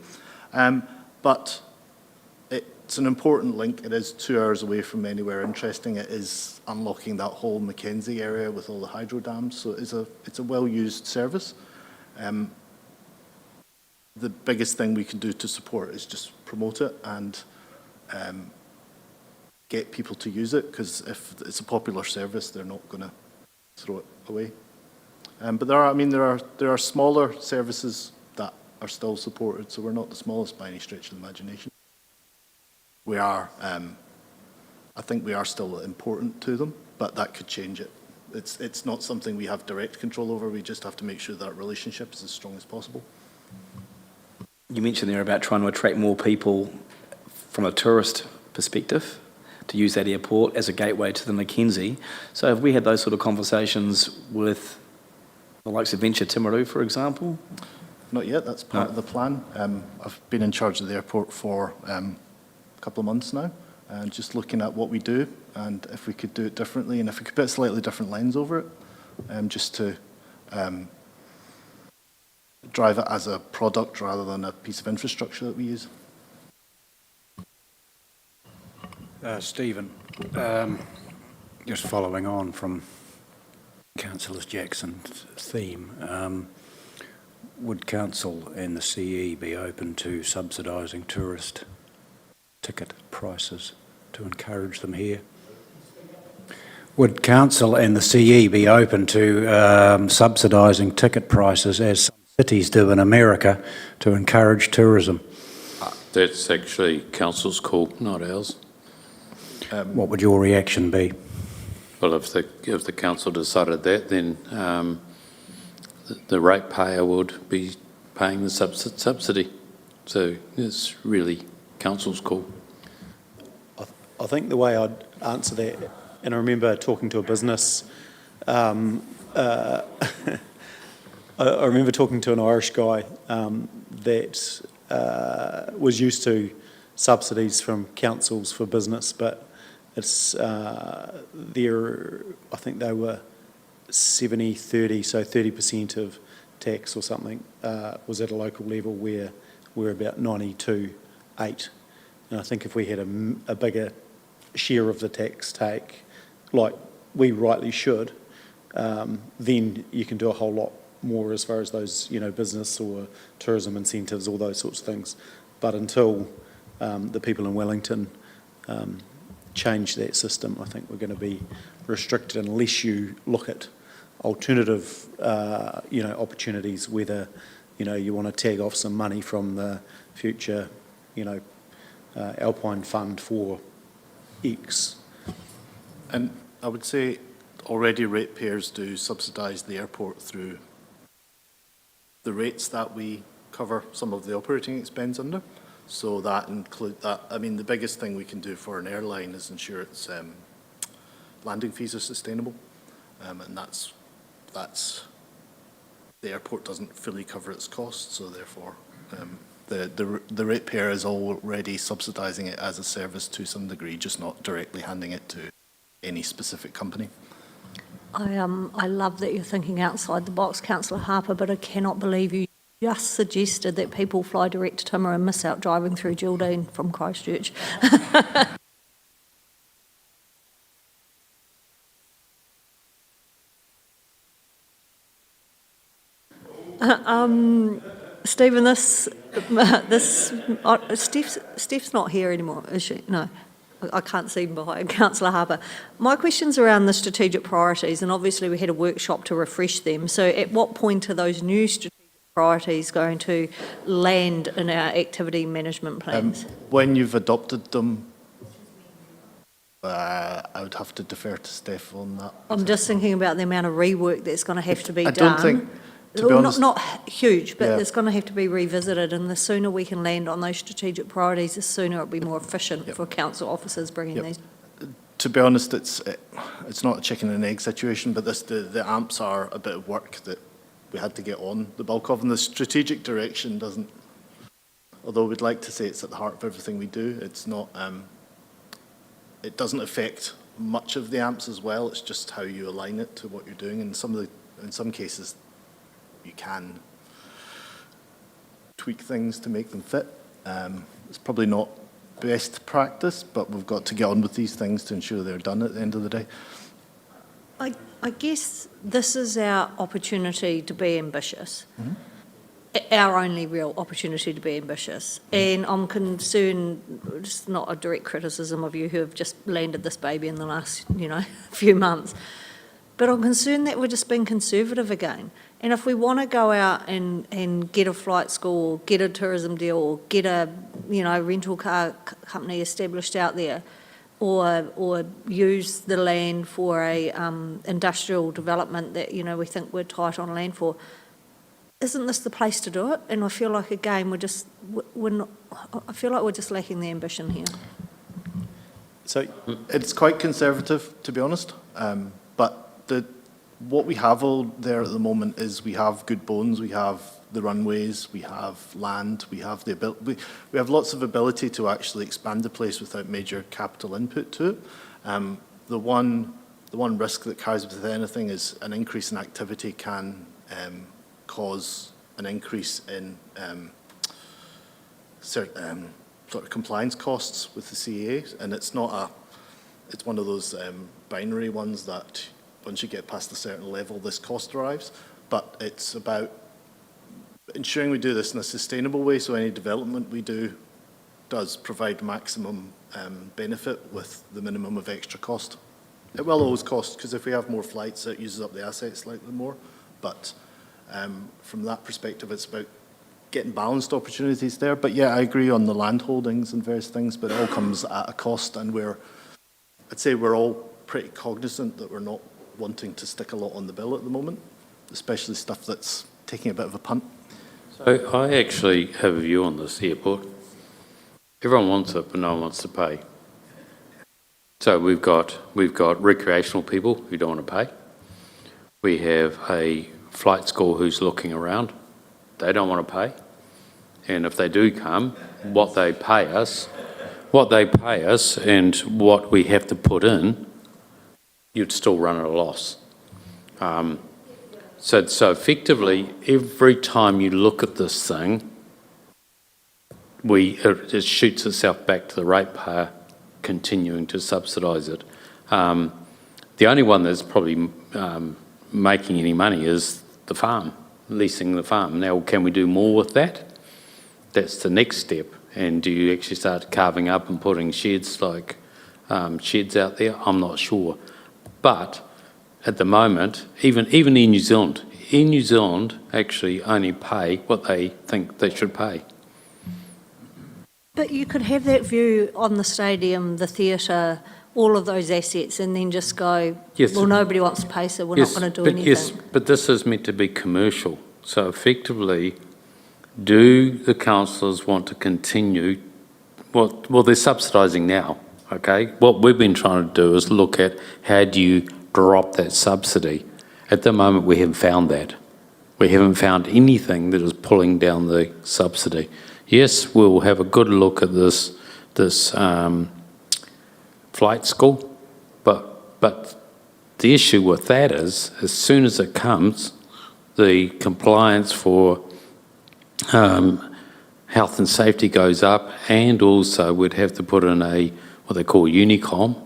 But it's an important link. It is 2 hours away from anywhere interesting. It is unlocking that whole Mackenzie area with all the hydro dams. So it's a well-used service. The biggest thing we can do to support is just promote it and get people to use it, because if it's a popular service, they're not going to throw it away. But there are smaller services that are still supported, so we're not the smallest by any stretch of the imagination. We are, I think we are still important to them, but that could change it. It's not something we have direct control over. We just have to make sure that relationship is as strong as possible. You mentioned there about trying to attract more people from a tourist perspective to use that airport as a gateway to the Mackenzie. So have we had those sort of conversations with the likes of Venture Timaru, for example? Not yet. That's part of the plan. I've been in charge of the airport for a couple of months now, and just looking at what we do and if we could do it differently and if we could put a slightly different lens over it, just to drive it as a product rather than a piece of infrastructure that we use. Stephen, just following on from Councillor Jackson's theme, would Council and the CE be open to subsidising tourist ticket prices to encourage them here? Would Council and the CE be open to subsidising ticket prices as some cities do in America to encourage tourism? That's actually Council's call, not ours. What would your reaction be? Well, if the council decided that, then the ratepayer would be paying the subsidy. So it's really council's call. I think the way I'd answer that, and I remember talking to a business, I remember talking to an Irish guy that was used to subsidies from councils for business, but it's I think they were 70-30, so 30% of tax or something was at a local level, where we're about 92-8. And I think if we had a bigger share of the tax take, like we rightly should, then you can do a whole lot more as far as those, business or tourism incentives, all those sorts of things. But until the people in Wellington change that system, I think we're going to be restricted unless you look at alternative, opportunities, whether, you want to tag off some money from the future, Alpine Fund for X. And I would say already ratepayers do subsidise the airport through the rates that we cover some of the operating expense under. So that include that. I mean, the biggest thing we can do for an airline is ensure its landing fees are sustainable, and that's the airport doesn't fully cover its costs, so therefore the ratepayer is already subsidising it as a service to some degree, just not directly handing it to any specific company. I love that you're thinking outside the box, Councillor Harper, but I cannot believe you just suggested that people fly direct to Timaru and miss out driving through Geraldine from Christchurch. Stephen, Steph's not here anymore, is she? No. I can't see him behind Councillor Harper. My question's around the strategic priorities, and obviously we had a workshop to refresh them. So at what point are those new strategic priorities going to land in our activity management plans? When you've adopted them, I would have to defer to Steph on that. I'm just thinking about the amount of rework that's going to have to be done. I don't think, to be honest, not huge, but it's going to have to be revisited, and the sooner we can land on those strategic priorities, the sooner it'll be more efficient for council officers bringing these. To be honest, it's not a chicken and egg situation, but the AMPs are a bit of work that we had to get on the bulk of, and the strategic direction doesn't, although we'd like to say it's at the heart of everything we do, it's not, it doesn't affect much of the AMPs as well. It's just how you align it to what you're doing, and in some cases you can tweak things to make them fit. It's probably not best practice, but we've got to get on with these things to ensure they're done at the end of the day. I guess this is our opportunity to be ambitious. Mm-hmm. our only real opportunity to be ambitious. And I'm concerned, it's not a direct criticism of you who have just landed this baby in the last, few months, but I'm concerned that we're just being conservative again. And if we want to go out and get a flight school, or get a tourism deal, or get a, rental car company established out there, or use the land for a industrial development that, we think we're tight on land for, isn't this the place to do it? And I feel like, again, I feel like we're just lacking the ambition here. So, It's quite conservative, to be honest, but what we have all there at the moment is we have good bones, we have the runways, we have land, we have the ability, we have lots of ability to actually expand the place without major capital input to it. The one risk that carries with anything is an increase in activity can cause an increase in sort of compliance costs with the CAA, and it's one of those binary ones that once you get past a certain level, this cost arrives. But it's about ensuring we do this in a sustainable way, so any development we do does provide maximum benefit with the minimum of extra cost. It will always cost, because if we have more flights, it uses up the assets slightly more. But from that perspective, it's about getting balanced opportunities there. But yeah, I agree on the land holdings and various things, but it all comes at a cost, and I'd say we're all pretty cognizant that we're not wanting to stick a lot on the bill at the moment, especially stuff that's taking a bit of a punt. So I actually have a view on this airport. Everyone wants it, but no one wants to pay. So we've got recreational people who don't want to pay. We have a flight school who's looking around. They don't want to pay. And if they do come, what they pay us and what we have to put in, you'd still run at a loss. So effectively, every time you look at this thing, it shoots itself back to the ratepayer continuing to subsidise it. The only one that's probably making any money is the farm, leasing the farm. Now, can we do more with that? That's the next step. And do you actually start carving up and putting sheds sheds out there? I'm not sure. But at the moment, even in New Zealand actually only pay what they think they should pay. But you could have that view on the stadium, the theatre, all of those assets, and then just go, yes, well, nobody wants to pay, so we're not going to do anything. Yes, but this is meant to be commercial. So effectively, do the councillors want to continue? Well, they're subsidising now, okay? What we've been trying to do is look at how do you drop that subsidy. At the moment, we haven't found that. We haven't found anything that is pulling down the subsidy. Yes, we'll have a good look at this flight school, but the issue with that is, as soon as it comes, the compliance for health and safety goes up, and also we'd have to put in what they call Unicom.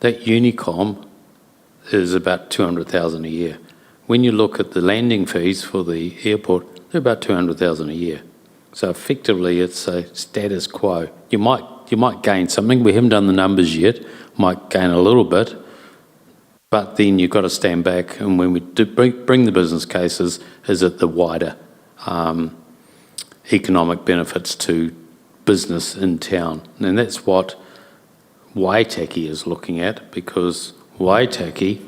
That Unicom is about $200,000 a year. When you look at the landing fees for the airport, they're about $200,000 a year. So effectively, it's a status quo. You might gain something. We haven't done the numbers yet. Might gain a little bit, but then you've got to stand back. And when we do bring the business cases, is it the wider economic benefits to business in town? And that's what Waitaki is looking at, because Waitaki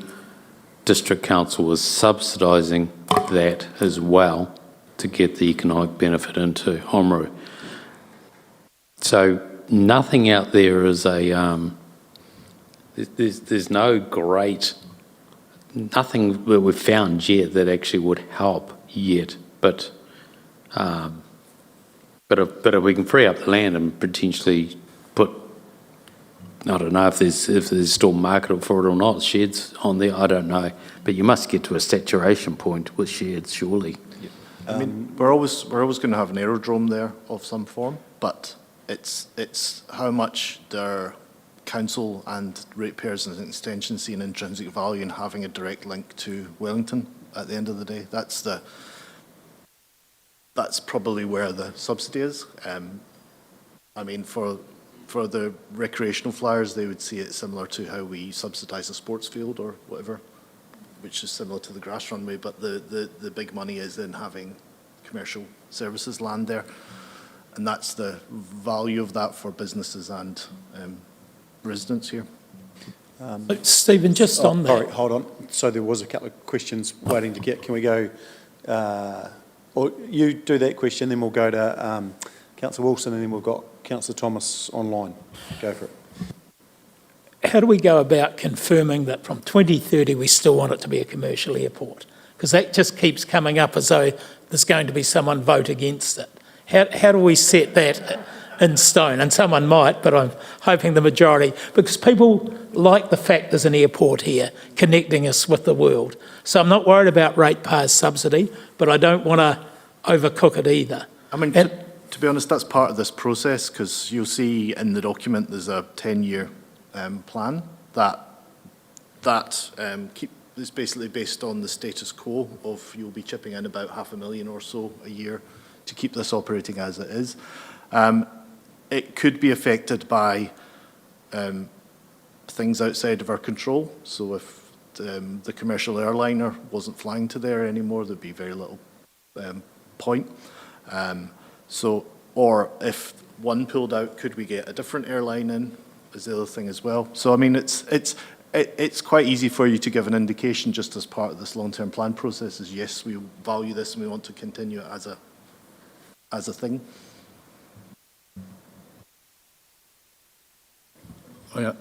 District Council was subsidising that as well to get the economic benefit into Oamaru. So nothing out there is there's no great, nothing that we've found yet that actually would help yet. But if we can free up the land and potentially put, I don't know if there's still market for it or not, sheds on there, I don't know. But you must get to a saturation point with sheds, surely. I mean, we're always going to have an aerodrome there of some form, but it's how much their council and ratepayers and extension see an intrinsic value in having a direct link to Wellington at the end of the day. That's that's probably where the subsidy is. I mean, for the recreational flyers, they would see it similar to how we subsidise a sports field or whatever, which is similar to the grass runway, but the big money is in having commercial services land there. And that's the value of that for businesses and residents here. Stephen, just on that. Sorry, hold on. So there was a couple of questions waiting to get. Can we go, or you do that question, then we'll go to Councillor Wilson, and then we've got Councillor Thomas online. Go for it. How do we go about confirming that from 2030 we still want it to be a commercial airport? Because that just keeps coming up as though there's going to be someone vote against it. How do we set that in stone? And someone might, but I'm hoping the majority, because people like the fact there's an airport here connecting us with the world. So I'm not worried about ratepayers' subsidy, but I don't want to overcook it either. I mean, to be honest, that's part of this process, because you'll see in the document there's a 10-year plan that is basically based on the status quo of you'll be chipping in about $500,000 or so a year to keep this operating as it is. It could be affected by things outside of our control. So if the commercial airliner wasn't flying to there anymore, there'd be very little point. Or if one pulled out, could we get a different airline in? Is the other thing as well. So I mean, it's quite easy for you to give an indication just as part of this long-term plan process. Is yes, we value this and we want to continue it as a thing. I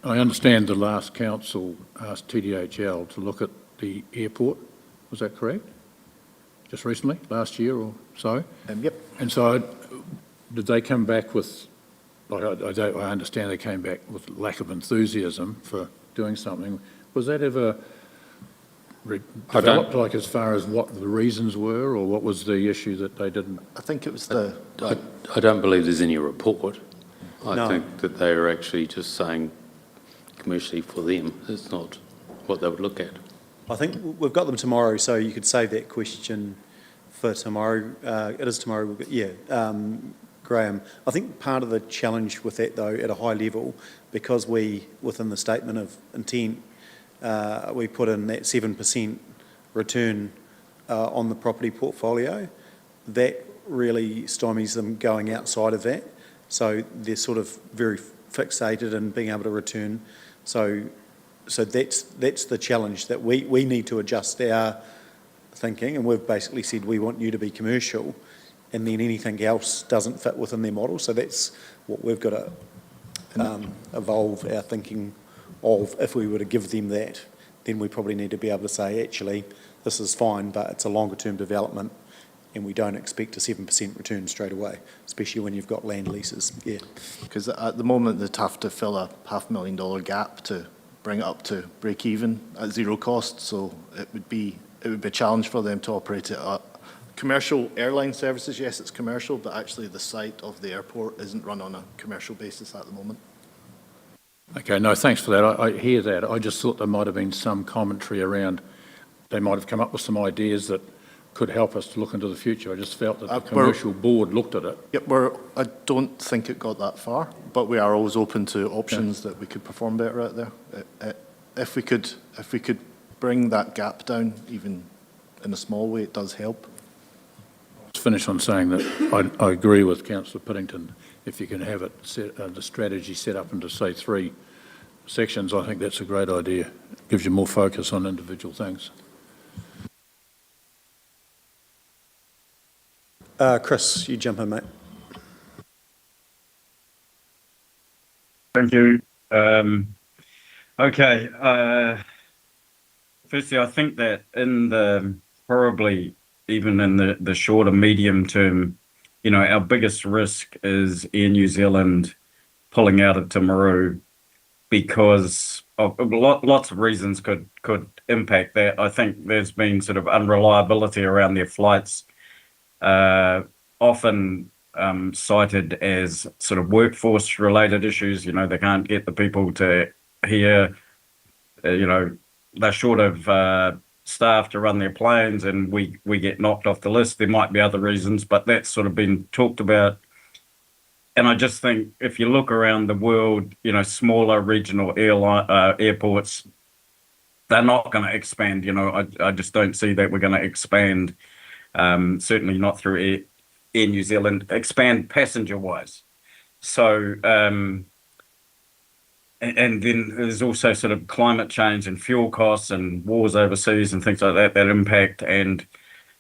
understand the last council asked TDHL to look at the airport. Was that correct? Just recently, last year or so? Yep. And so did they come back with, like I understand they came back with lack of enthusiasm for doing something. Was that ever developed, like as far as what the reasons were, or what was the issue that they didn't? I think it was I don't believe there's any report. No. I think that they are actually just saying commercially for them. It's not what they would look at. I think we've got them tomorrow, so you could save that question for tomorrow. It is tomorrow. Graham. I think part of the challenge with that, though, at a high level, because we, within the statement of intent, we put in that 7% return on the property portfolio, that really stymies them going outside of that. So they're sort of very fixated in being able to return. So that's the challenge, that we need to adjust our thinking, and we've basically said we want you to be commercial, and then anything else doesn't fit within their model. So that's what we've got to evolve our thinking of. If we were to give them that, then we probably need to be able to say, actually, this is fine, but it's a longer term development, and we don't expect a 7% return straight away, especially when you've got land leases. Yeah. Because at the moment they'd have to fill a $500,000 gap to bring it up to break even at zero cost. So it would be a challenge for them to operate it at commercial airline services. Yes, it's commercial, but actually the site of the airport isn't run on a commercial basis at the moment. Okay, no, thanks for that. I hear that. I just thought there might have been some commentary around, they might have come up with some ideas that could help us to look into the future. I just felt that the commercial board looked at it. Yep, I don't think it got that far, but we are always open to options that we could perform better out there. If we could bring that gap down, even in a small way, it does help. Let's finish on saying that I agree with Councillor Piddington. If you can have it the strategy set up into, say, 3 sections, I think that's a great idea. It gives you more focus on individual things. Chris, you jump in, mate. Thank you. Okay. Firstly, I think that in the probably even in the shorter medium term, you know, our biggest risk is Air New Zealand pulling out of Timaru because of lots of reasons could impact that. I think there's been sort of unreliability around their flights, often cited as sort of workforce related issues. You know, they can't get the people to here, you know, they're short of staff to run their planes and we get knocked off the list. There might be other reasons, but that's sort of been talked about. And I just think if you look around the world, you know, smaller regional airports, they're not going to expand. You know, I just don't see that we're going to expand. Certainly not through Air New Zealand, expand passenger-wise. So, and then there's also sort of climate change and fuel costs and wars overseas and things like that impact. And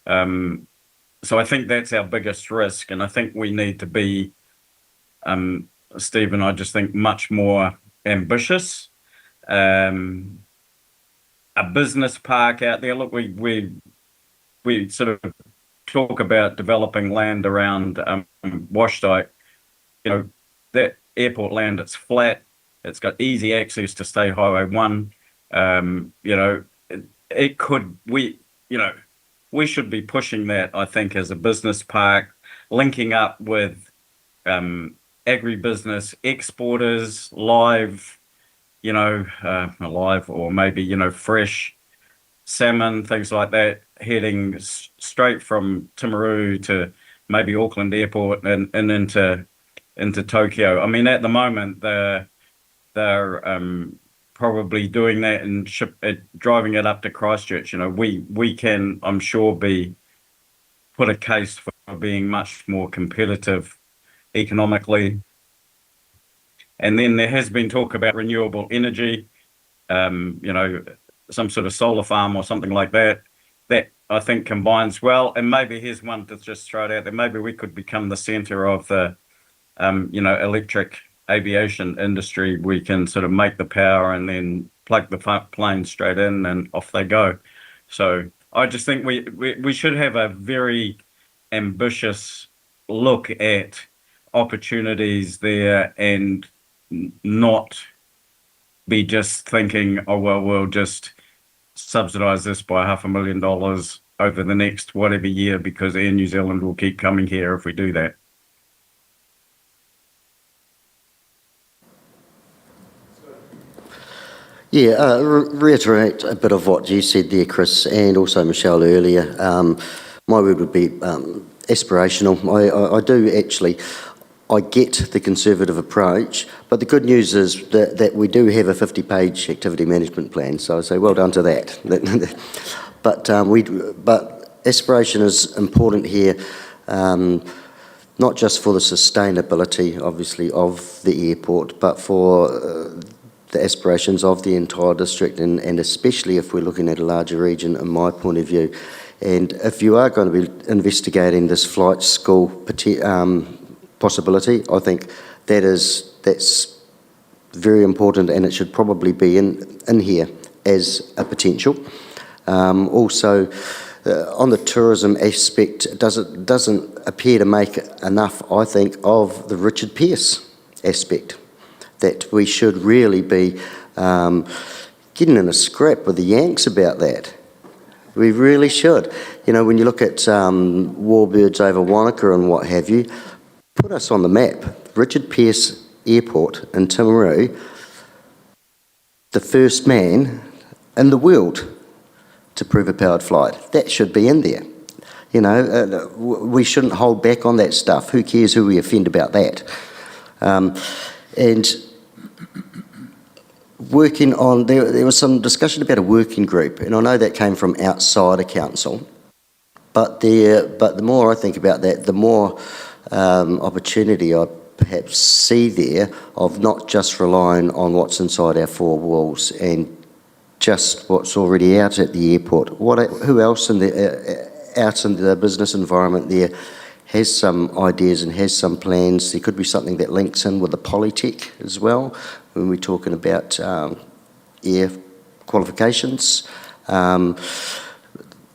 so I think that's our biggest risk. And I think we need to be, Steve and I just think, much more ambitious. A business park out there. Look, we sort of talk about developing land around Washdyke. You know, that airport land, it's flat. It's got easy access to State Highway 1. You know, it could, you know, we should be pushing that, I think, as a business park, linking up with agribusiness exporters, live, you know, live or maybe, you know, fresh salmon, things like that, heading straight from Timaru to maybe Auckland Airport and into Tokyo. I mean, at the moment, they're probably doing that and driving it up to Christchurch. You know, we can, I'm sure, put a case for being much more competitive economically. And then there has been talk about renewable energy, you know, some sort of solar farm or something like that, that I think combines well. And maybe here's one to just throw it out there. Maybe we could become the center of the, you know, electric aviation industry. We can sort of make the power and then plug the planes straight in and off they go. So I just think we should have a very ambitious look at opportunities there and not be just thinking, oh, well, we'll just subsidise this by $500,000 over the next whatever year because Air New Zealand will keep coming here if we do that. Yeah, reiterate a bit of what you said there, Chris, and also Michelle earlier. My word would be aspirational. I do actually, I get the Conservative approach, but the good news is that we do have a 50-page activity management plan, so I say well done to that. But aspiration is important here, not just for the sustainability, obviously, of the airport, but for the aspirations of the entire district, and especially if we're looking at a larger region, in my point of view. And if you are going to be investigating this flight school possibility, I think that's very important, and it should probably be in here as a potential. Also, on the tourism aspect, it doesn't appear to make enough, I think, of the Richard Pearce aspect, that we should really be getting in a scrap with the Yanks about that. We really should. You know, when you look at warbirds over Wanaka and what have you, put us on the map. Richard Pearce Airport in Timaru, the first man in the world to prove a powered flight. That should be in there. You know, we shouldn't hold back on that stuff. Who cares who we offend about that? And working on, there was some discussion about a working group, and I know that came from outside of council, but the more I think about that, the more opportunity I perhaps see there of not just relying on what's inside our four walls and just what's already out at the airport. Who else out in the business environment there has some ideas and has some plans? There could be something that links in with the Polytech as well, when we're talking about air qualifications.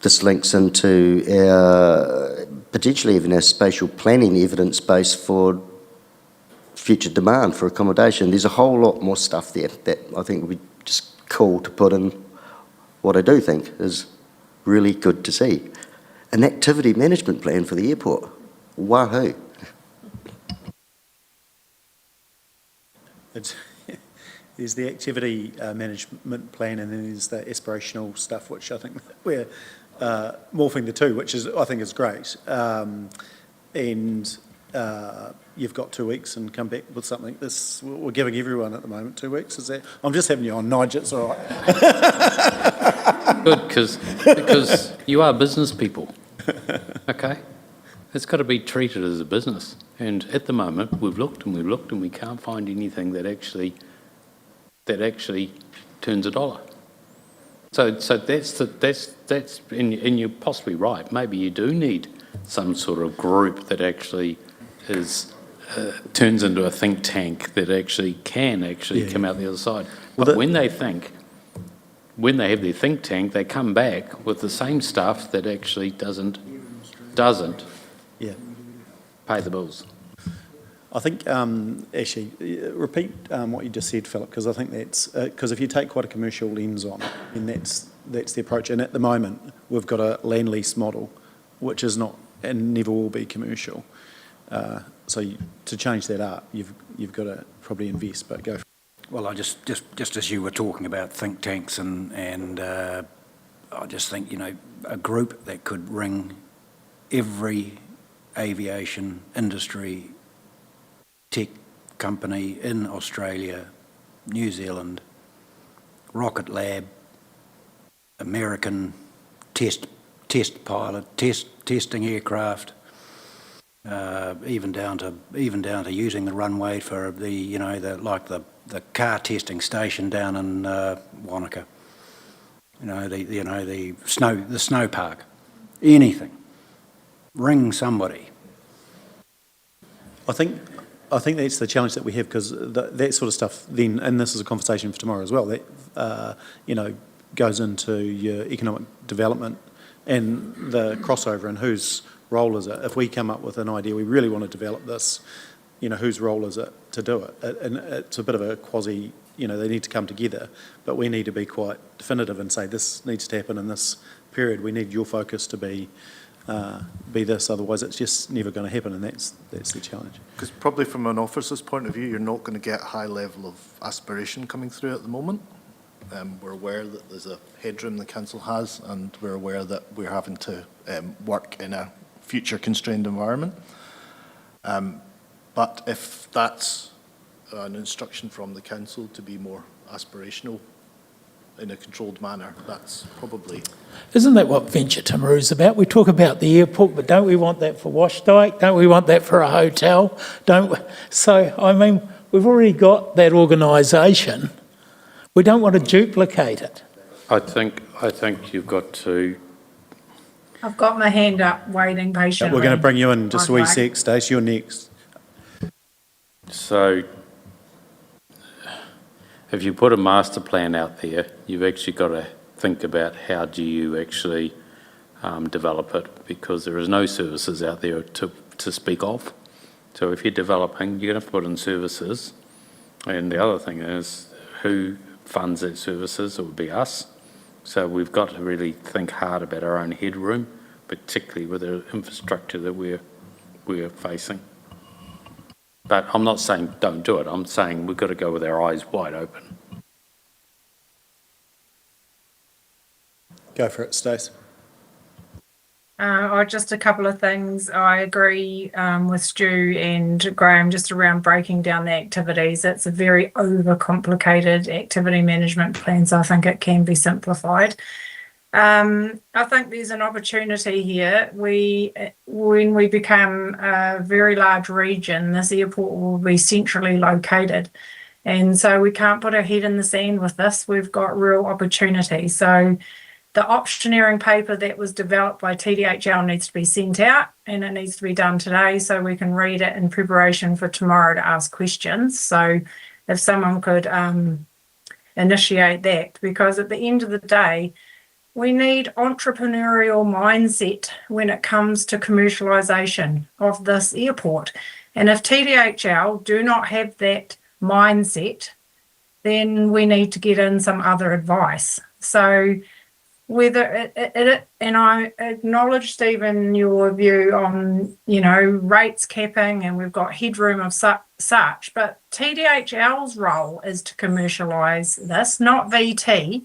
This links into potentially even our spatial planning evidence base for future demand for accommodation. There's a whole lot more stuff there that I think would be just cool to put in what I do think is really good to see. An activity management plan for the airport. Wahoo. there's the activity management plan, and then there's the aspirational stuff, which I think we're morphing the two, which is, I think, is great. And you've got 2 weeks and come back with something. We're giving everyone at the moment 2 weeks. Is that? I'm just having you on, Nigel. It's all right. Good, because you are business people, okay? It's got to be treated as a business. And at the moment, we've looked and we can't find anything that actually turns a dollar. So that's and you're possibly right. Maybe you do need some sort of group that actually turns into a think tank that actually can come out the other side. But when they have their think tank, they come back with the same stuff that actually doesn't pay the bills. I think, actually, repeat what you just said, Philip, because I think that's, because if you take quite a commercial lens on it, then that's the approach. And at the moment, we've got a land lease model, which is not and never will be commercial. So to change that up, you've got to probably invest, but go for it. Well, I just as you were talking about think tanks and I just think, you know, a group that could ring every aviation industry tech company in Australia, New Zealand, Rocket Lab, American test pilot, testing aircraft, even down to using the runway for the the car testing station down in Wanaka. The snow park, anything. Ring somebody. I think that's the challenge that we have, because that sort of stuff then, and this is a conversation for tomorrow as well, that goes into your economic development and the crossover and whose role is it. If we come up with an idea, we really want to develop this, whose role is it to do it? And it's a bit of a quasi, they need to come together, but we need to be quite definitive and say this needs to happen in this period. We need your focus to be this, otherwise it's just never going to happen, and that's the challenge. Because probably from an officer's point of view, you're not going to get a high level of aspiration coming through at the moment. We're aware that there's a headroom the council has, and we're aware that we're having to work in a future constrained environment. But if that's an instruction from the council to be more aspirational in a controlled manner, that's probably... Isn't that what Venture Timaru is about? We talk about the airport, but don't we want that for Washdyke? Don't we want that for a hotel? Don't we? So, I mean, we've already got that organisation. We don't want to duplicate it. I think you've got to... I've got my hand up, waiting patiently. We're going to bring you in just a wee sec, Stace. You're next. So, if you put a master plan out there, you've actually got to think about how do you actually develop it, because there is no services out there to speak of. So if you're developing, you're going to put in services, and the other thing is who funds that services. It would be us. So we've got to really think hard about our own headroom, particularly with the infrastructure that we're facing. But I'm not saying don't do it. I'm saying we've got to go with our eyes wide open. Go for it, Stace. Just a couple of things. I agree with Stu and Graham just around breaking down the activities. It's a very overcomplicated activity management plan, so I think it can be simplified. I think there's an opportunity here. When we become a very large region, this airport will be centrally located. And so we can't put our head in the sand with this. We've got real opportunity. So the optioneering paper that was developed by TDHL needs to be sent out, and it needs to be done today so we can read it in preparation for tomorrow to ask questions. So if someone could initiate that, because at the end of the day, we need entrepreneurial mindset when it comes to commercialisation of this airport. And if TDHL do not have that mindset, then we need to get in some other advice. So whether and I acknowledge, Stephen, your view on, rates capping, and we've got headroom of such, but TDHL's role is to commercialise this, not VT.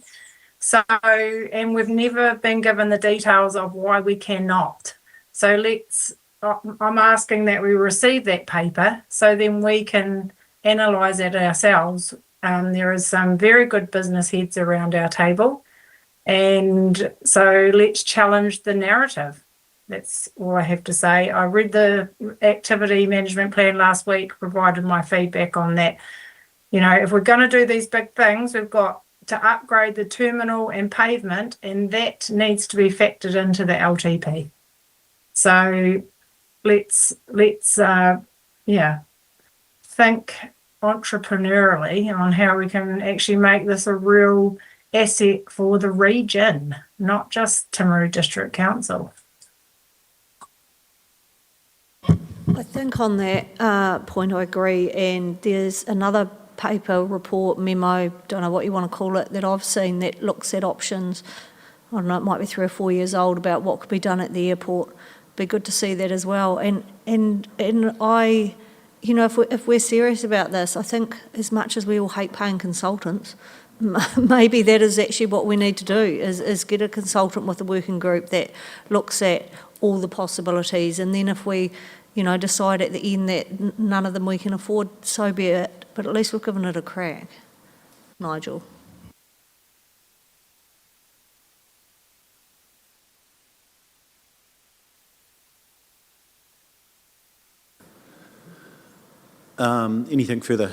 So, and we've never been given the details of why we cannot. So I'm asking that we receive that paper so then we can analyse it ourselves. There is some very good business heads around our table. And so let's challenge the narrative. That's all I have to say. I read the activity management plan last week, provided my feedback on that. You know, if we're going to do these big things, we've got to upgrade the terminal and pavement, and that needs to be factored into the LTP. So let's think entrepreneurially on how we can actually make this a real asset for the region, not just Timaru District Council. I think on that point I agree, and there's another paper, report, memo, don't know what you want to call it, that I've seen that looks at options. I don't know, it might be 3 or 4 years old, about what could be done at the airport. Be good to see that as well. And I, you know, if we're serious about this, I think as much as we all hate paying consultants, maybe that is actually what we need to do, is get a consultant with a working group that looks at all the possibilities, and then if we, you know, decide at the end that none of them we can afford, so be it, but at least we've given it a crack. Nigel. Anything further?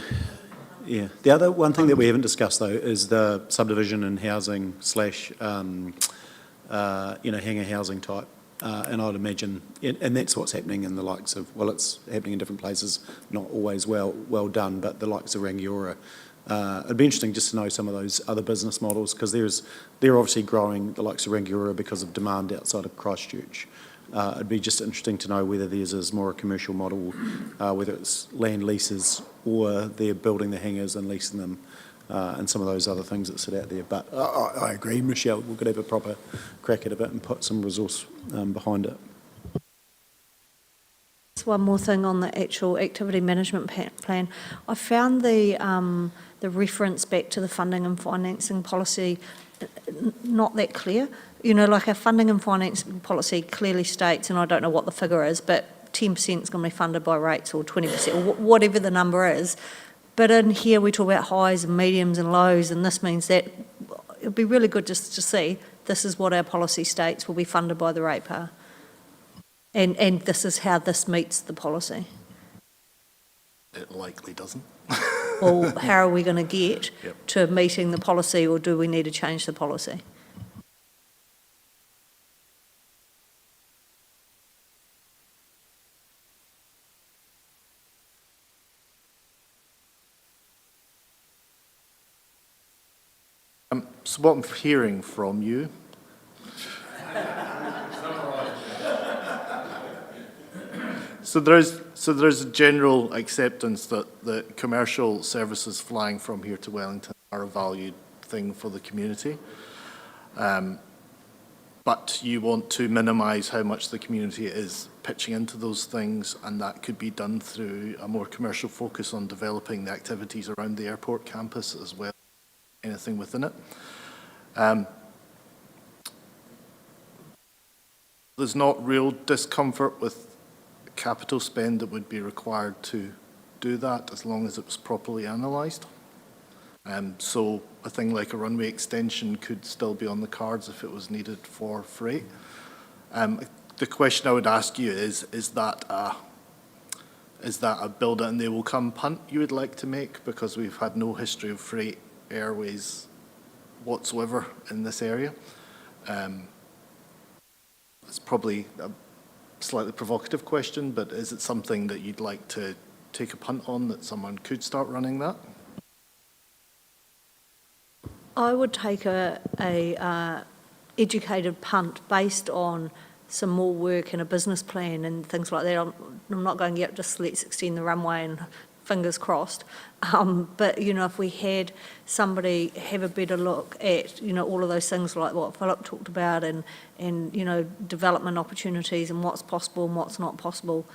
Yeah. The other one thing that we haven't discussed though is the subdivision and housing slash, hangar housing type. And I'd imagine, and that's what's happening in the likes of, well, it's happening in different places, not always well done, but the likes of Rangiora. It'd be interesting just to know some of those other business models, because they're obviously growing, the likes of Rangiora, because of demand outside of Christchurch. It'd be just interesting to know whether theirs is more a commercial model, whether it's land leases or they're building the hangars and leasing them, and some of those other things that sit out there. But I agree, Michelle, we're going to have a proper crack at it and put some resource behind it. Just one more thing on the actual activity management plan. I found the reference back to the funding and financing policy not that clear. You know, like our funding and financing policy clearly states, and I don't know what the figure is, but 10% is going to be funded by rates, or 20%, or whatever the number is. But in here we talk about highs and mediums and lows, and this means that it would be really good just to see this is what our policy states will be funded by the ratepayer. And this is how this meets the policy. It likely doesn't. Well, how are we going to get to meeting the policy, or do we need to change the policy? So what I'm hearing from you So there's a general acceptance that the commercial services flying from here to Wellington are a valued thing for the community. But you want to minimise how much the community is pitching into those things, and that could be done through a more commercial focus on developing the activities around the airport campus as well, anything within it. There's not real discomfort with capital spend that would be required to do that, as long as it was properly analysed. So a thing like a runway extension could still be on the cards if it was needed for freight. The question I would ask you is that a build it and they will come punt you would like to make, because we've had no history of freight airways whatsoever in this area? It's probably a slightly provocative question, but is it something that you'd like to take a punt on, that someone could start running that? I would take a educated punt based on some more work and a business plan and things like that. I'm not going, yep, just let's extend the runway and fingers crossed. But, you know, if we had somebody have a better look at, you know, all of those things like what Philip talked about, and you know, development opportunities and what's possible and what's not possible,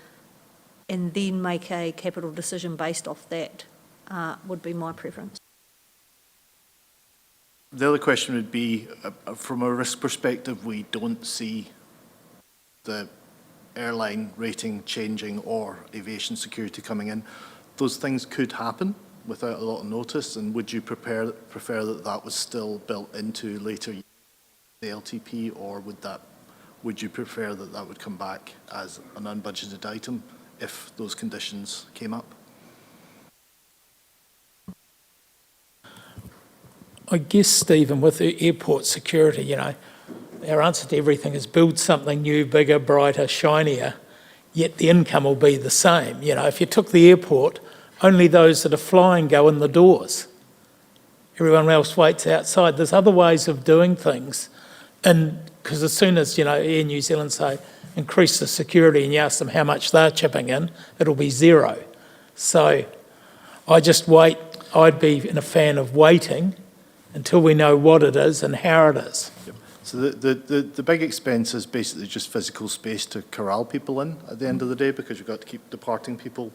and then make a capital decision based off that, would be my preference. The other question would be, from a risk perspective, we don't see the airline rating changing or aviation security coming in. Those things could happen without a lot of notice, and would you prefer that that was still built into later the LTP, or would you prefer that that would come back as an unbudgeted item if those conditions came up? I guess, Stephen, with the airport security, our answer to everything is build something new, bigger, brighter, shinier, yet the income will be the same. If you took the airport, only those that are flying go in the doors. Everyone else waits outside. There's other ways of doing things. And because as soon as, Air New Zealand say, increase the security, and you ask them how much they're chipping in, it'll be zero. So I just wait. I'd be a fan of waiting until we know what it is and how it is. Yep. So the big expense is basically just physical space to corral people in at the end of the day, because you've got to keep departing people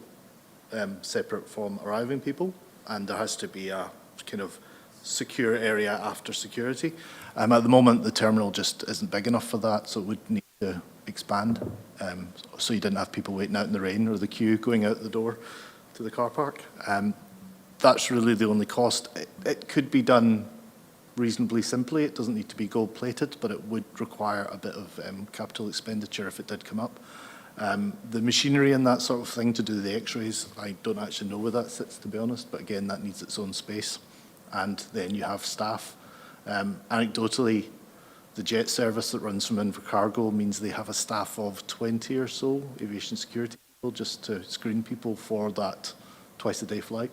separate from arriving people, and there has to be a kind of secure area after security. At the moment, the terminal just isn't big enough for that, so it would need to expand, so you didn't have people waiting out in the rain or the queue going out the door to the car park. That's really the only cost. It could be done reasonably simply. It doesn't need to be gold-plated, but it would require a bit of capital expenditure if it did come up. The machinery and that sort of thing to do the x-rays, I don't actually know where that sits, to be honest, but again, that needs its own space. And then you have staff. Anecdotally, the jet service that runs from Invercargill means they have a staff of 20 or so aviation security people just to screen people for that twice-a-day flight.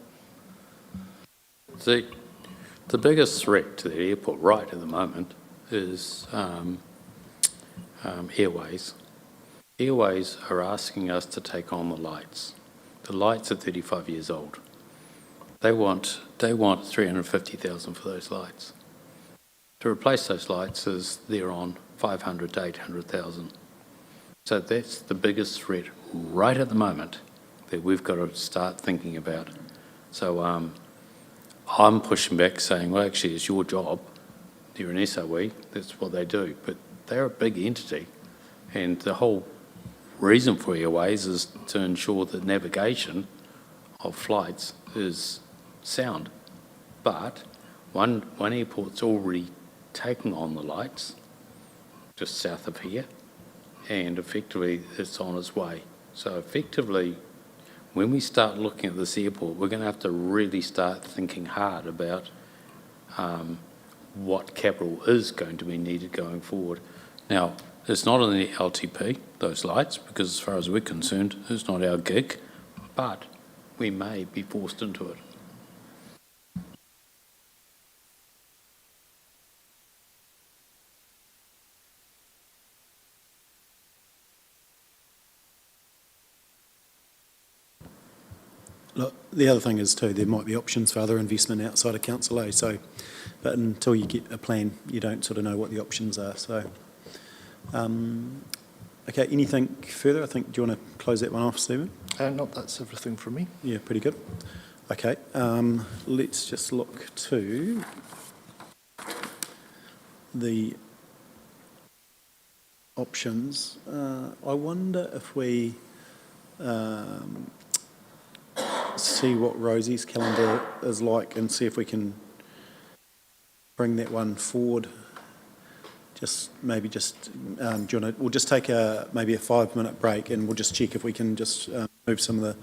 The biggest threat to the airport right at the moment is Airways. Airways are asking us to take on the lights. The lights are 35 years old. They want 350,000 for those lights. To replace those lights they're on 500 to 800,000. So that's the biggest threat right at the moment that we've got to start thinking about. So I'm pushing back saying, well, actually, it's your job. You're an SOE, that's what they do. But they're a big entity, and the whole reason for Airways is to ensure that navigation of flights is sound. But one airport's already taken on the lights, just south of here, and effectively it's on its way. So effectively, when we start looking at this airport, we're going to have to really start thinking hard about what capital is going to be needed going forward. Now, it's not in the LTP, those lights, because as far as we're concerned, it's not our gig, but we may be forced into it. Look, the other thing is too, there might be options for other investment outside of Council A, so, but until you get a plan, you don't sort of know what the options are, so. Okay, anything further? Do you want to close that one off, Stephen? No, that's everything from me. Yeah, pretty good. Okay, let's just look to the options. I wonder if we see what Rosie's calendar is like and see if we can bring that one forward. Do you want to, we'll just take maybe a 5-minute break, and we'll just check if we can just move some of the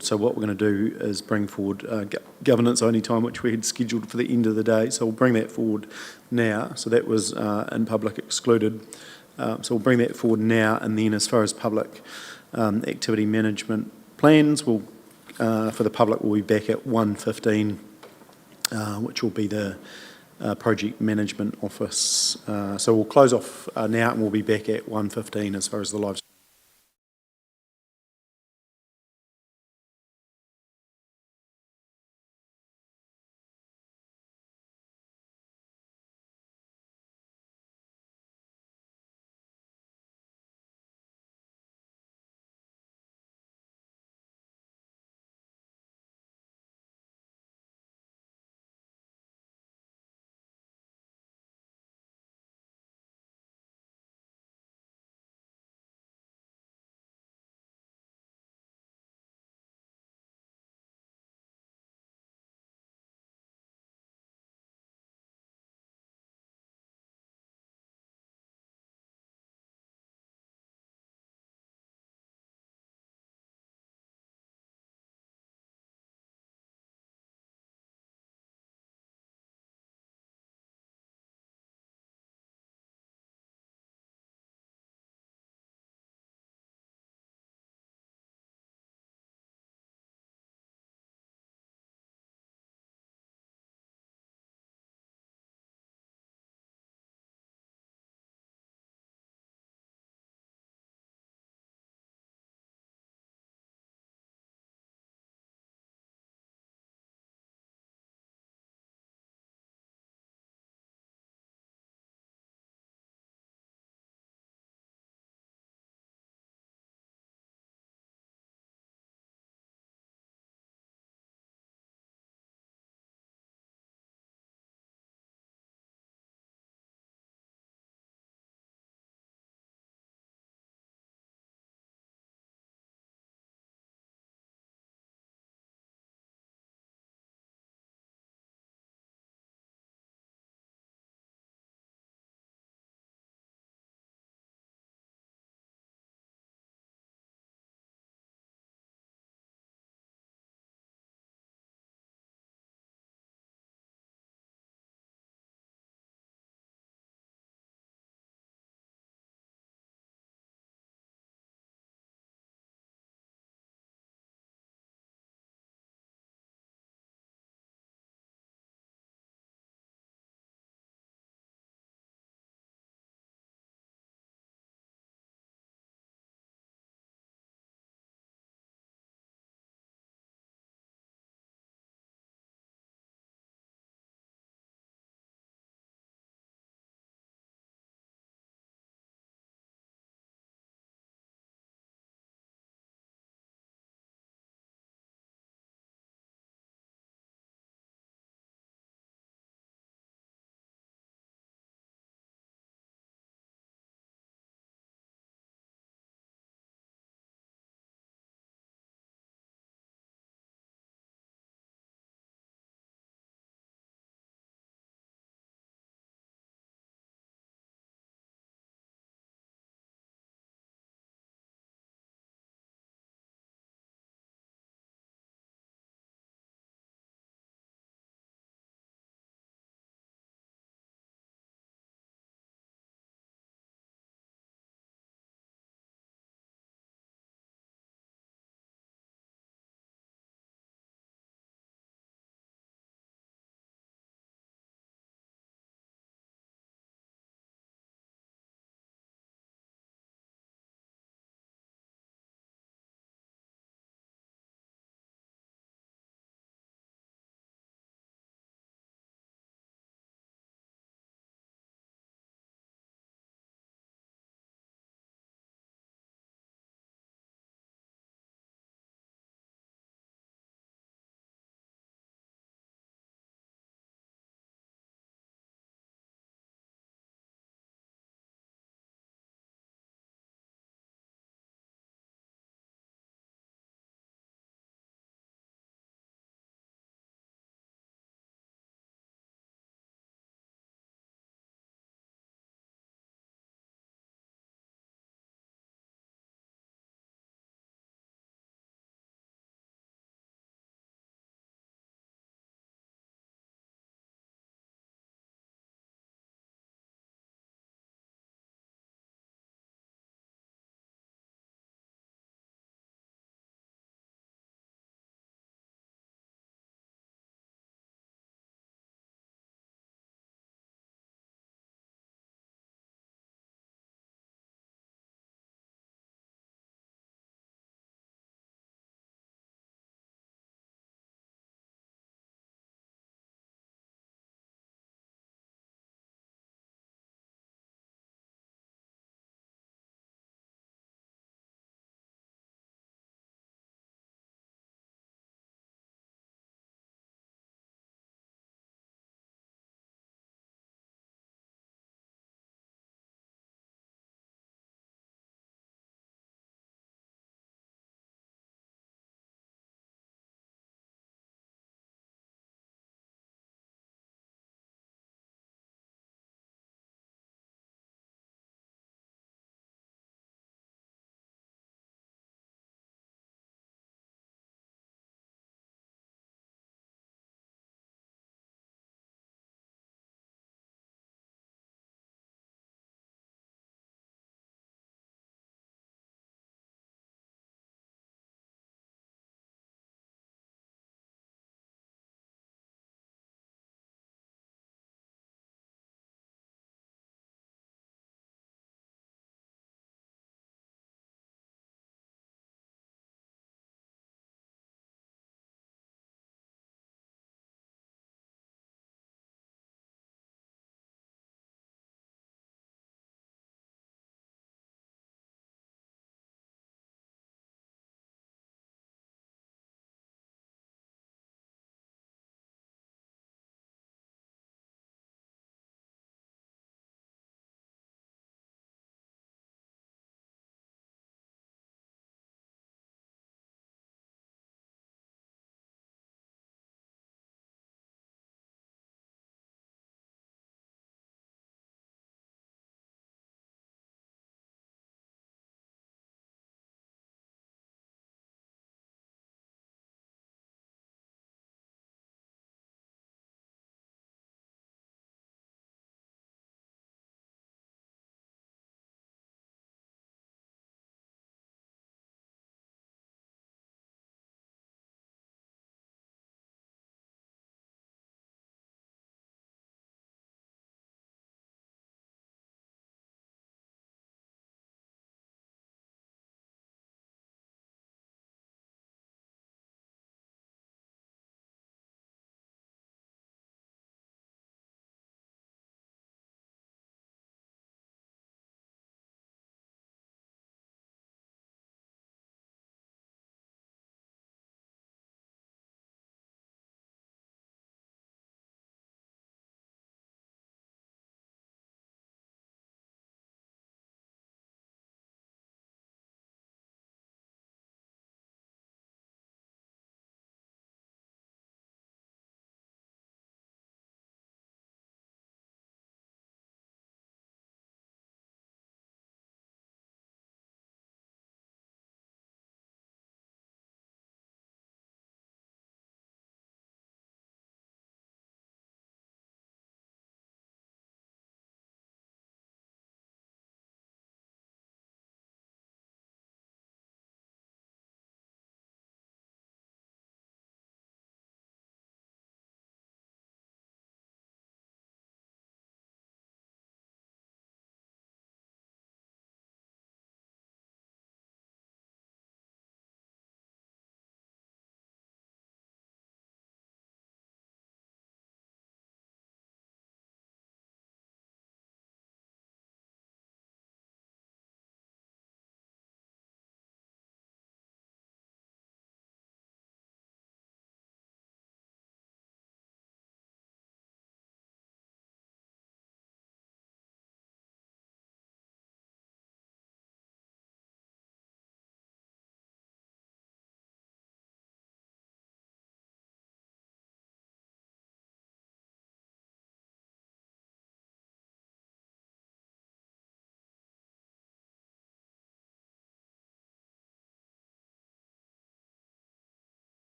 So what we're going to do is bring forward governance only time, which we had scheduled for the end of the day. So we'll bring that forward now. So that was in public excluded. So we'll bring that forward now, and then as far as public activity management plans, we'll for the public, we'll be back at 1:15, which will be the project management office. So we'll close off now, and we'll be back at 1:15 as far as the live.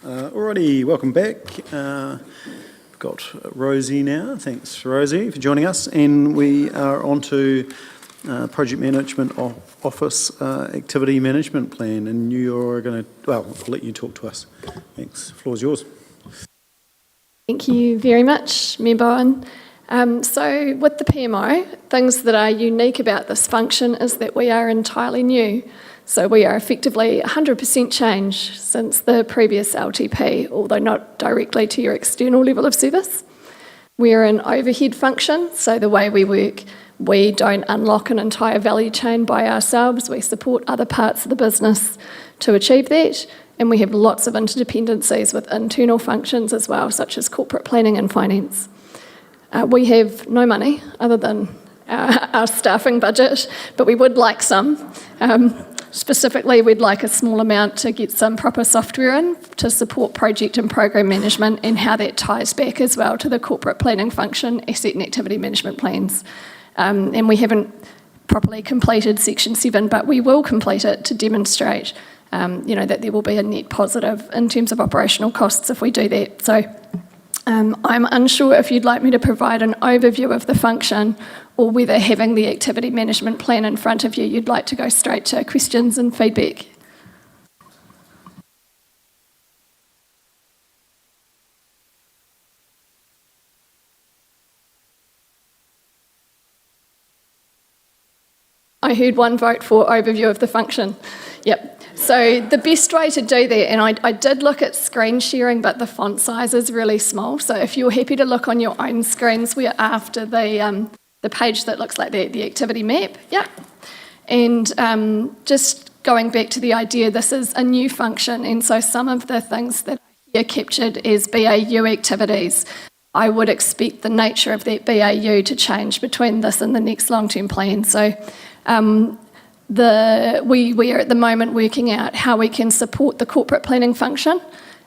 Alrighty, welcome back. Got Rosie now. Thanks, Rosie, for joining us. And we are on to Project Management Office Activity Management Plan. And you're going to, well, I'll let you talk to us. Thanks. The floor is yours. Thank you very much, Member Owen. So with the PMO, things that are unique about this function is that we are entirely new. So we are effectively 100% change since the previous LTP, although not directly to your external level of service. We're an overhead function, so the way we work, we don't unlock an entire value chain by ourselves. We support other parts of the business to achieve that, and we have lots of interdependencies with internal functions as well, such as corporate planning and finance. We have no money other than our staffing budget, but we would like some. Specifically, we'd like a small amount to get some proper software in to support project and program management and how that ties back as well to the corporate planning function, asset and activity management plans. And we haven't properly completed Section 7, but we will complete it to demonstrate that there will be a net positive in terms of operational costs if we do that. So I'm unsure if you'd like me to provide an overview of the function or whether having the activity management plan in front of you, you'd like to go straight to questions and feedback. I heard one vote for overview of the function. Yep. So the best way to do that, and I did look at screen sharing, but the font size is really small. So if you're happy to look on your own screens, we're after the page that looks like the activity map. Yep. And just going back to the idea, this is a new function, and so some of the things that are here captured as BAU activities, I would expect the nature of that BAU to change between this and the next long-term plan. So we are at the moment working out how we can support the corporate planning function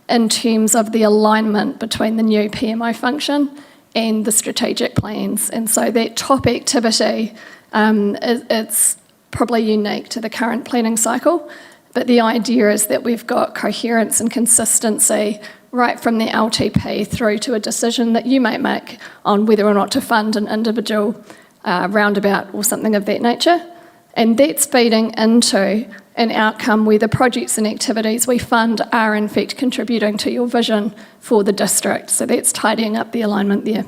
in terms of the alignment between the new PMO function and the strategic plans. And so that top activity, it's probably unique to the current planning cycle, but the idea is that we've got coherence and consistency right from the LTP through to a decision that you may make on whether or not to fund an individual roundabout or something of that nature. And that's feeding into an outcome where the projects and activities we fund are in fact contributing to your vision for the district. So that's tidying up the alignment there.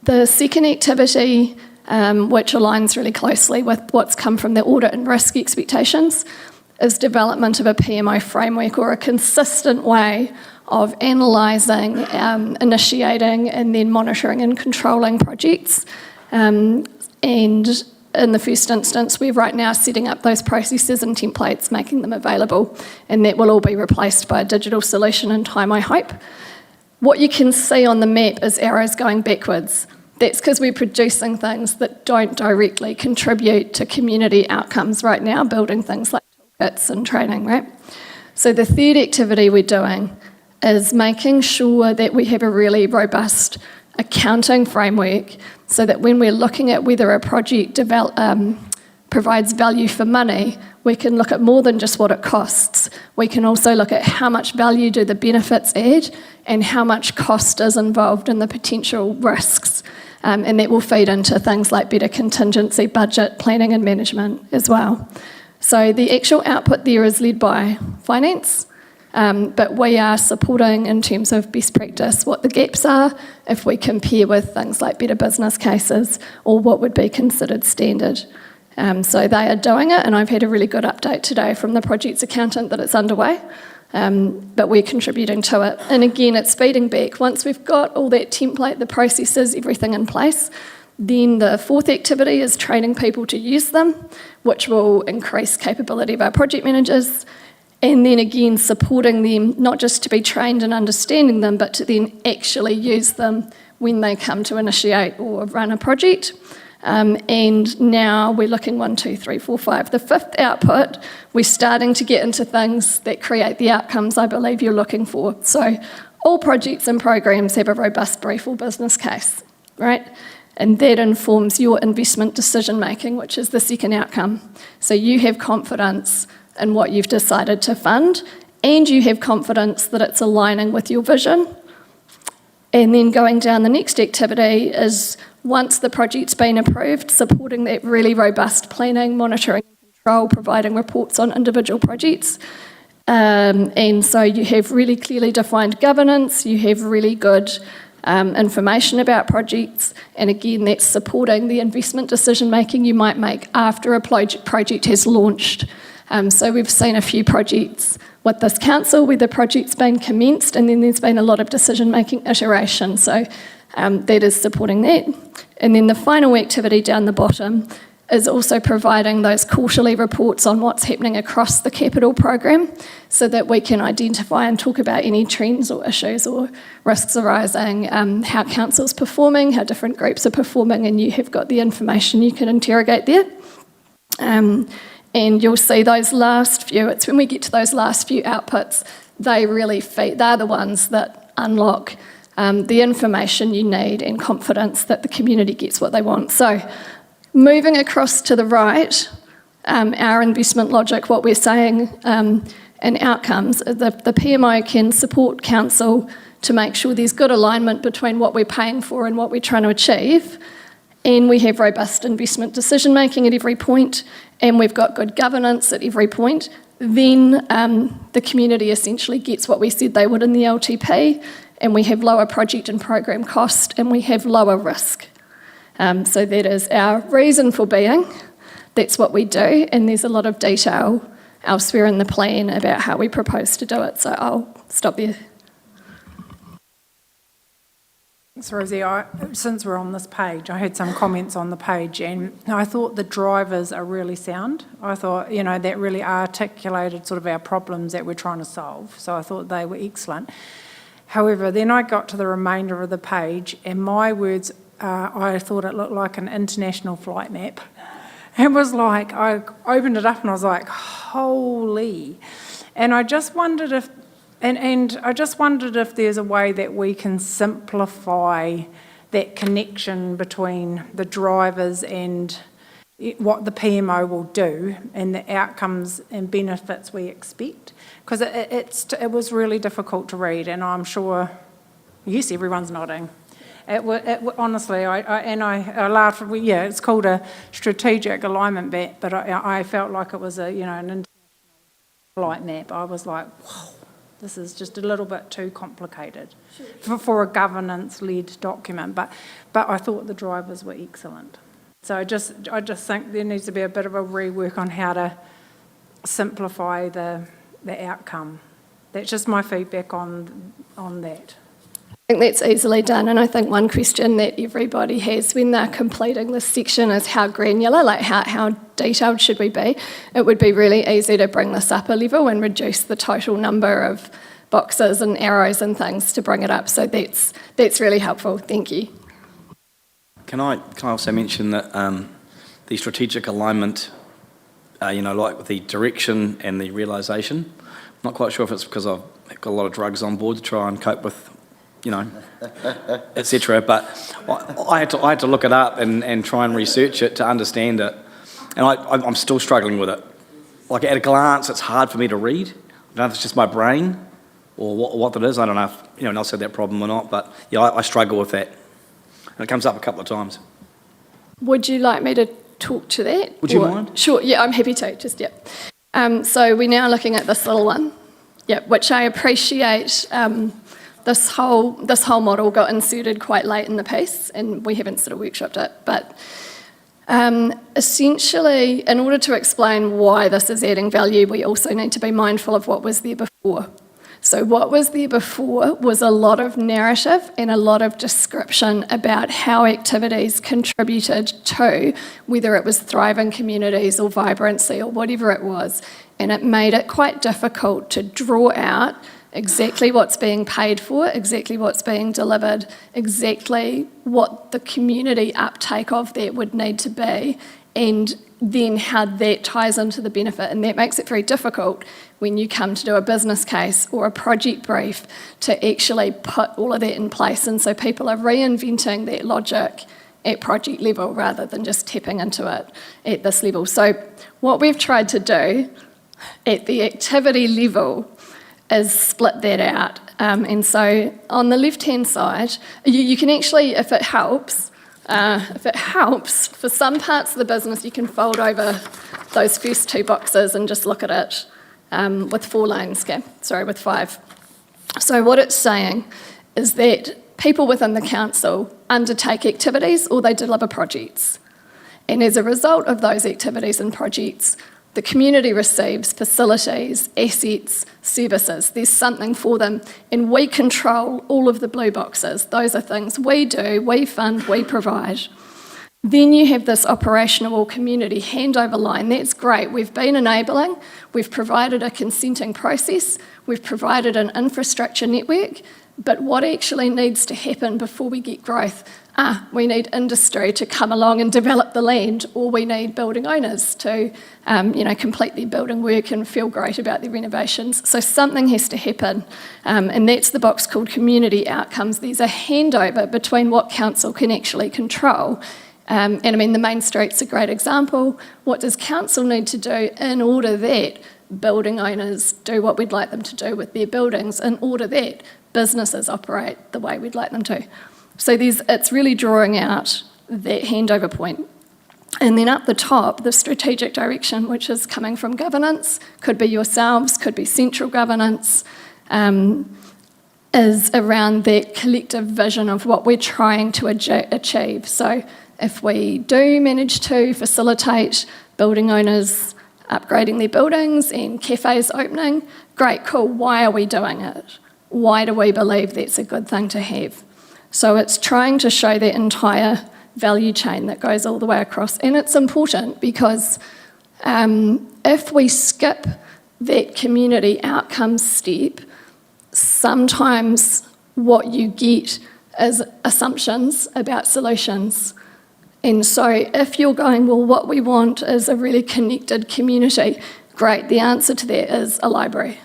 The second activity, which aligns really closely with what's come from the audit and risk expectations, is development of a PMO framework or a consistent way of analysing, initiating and then monitoring and controlling projects. And in the first instance, we're right now setting up those processes and templates, making them available, and that will all be replaced by a digital solution in time, I hope. What you can see on the map is arrows going backwards. That's because we're producing things that don't directly contribute to community outcomes right now, building things like toolkits and training, right? So the third activity we're doing is making sure that we have a really robust accounting framework so that when we're looking at whether a project provides value for money, we can look at more than just what it costs. We can also look at how much value do the benefits add and how much cost is involved in the potential risks. And that will feed into things like better contingency, budget, planning and management as well. So the actual output there is led by finance, but we are supporting in terms of best practice what the gaps are if we compare with things like better business cases or what would be considered standard. So they are doing it, and I've had a really good update today from the project's accountant that it's underway, but we're contributing to it. And again, it's feeding back. Once we've got all that template, the processes, everything in place, then the fourth activity is training people to use them, which will increase capability of our project managers. And then again, supporting them, not just to be trained in understanding them, but to then actually use them when they come to initiate or run a project. And now we're looking 1, 2, 3, 4, 5. The fifth output, we're starting to get into things that create the outcomes I believe you're looking for. So all projects and programs have a robust brief or business case, right? And that informs your investment decision making, which is the second outcome. So you have confidence in what you've decided to fund, and you have confidence that it's aligning with your vision. And then going down, the next activity is, once the project's been approved, supporting that really robust planning, monitoring and control, providing reports on individual projects. And so you have really clearly defined governance, you have really good information about projects, and again, that's supporting the investment decision-making you might make after a project has launched. So we've seen a few projects with this council where the project's been commenced and then there's been a lot of decision-making iteration. So that is supporting that. And then the final activity down the bottom is also providing those quarterly reports on what's happening across the capital program so that we can identify and talk about any trends or issues or risks arising, how council's performing, how different groups are performing, and you have got the information you can interrogate there. And you'll see those last few, it's when we get to those last few outputs, they really they're the ones that unlock the information you need and confidence that the community gets what they want. So moving across to the right, our investment logic, what we're saying and outcomes, the PMO can support council to make sure there's good alignment between what we're paying for and what we're trying to achieve. And we have robust investment decision-making at every point, and we've got good governance at every point. Then the community essentially gets what we said they would in the LTP, and we have lower project and program cost, and we have lower risk. So that is our reason for being. That's what we do, and there's a lot of detail elsewhere in the plan about how we propose to do it. So I'll stop there. Thanks, Rosie. Since we're on this page, I had some comments on the page, and I thought the drivers are really sound. I thought, that really articulated sort of our problems that we're trying to solve. So I thought they were excellent. However, then I got to the remainder of the page, and my words, I thought it looked like an international flight map. It was like, I opened it up and I was like, holy. And I just wondered if there's a way that we can simplify that connection between the drivers and what the PMO will do and the outcomes and benefits we expect. Because it was really difficult to read, and I'm sure, yes, everyone's nodding. Honestly, I laughed. Yeah, it's called a strategic alignment map, but I felt like it was an international flight map. I was like, whoa. This is just a little bit too complicated for a governance-led document, but I thought the drivers were excellent. So I just think there needs to be a bit of a rework on how to simplify the outcome. That's just my feedback on that. I think that's easily done, and I think one question that everybody has when they're completing this section is how granular, like how detailed should we be? It would be really easy to bring this up a level and reduce the total number of boxes and arrows and things to bring it up, so that's really helpful. Thank you. Can I also mention that the strategic alignment, like with the direction and the realisation, I'm not quite sure if it's because I've got a lot of drugs on board to try and cope with etc. But I had to look it up and try and research it to understand it, and I'm still struggling with it. Like at a glance, it's hard for me to read. I don't know if it's just my brain or what it is. I don't know if anyone else had that problem or not, but yeah, I struggle with that, and it comes up a couple of times. Would you like me to talk to that? Would you mind? Sure. Yeah, I'm happy to. Just so we're now looking at this little one, which I appreciate. This whole model got inserted quite late in the piece, and we haven't sort of workshopped it. But essentially, in order to explain why this is adding value, we also need to be mindful of what was there before. So what was there before was a lot of narrative and a lot of description about how activities contributed to whether it was thriving communities or vibrancy or whatever it was. And it made it quite difficult to draw out exactly what's being paid for, exactly what's being delivered, exactly what the community uptake of that would need to be, and then how that ties into the benefit. And that makes it very difficult when you come to do a business case or a project brief to actually put all of that in place. And so people are reinventing that logic at project level rather than just tapping into it at this level. So what we've tried to do at the activity level is split that out. And so on the left-hand side, you can actually, if it helps, for some parts of the business, you can fold over those first two boxes and just look at it with 4 lanes, with 5. So what it's saying is that people within the council undertake activities or they deliver projects. And as a result of those activities and projects, the community receives facilities, assets, services. There's something for them, and we control all of the blue boxes. Those are things we do, we fund, we provide. Then you have this operational or community handover line. That's great. We've been enabling, we've provided a consenting process, we've provided an infrastructure network, but what actually needs to happen before we get growth? We need industry to come along and develop the land, or we need building owners to complete their building work and feel great about their renovations. So something has to happen, and that's the box called community outcomes. There's a handover between what council can actually control. And I mean, the main street's a great example. What does council need to do in order that building owners do what we'd like them to do with their buildings, in order that businesses operate the way we'd like them to? So it's really drawing out that handover point. And then up the top, the strategic direction, which is coming from governance, could be yourselves, could be central governance, is around that collective vision of what we're trying to achieve. So if we do manage to facilitate building owners upgrading their buildings and cafes opening, great, cool, why are we doing it? Why do we believe that's a good thing to have? So it's trying to show that entire value chain that goes all the way across. And it's important because if we skip that community outcomes step, sometimes what you get is assumptions about solutions. And so if you're going, well, what we want is a really connected community, great, the answer to that is a library.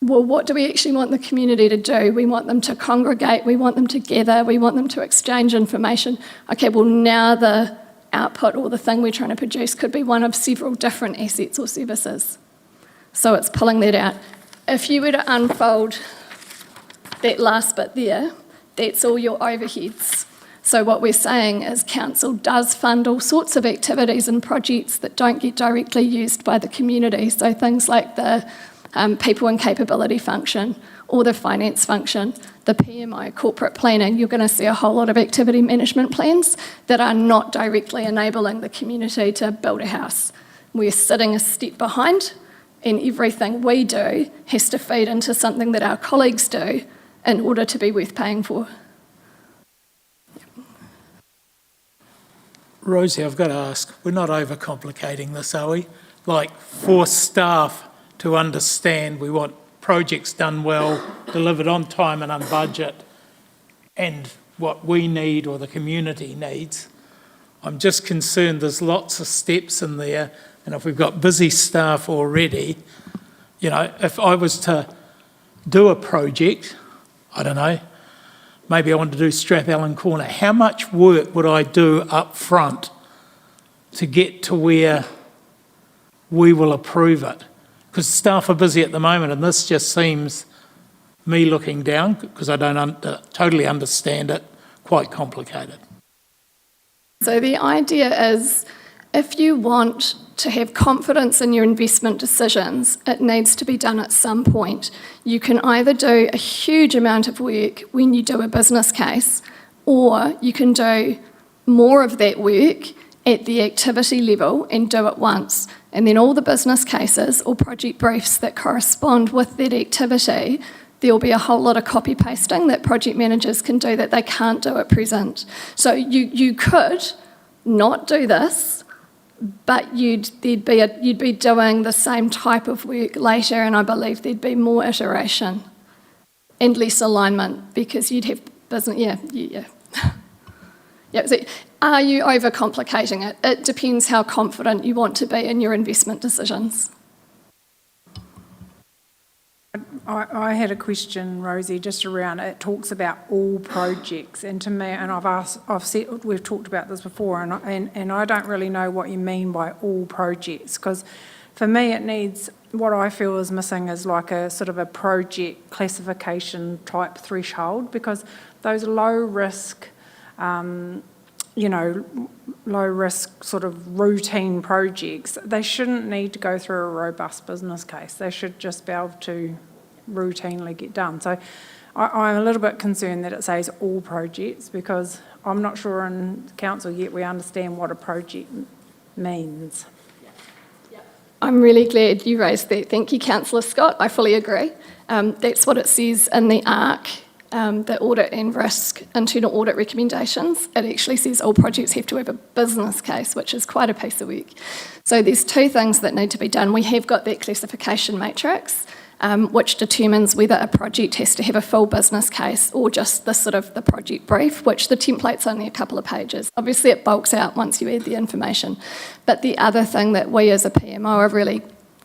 Well, what do we actually want the community to do? We want them to congregate, we want them to gather, we want them to exchange information. Okay, well, now the output or the thing we're trying to produce could be one of several different assets or services. So it's pulling that out. If you were to unfold that last bit there, that's all your overheads. So what we're saying is council does fund all sorts of activities and projects that don't get directly used by the community. So things like the people and capability function or the finance function, the PMO, corporate planning. You're going to see a whole lot of activity management plans that are not directly enabling the community to build a house. We're sitting a step behind, and everything we do has to feed into something that our colleagues do in order to be worth paying for. Rosie, I've got to ask, we're not overcomplicating this, are we? Like, for staff to understand we want projects done well, delivered on time and on budget, and what we need or the community needs. I'm just concerned there's lots of steps in there, and if we've got busy staff already, if I was to do a project, I don't know, maybe I want to do Strathellen Corner, how much work would I do up front to get to where we will approve it? Because staff are busy at the moment, and this just seems, me looking down, because I don't totally understand it, quite complicated. So the idea is, if you want to have confidence in your investment decisions, it needs to be done at some point. You can either do a huge amount of work when you do a business case, or you can do more of that work at the activity level and do it once. And then all the business cases or project briefs that correspond with that activity, there'll be a whole lot of copy pasting that project managers can do that they can't do at present. So you could not do this, but you'd be doing the same type of work later, and I believe there'd be more iteration and less alignment because you'd have business. Yeah. Yeah. So are you overcomplicating it? It depends how confident you want to be in your investment decisions. I had a question, Rosie, just around it talks about all projects, and to me, and we've talked about this before, and I don't really know what you mean by all projects, because for me it needs what I feel is missing is like a sort of a project classification type threshold, because those low risk, low risk sort of routine projects, they shouldn't need to go through a robust business case. They should just be able to routinely get done. So I'm a little bit concerned that it says all projects, because I'm not sure in council yet we understand what a project means. I'm really glad you raised that. Thank you, Councillor Scott. I fully agree. That's what it says in the ARC, the audit and risk internal audit recommendations. It actually says all projects have to have a business case, which is quite a piece of work. So there's two things that need to be done. We have got that classification matrix, which determines whether a project has to have a full business case or just the sort of the project brief, which the template's only a couple of pages. Obviously it bulks out once you add the information. But the other thing that we as a PMO are really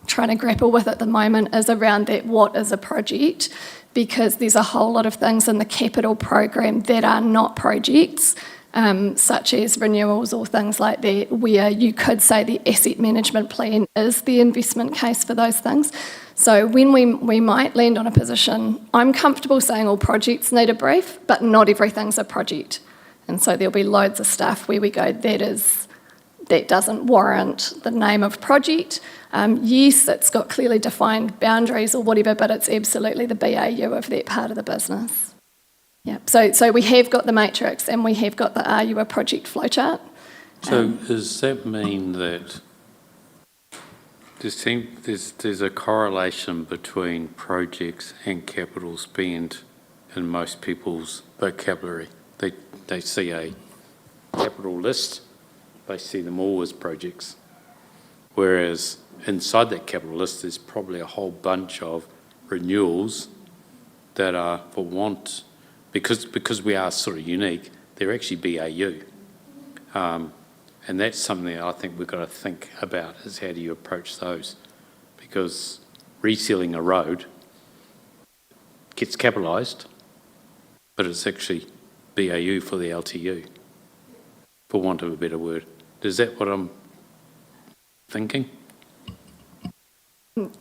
trying to grapple with at the moment is around that, what is a project? Because there's a whole lot of things in the capital program that are not projects, such as renewals or things like that, where you could say the asset management plan is the investment case for those things. So when we might land on a position, I'm comfortable saying all projects need a brief, but not everything's a project. And so there'll be loads of stuff where we go, that doesn't warrant the name of project. Yes, it's got clearly defined boundaries or whatever, but it's absolutely the BAU of that part of the business. Yeah. So we have got the matrix and we have got the Are You a Project flowchart. So does that mean that there's a correlation between projects and capital spend in most people's vocabulary? They see a capital list, they see them all as projects. Whereas inside that capital list, there's probably a whole bunch of renewals that are for want, because we are sort of unique, they're actually BAU. And that's something that I think we've got to think about, is how do you approach those? Because resealing a road gets capitalised, but it's actually BAU for the LTU, for want of a better word. Is that what I'm thinking?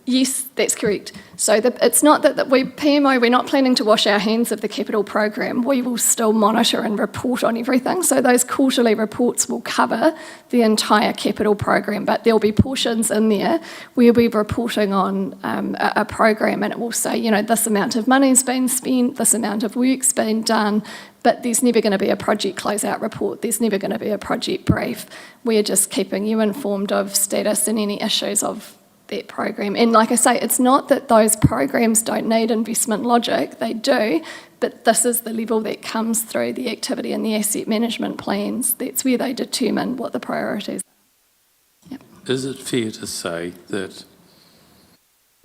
Yes, that's correct. So it's not that PMO, we're not planning to wash our hands of the capital program. We will still monitor and report on everything. So those quarterly reports will cover the entire capital program, but there'll be portions in there where we're reporting on a program, and it will say, this amount of money's been spent, this amount of work's been done, but there's never going to be a project closeout report. There's never going to be a project brief. We're just keeping you informed of status and any issues of that program. And like I say, it's not that those programs don't need investment logic, they do, but this is the level that comes through the activity and the asset management plans. That's where they determine what the priorities are. Yep. Is it fair to say that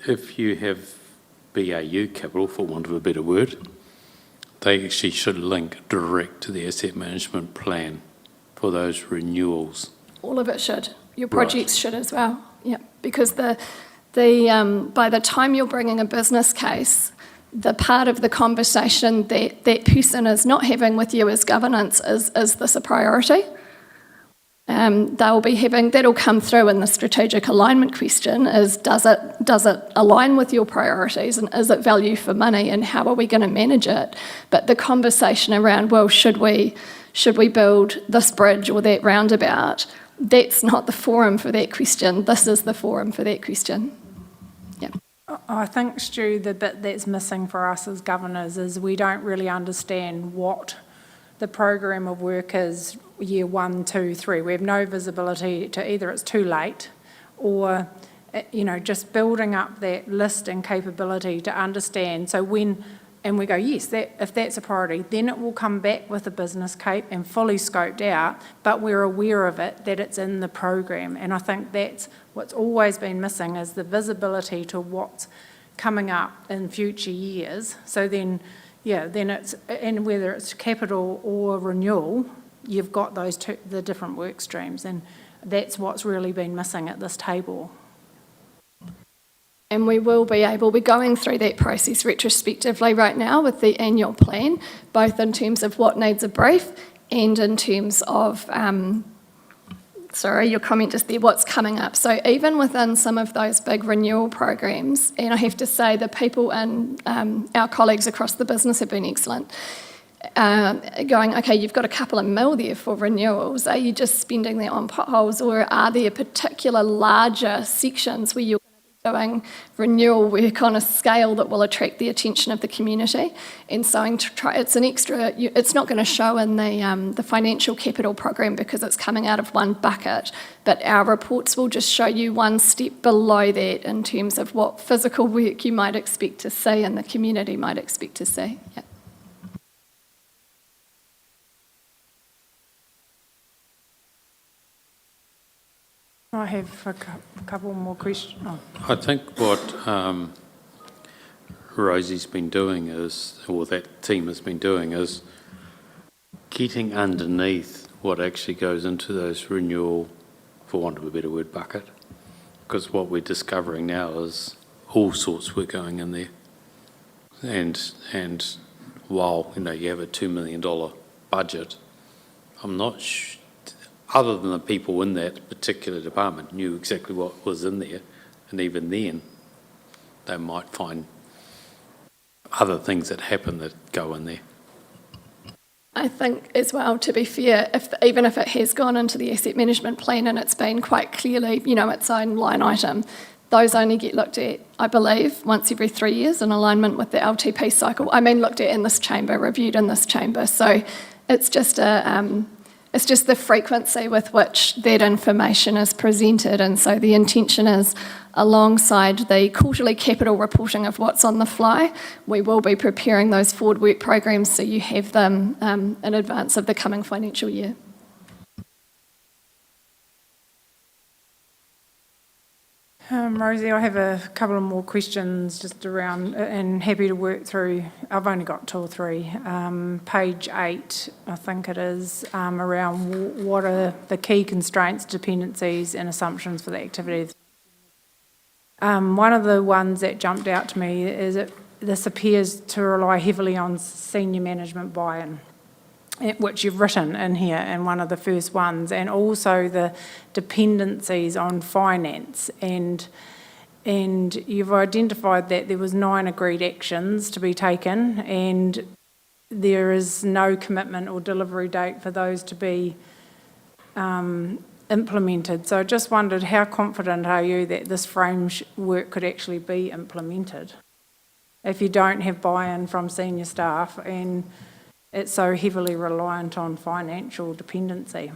if you have BAU capital, for want of a better word, they actually should link direct to the asset management plan for those renewals? All of it should. Your projects should as well. Yeah, because by the time you're bringing a business case, the part of the conversation that that person is not having with you as governance is this a priority? They'll be having, that'll come through in the strategic alignment question, is does it align with your priorities, and is it value for money, and how are we going to manage it? But the conversation around, well, should we build this bridge or that roundabout, that's not the forum for that question. This is the forum for that question. Yeah. I think, Stu, the bit that's missing for us as governors is we don't really understand what the program of work is year 1, 2, 3. We have no visibility to either it's too late or, just building up that list and capability to understand. So and we go, yes, if that's a priority, then it will come back with a business case and fully scoped out, but we're aware of it, that it's in the program. And I think that's what's always been missing, is the visibility to what's coming up in future years. So then it's, and whether it's capital or renewal, you've got those the different work streams, and that's what's really been missing at this table. And we're going through that process retrospectively right now with the annual plan, both in terms of what needs a brief and in terms of sorry, your comment just there, what's coming up. So even within some of those big renewal programs, and I have to say the people and our colleagues across the business have been excellent. Going, okay, you've got a couple of mil there for renewals. Are you just spending that on potholes, or are there particular larger sections where you're doing renewal work on a scale that will attract the attention of the community? And so it's an extra, it's not going to show in the financial capital program because it's coming out of one bucket, but our reports will just show you one step below that in terms of what physical work you might expect to see and the community might expect to see. Yeah. I have a couple more questions. Oh. I think what Rosie's been doing is, or that team has been doing, is getting underneath what actually goes into those renewal, for want of a better word, bucket. Because what we're discovering now is all sorts were going in there. And while, you have a $2 million budget, I'm not sure, other than the people in that particular department knew exactly what was in there, and even then, they might find other things that happen that go in there. I think as well, to be fair, even if it has gone into the asset management plan and it's been quite clearly, its own line item, those only get looked at, I believe, once every 3 years in alignment with the LTP cycle. Looked at in this chamber, reviewed in this chamber. So it's just it's just the frequency with which that information is presented. And so the intention is, alongside the quarterly capital reporting of what's on the fly, we will be preparing those forward work programs so you have them in advance of the coming financial year. Rosie, I have a couple of more questions just around, and happy to work through. I've only got 2 or 3. Page 8, I think it is, around what are the key constraints, dependencies and assumptions for the activities. One of the ones that jumped out to me is that this appears to rely heavily on senior management buy-in, which you've written in here in one of the first ones, and also the dependencies on finance. And you've identified that there was 9 agreed actions to be taken, and there is no commitment or delivery date for those to be implemented. So I just wondered, how confident are you that this framework could actually be implemented if you don't have buy-in from senior staff and it's so heavily reliant on financial dependency?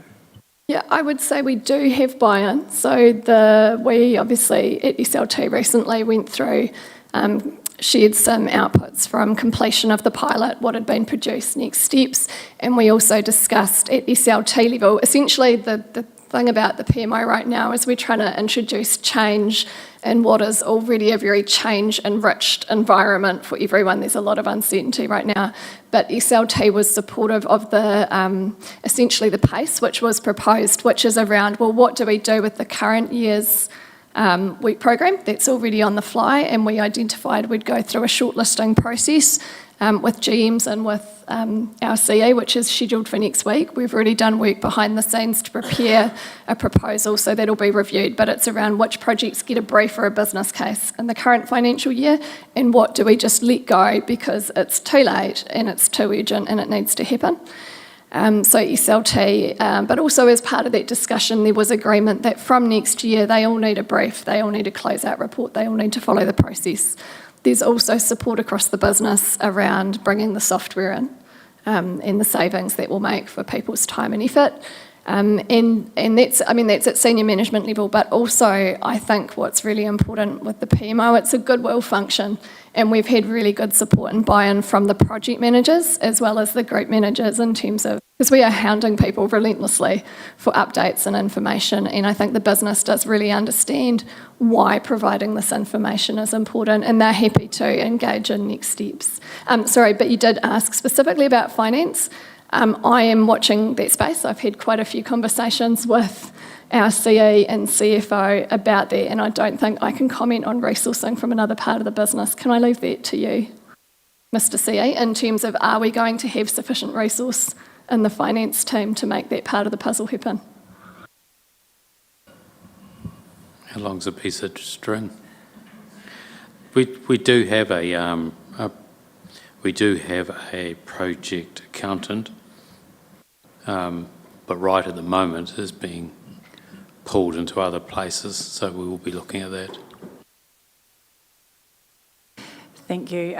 Yeah, I would say we do have buy-in. So we obviously at SLT recently went through, shared some outputs from completion of the pilot, what had been produced, next steps, and we also discussed at SLT level. Essentially, the thing about the PMO right now is we're trying to introduce change in what is already a very change-enriched environment for everyone. There's a lot of uncertainty right now, but SLT was supportive of essentially the pace which was proposed, which is around, well, what do we do with the current year's work program that's already on the fly? And we identified we'd go through a shortlisting process with GMs and with our CE, which is scheduled for next week. We've already done work behind the scenes to prepare a proposal, so that'll be reviewed, but it's around which projects get a brief or a business case in the current financial year, and what do we just let go because it's too late and it's too urgent and it needs to happen. So SLT, but also as part of that discussion, there was agreement that from next year, they all need a brief, they all need a closeout report, they all need to follow the process. There's also support across the business around bringing the software in and the savings that will make for people's time and effort. And that's at senior management level, but also I think what's really important with the PMO, it's a goodwill function, and we've had really good support and buy-in from the project managers as well as the group managers in terms of, because we are hounding people relentlessly for updates and information, and I think the business does really understand why providing this information is important, and they're happy to engage in next steps. Sorry, but you did ask specifically about finance. I am watching that space. I've had quite a few conversations with our CE and CFO about that, and I don't think I can comment on resourcing from another part of the business. Can I leave that to you, Mr. CE, in terms of are we going to have sufficient resource in the finance team to make that part of the puzzle happen? How long's a piece of string? We do have a project accountant, but right at the moment is being pulled into other places, so we will be looking at that. Thank you.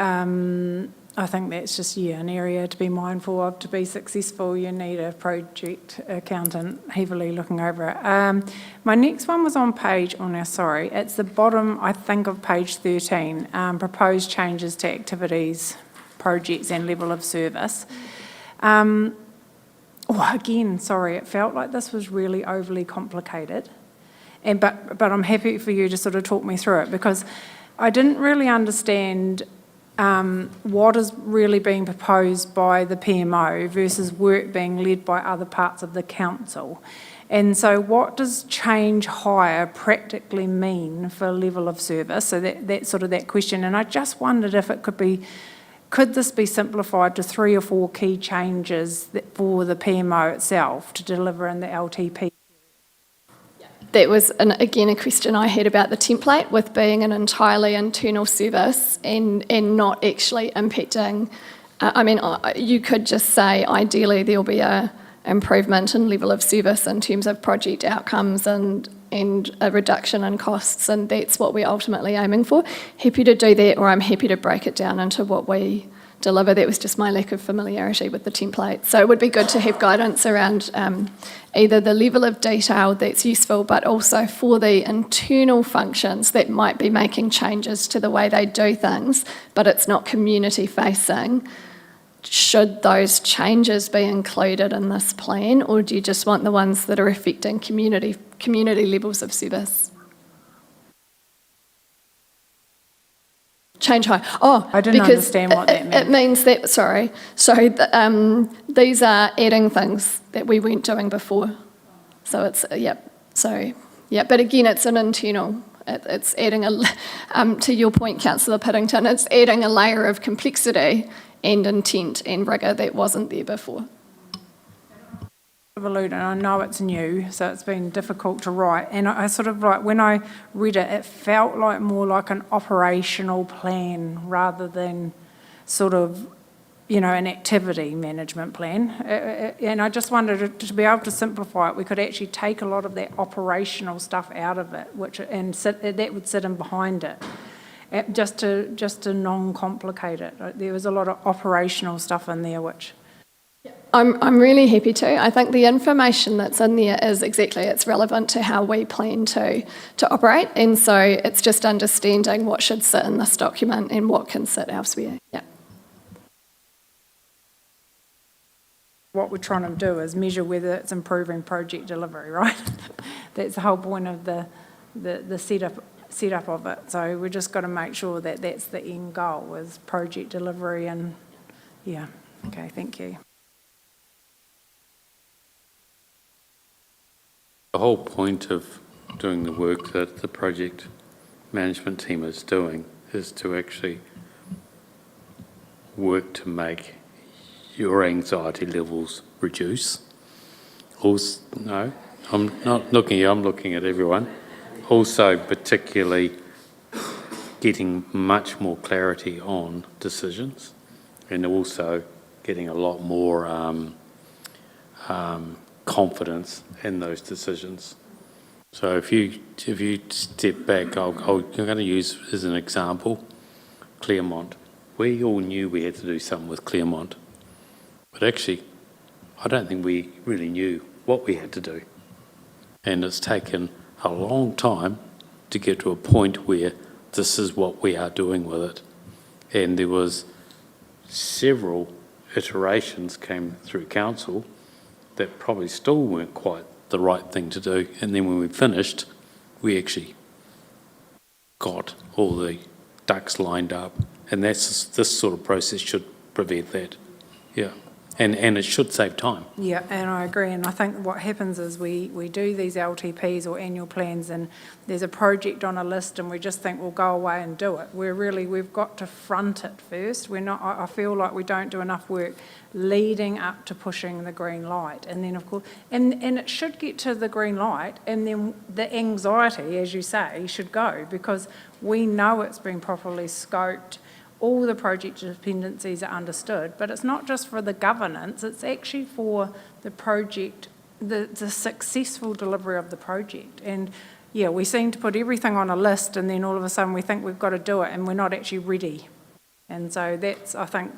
I think that's just, an area to be mindful of. To be successful, you need a project accountant heavily looking over it. My next one was on page, it's the bottom, I think, of page 13, proposed changes to activities, projects and level of service. Again, it felt like this was really overly complicated. But I'm happy for you to sort of talk me through it, because I didn't really understand what is really being proposed by the PMO versus work being led by other parts of the council. And so what does change higher practically mean for level of service? So that's sort of that question. And I just wondered if it could this be simplified to 3 or 4 key changes for the PMO itself to deliver in the LTP? That was, again, a question I had about the template, with being an entirely internal service and not actually impacting. You could just say, ideally, there'll be a improvement in level of service in terms of project outcomes and a reduction in costs, and that's what we're ultimately aiming for. Happy to do that, or I'm happy to break it down into what we deliver. That was just my lack of familiarity with the template. So it would be good to have guidance around either the level of detail that's useful, but also for the internal functions that might be making changes to the way they do things, but it's not community facing. Should those changes be included in this plan, or do you just want the ones that are affecting community levels of service? Change high. I didn't understand what that meant. It means that, these are adding things that we weren't doing before. So it's, but again, it's an internal, it's adding to your point, Councillor Piddington, it's adding a layer of complexity and intent and rigour that wasn't there before. And I know it's new, so it's been difficult to write. And I sort of when I read it, it felt like more like an operational plan rather than sort of, an activity management plan. And I just wondered, to be able to simplify it, we could actually take a lot of that operational stuff out of it, that would sit in behind it. Just to non-complicate it. There was a lot of operational stuff in there, which... I'm really happy to. I think the information that's in there is it's relevant to how we plan to operate, and so it's just understanding what should sit in this document and what can sit elsewhere. Yeah. What we're trying to do is measure whether it's improving project delivery, right? That's the whole point of the setup of it. So we've just got to make sure that that's the end goal, is project delivery, and okay, thank you. The whole point of doing the work that the project management team is doing is to actually work to make your anxiety levels reduce. Also, no, I'm not looking at you, I'm looking at everyone. Also, particularly getting much more clarity on decisions, and also getting a lot more confidence in those decisions. So if you step back, I'm going to use as an example Claremont. We all knew we had to do something with Claremont, but actually I don't think we really knew what we had to do. And it's taken a long time to get to a point where this is what we are doing with it. And there was several iterations came through council that probably still weren't quite the right thing to do. And then when we finished, we actually got all the ducks lined up. And this sort of process should prevent that. Yeah. And it should save time. Yeah, and I agree. And I think what happens is we do these LTPs or annual plans, and there's a project on a list, and we just think we'll go away and do it. We've got to front it first. I feel like we don't do enough work leading up to pushing the green light. And then, of course, and it should get to the green light, and then the anxiety, as you say, should go, because we know it's been properly scoped. All the project dependencies are understood, but it's not just for the governance, it's actually for the project, the successful delivery of the project. And yeah, we seem to put everything on a list, and then all of a sudden we think we've got to do it and we're not actually ready. And so I think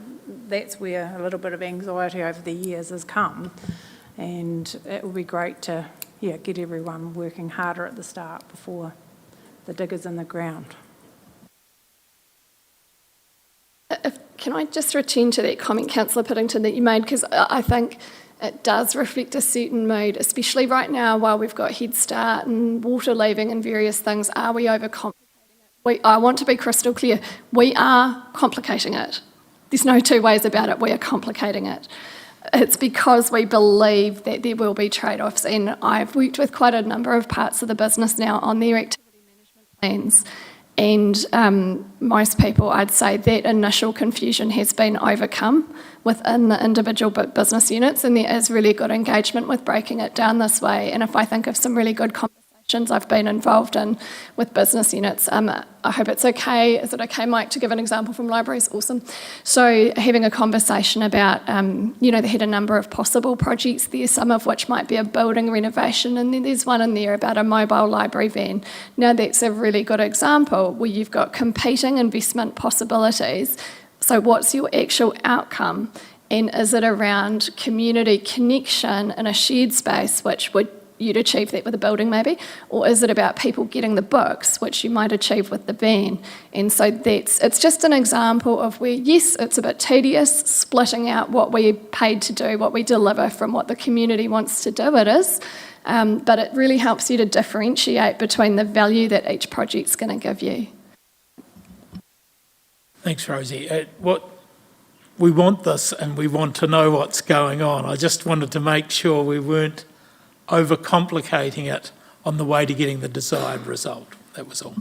that's where a little bit of anxiety over the years has come. And it would be great to get everyone working harder at the start before the digger's in the ground. Can I just return to that comment, Councillor Piddington, that you made, because I think it does reflect a certain mood, especially right now while we've got Head Start and water leaving and various things. Are we overcomplicating it? I want to be crystal clear. We are complicating it. There's no two ways about it. We are complicating it. It's because we believe that there will be trade-offs, and I've worked with quite a number of parts of the business now on their activity management plans. And most people, I'd say that initial confusion has been overcome within the individual business units, and there is really good engagement with breaking it down this way. And if I think of some really good conversations I've been involved in with business units, I hope it's okay. Is it okay, Mike, to give an example from libraries? Awesome. So having a conversation about, they had a number of possible projects there, some of which might be a building renovation, and then there's one in there about a mobile library van. Now that's a really good example where you've got competing investment possibilities. So what's your actual outcome? And is it around community connection in a shared space, which you'd achieve that with a building maybe, or is it about people getting the books, which you might achieve with the van? And so it's just an example of where, yes, it's a bit tedious, splitting out what we're paid to do, what we deliver from what the community wants to do it is, but it really helps you to differentiate between the value that each project's going to give you. Thanks, Rosie. We want this and we want to know what's going on. I just wanted to make sure we weren't overcomplicating it on the way to getting the desired result. That was all.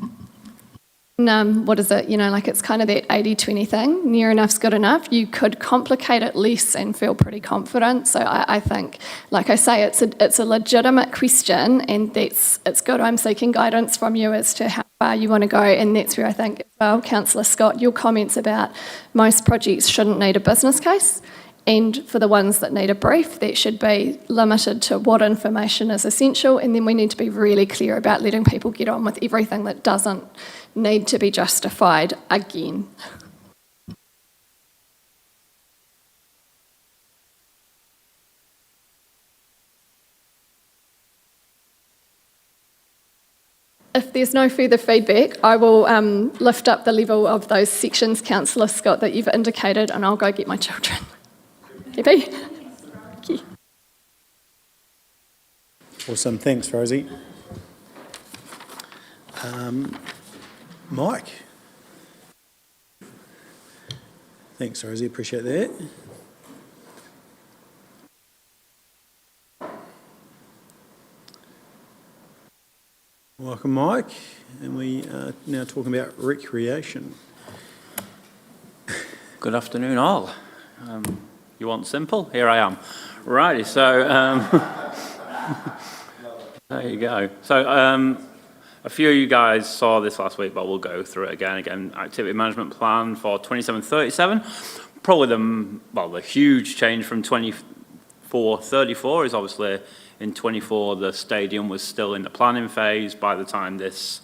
What is it? It's kind of that 80-20 thing. Near enough's good enough. You could complicate it less and feel pretty confident. So I think, like I say, it's a legitimate question, and it's good. I'm seeking guidance from you as to how far you want to go, and that's where I think, as well, Councillor Scott, your comments about most projects shouldn't need a business case. And for the ones that need a brief, that should be limited to what information is essential, and then we need to be really clear about letting people get on with everything that doesn't need to be justified again. If there's no further feedback, I will lift up the level of those sections, Councillor Scott, that you've indicated, and I'll go get my children. Happy? Thank you. Awesome, thanks, Rosie. Mike? Thanks, Rosie, appreciate that. Welcome, Mike. And we are now talking about recreation. Good afternoon, all. You want simple? Here I am. Righty, so there you go. So a few of you guys saw this last week, but we'll go through it again. Activity management plan for 27-37. Probably the huge change from 24-34 is obviously in 24 the stadium was still in the planning phase by the time this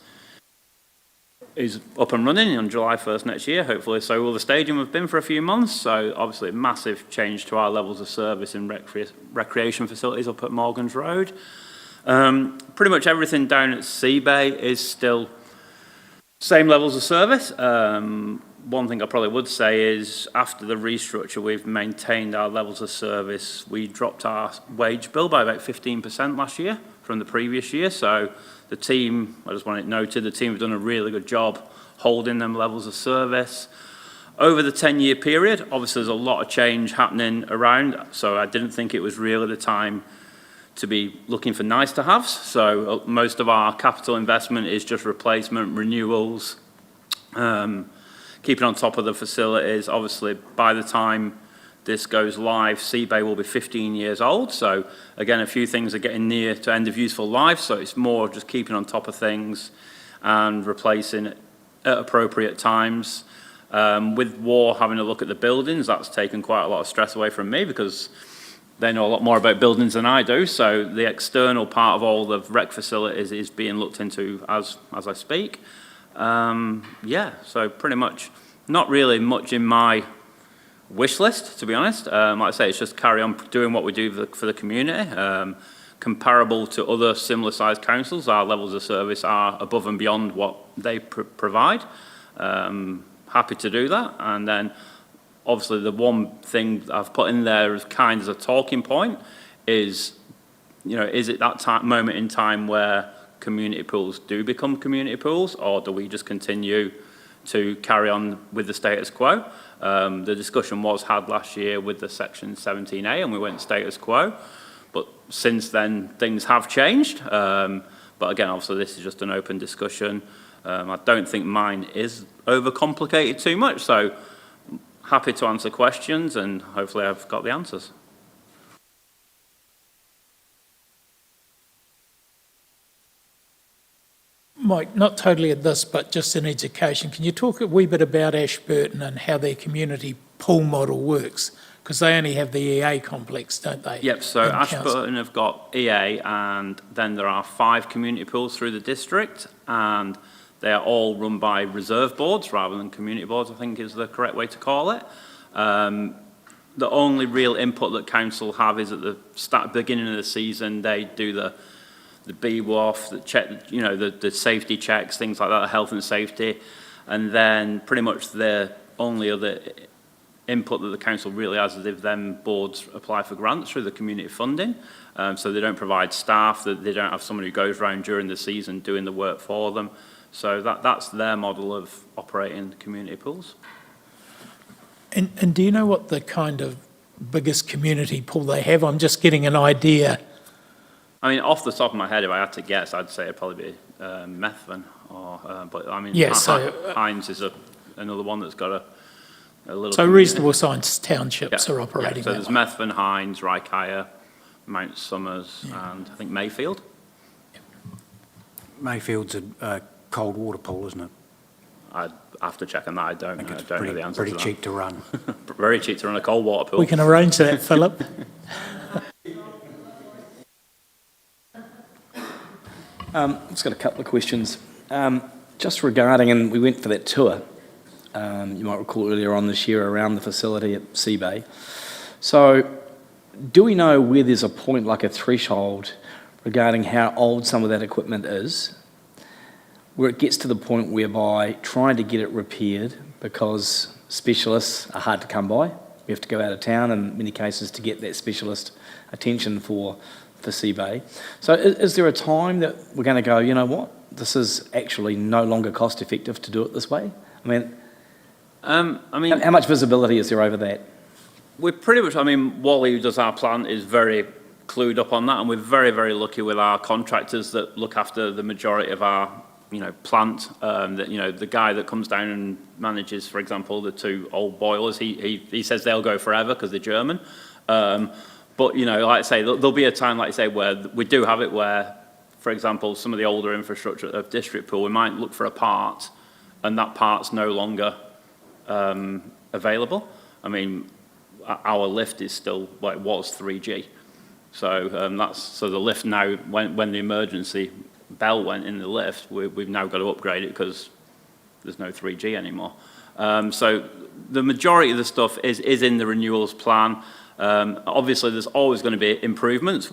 is up and running on July 1st next year, hopefully. So will the stadium have been for a few months, so obviously a massive change to our levels of service in recreation facilities up at Morgan's Road. Pretty much everything down at Sea Bay is still same levels of service. One thing I probably would say is after the restructure, we've maintained our levels of service. We dropped our wage bill by about 15% last year from the previous year, so the team, I just want it noted, the team have done a really good job holding them levels of service. Over the 10-year period, obviously there's a lot of change happening around, so I didn't think it was really the time to be looking for nice-to-haves. So most of our capital investment is just replacement, renewals, keeping on top of the facilities. Obviously, by the time this goes live, Seabay will be 15 years old. So again, a few things are getting near to end of useful life. So it's more just keeping on top of things and replacing at appropriate times. With War having a look at the buildings, that's taken quite a lot of stress away from me because they know a lot more about buildings than I do. So the external part of all the rec facilities is being looked into as I speak. Yeah, so pretty much not really much in my wish list, to be honest. Like I say, it's just carry on doing what we do for the community. Comparable to other similar sized councils, our levels of service are above and beyond what they provide. Happy to do that. And then obviously the one thing I've put in there as kind of a talking point is, you know, is it that moment in time where community pools do become community pools, or do we just continue to carry on with the status quo? The discussion was had last year with the Section 17A, and we went status quo. But since then, things have changed. But again, obviously, this is just an open discussion. I don't think mine is overcomplicated too much, so happy to answer questions, and hopefully I've got the answers. Mike, not totally at this, but just in education, can you talk a wee bit about Ashburton and how their community pool model works? Because they only have the EA complex, don't they? Yep, so Ashburton have got EA, and then there are 5 community pools through the district, and they are all run by reserve boards rather than community boards, I think is the correct way to call it. The only real input that council have is at the beginning of the season, they do the BWAF, the check, you know, the safety checks, things like that, health and safety, and then pretty much the only other input that the council really has is if them boards apply for grants through the community funding. So they don't provide staff, that they don't have someone who goes around during the season doing the work for them. So that's their model of operating community pools. And do you know what the kind of biggest community pool they have? I'm just getting an idea. I mean, off the top of my head, if I had to guess, I'd say it'd probably be Methven, or but I mean, yeah, Hines is another one that's got a little. So reasonable sized townships are operating. Yeah. So there's Methven, Hines, Rykire, Mount Somers, and I think Mayfield. Mayfield's a cold water pool, isn't it? I'd have to check on that. I don't know the answer. Pretty cheap to run. Very cheap to run a cold water pool. We can arrange that, Philip. Just got a couple of questions. Just regarding, and we went for that tour, you might recall earlier on this year around the facility at Seabay. So do we know where there's a point, like a threshold, regarding how old some of that equipment is, where it gets to the point whereby trying to get it repaired, because specialists are hard to come by, we have to go out of town in many cases to get that specialist attention for Seabay. So is there a time that we're going to go, you know what, this is actually no longer cost effective to do it this way? I mean, how much visibility is there over that? We're pretty much, I mean, Wally, who does our plant, is very clued up on that, and we're very, very lucky with our contractors that look after the majority of our, you know, plant. That, you know, the guy that comes down and manages, for example, the 2 old boilers, he says they'll go forever because they're German. But, you know, like I say, there'll be a time, like I say, where we do have it where, for example, some of the older infrastructure of district pool, we might look for a part and that part's no longer available. I mean, our lift is still, well, it was 3G. So so the lift now, when the emergency bell went in the lift, we've now got to upgrade it because there's no 3G anymore. So the majority of the stuff is in the renewals plan. Obviously, there's always going to be improvements.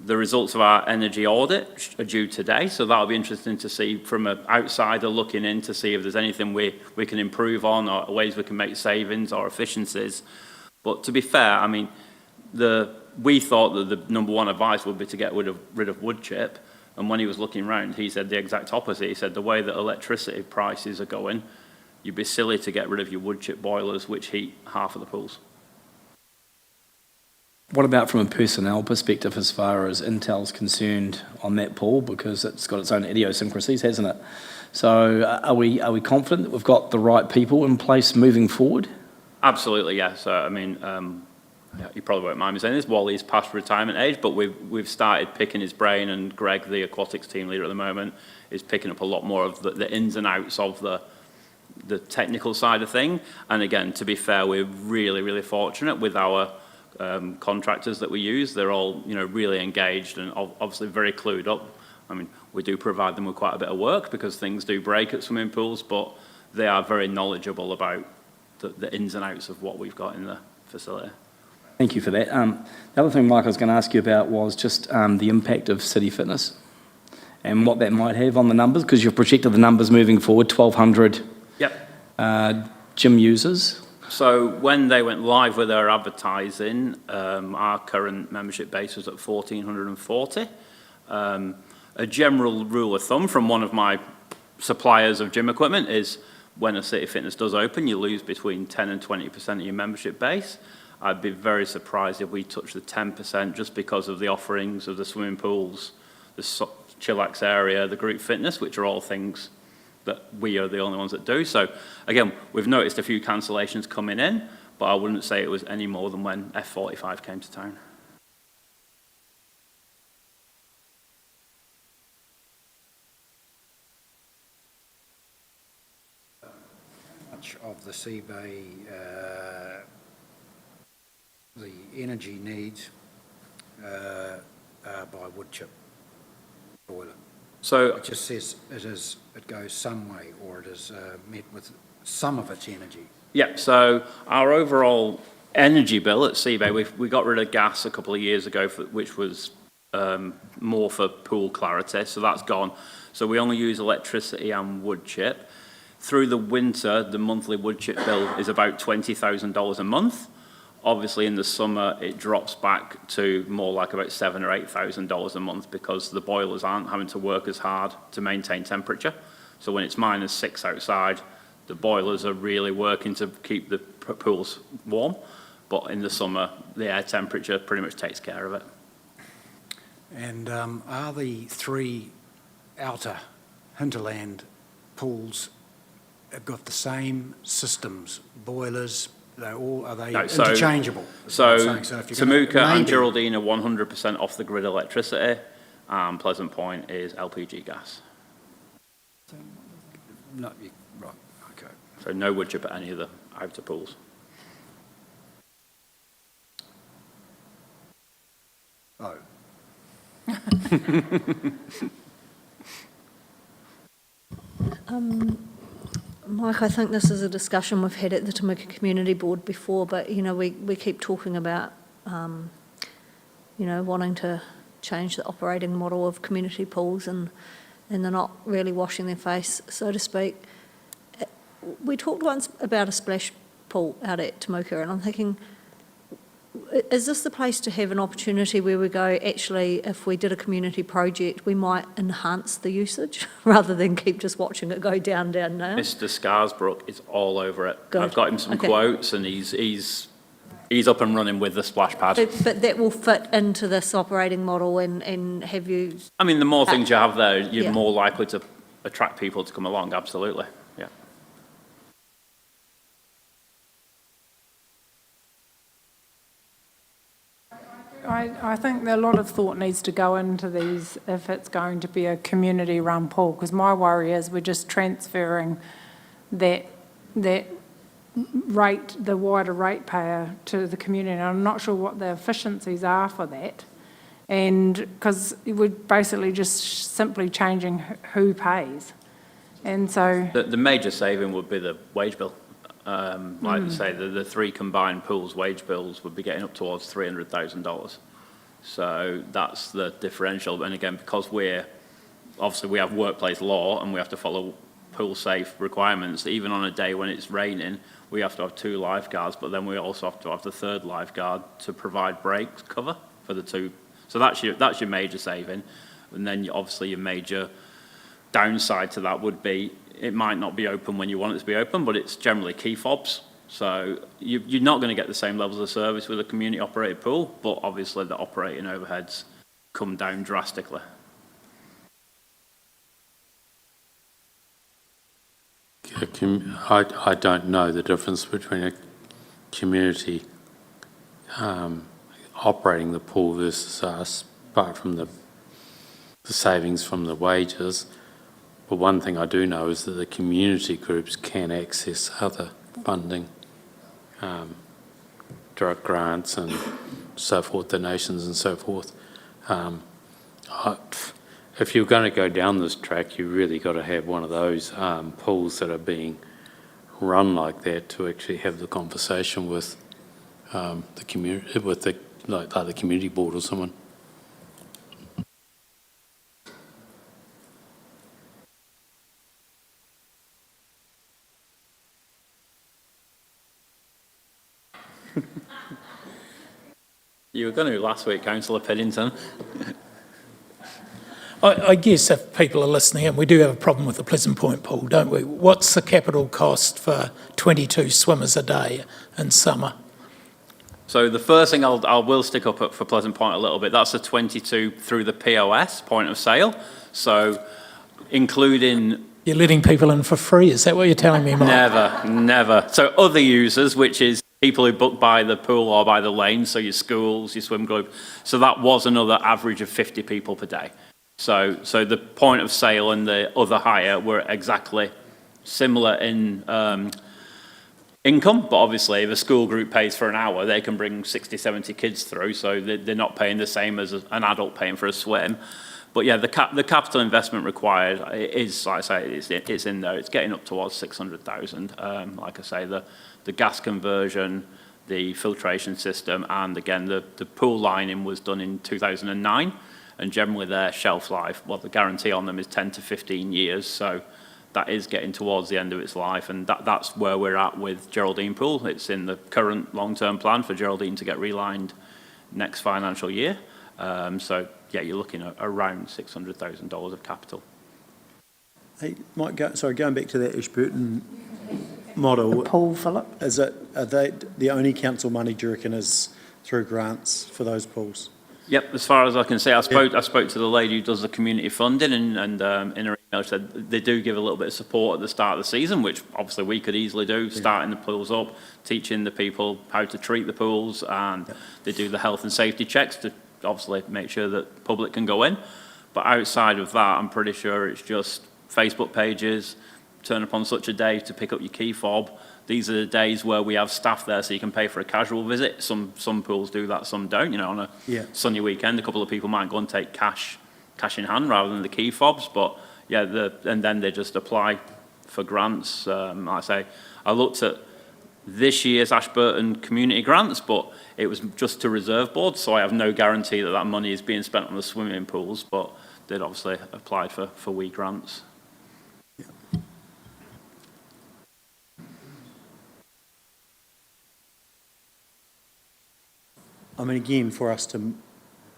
The results of our energy audit are due today, so that'll be interesting to see from an outsider looking in to see if there's anything we can improve on or ways we can make savings or efficiencies. But to be fair, I mean, we thought that the number one advice would be to get rid of wood chip, and when he was looking around, he said the exact opposite. He said the way that electricity prices are going, you'd be silly to get rid of your wood chip boilers, which heat half of the pools. What about from a personnel perspective as far as Intel's concerned on that pool? Because it's got its own idiosyncrasies, hasn't it? So are we confident that we've got the right people in place moving forward? Absolutely, yes. I mean, you probably won't mind me saying this, Wally's past retirement age, but we've started picking his brain, and Greg, the aquatics team leader at the moment, is picking up a lot more of the ins and outs of the technical side of thing. And again, to be fair, we're really, really fortunate with our contractors that we use. They're all, really engaged and obviously very clued up. I mean, we do provide them with quite a bit of work because things do break at swimming pools, but they are very knowledgeable about the ins and outs of what we've got in the facility. Thank you for that. The other thing, Mike, I was going to ask you about was just the impact of City Fitness and what that might have on the numbers, because you've projected the numbers moving forward, 1,200 gym users. So when they went live with their advertising, our current membership base was at 1,440. A general rule of thumb from one of my suppliers of gym equipment is when a City Fitness does open, you lose between 10 and 20% of your membership base. I'd be very surprised if we touch the 10% just because of the offerings of the swimming pools, the chillax area, the group fitness, which are all things that we are the only ones that do. So again, we've noticed a few cancellations coming in, but I wouldn't say it was any more than when F45 came to town. Much of the sea bay, the energy needs are by wood chip boiler. So it just says it goes some way, or it is met with some of its energy. Yeah, so our overall energy bill at Seabay, we got rid of gas a couple of years ago, which was more for pool clarity, so that's gone. So we only use electricity and wood chip. Through the winter, the monthly wood chip bill is about $20,000 a month. Obviously, in the summer, it drops back to more like about $7,000 or $8,000 a month because the boilers aren't having to work as hard to maintain temperature. So when it's -6 outside, the boilers are really working to keep the pools warm. But in the summer, the air temperature pretty much takes care of it. And are the three outer hinterland pools have got the same systems, boilers? Are they interchangeable? So Temuka and Geraldine are 100% off the grid electricity, and Pleasant Point is LPG gas. Right, okay. So no wood chip at any of the outer pools. Oh. Mike, I think this is a discussion we've had at the Temuka Community Board before, but, we keep talking about, wanting to change the operating model of community pools and they're not really washing their face, so to speak. We talked once about a splash pool out at Temuka, and I'm thinking, is this the place to have an opportunity where we go, actually, if we did a community project, we might enhance the usage rather than keep just watching it go down now? Mr. Scarsbrook is all over it. Good. I've got him some quotes, and he's up and running with the splash pad. But that will fit into this operating model and have you... I mean, the more things you have there, you're more likely to attract people to come along, absolutely, yeah. I think that a lot of thought needs to go into these if it's going to be a community-run pool, because my worry is we're just transferring that rate, the wider ratepayer, to the community. And I'm not sure what the efficiencies are for that, and because we're basically just simply changing who pays, and so the major saving would be the wage bill. Like I say, the three combined pools' wage bills would be getting up towards $300,000. So that's the differential. And again, because we have workplace law and we have to follow pool safe requirements, even on a day when it's raining, we have to have 2 lifeguards, but then we also have to have the 3rd lifeguard to provide breaks cover for the 2. So that's your major saving. And then obviously your major downside to that would be it might not be open when you want it to be open, but it's generally key fobs. So you're not going to get the same levels of service with a community operated pool, but obviously the operating overheads come down drastically. I don't know the difference between a community operating the pool versus us, apart from the savings from the wages. But one thing I do know is that the community groups can access other funding, direct grants and so forth, donations and so forth. If you're going to go down this track, you really got to have one of those pools that are being run like that to actually have the conversation with the community, with the like the community board or someone. You were going to last week, Councillor Piddington. I guess if people are listening, and we do have a problem with the Pleasant Point pool, don't we? What's the capital cost for 22 swimmers a day in summer? So the first thing I will stick up for Pleasant Point a little bit, that's the 22 through the POS, point of sale. So including... You're letting people in for free, is that what you're telling me, Mike? Never. So other users, which is people who book by the pool or by the lane, so your schools, your swim club. So that was another average of 50 people per day. So the point of sale and the other hire were exactly similar in income, but obviously if a school group pays for an hour, they can bring 60, 70 kids through, so they're not paying the same as an adult paying for a swim. But yeah, the capital investment required is, like I say, it's in there. It's getting up towards 600,000. Like I say, the gas conversion, the filtration system, and again, the pool lining was done in 2009. And generally their shelf life, well, the guarantee on them is 10 to 15 years. So that is getting towards the end of its life. And that's where we're at with Geraldine Pool. It's in the current long-term plan for Geraldine to get relined next financial year. So yeah, you're looking at around $600,000 of capital. Hey, Mike, going back to that Ashburton model. The pool, Philip? Are they the only council money, do you reckon, is through grants for those pools? Yep, as far as I can say, I spoke to the lady who does the community funding, and in her email she said they do give a little bit of support at the start of the season, which obviously we could easily do, starting the pools up, teaching the people how to treat the pools, and they do the health and safety checks to obviously make sure that the public can go in. But outside of that, I'm pretty sure it's just Facebook pages, turn up on such a day to pick up your key fob. These are the days where we have staff there so you can pay for a casual visit. Some pools do that, some don't. You know, on a sunny weekend, a couple of people might go and take cash in hand rather than the key fobs. But yeah, and then they just apply for grants. Like I say, I looked at this year's Ashburton community grants, but it was just to reserve boards, so I have no guarantee that that money is being spent on the swimming pools, but they'd obviously applied for WE grants. I mean, again, for us to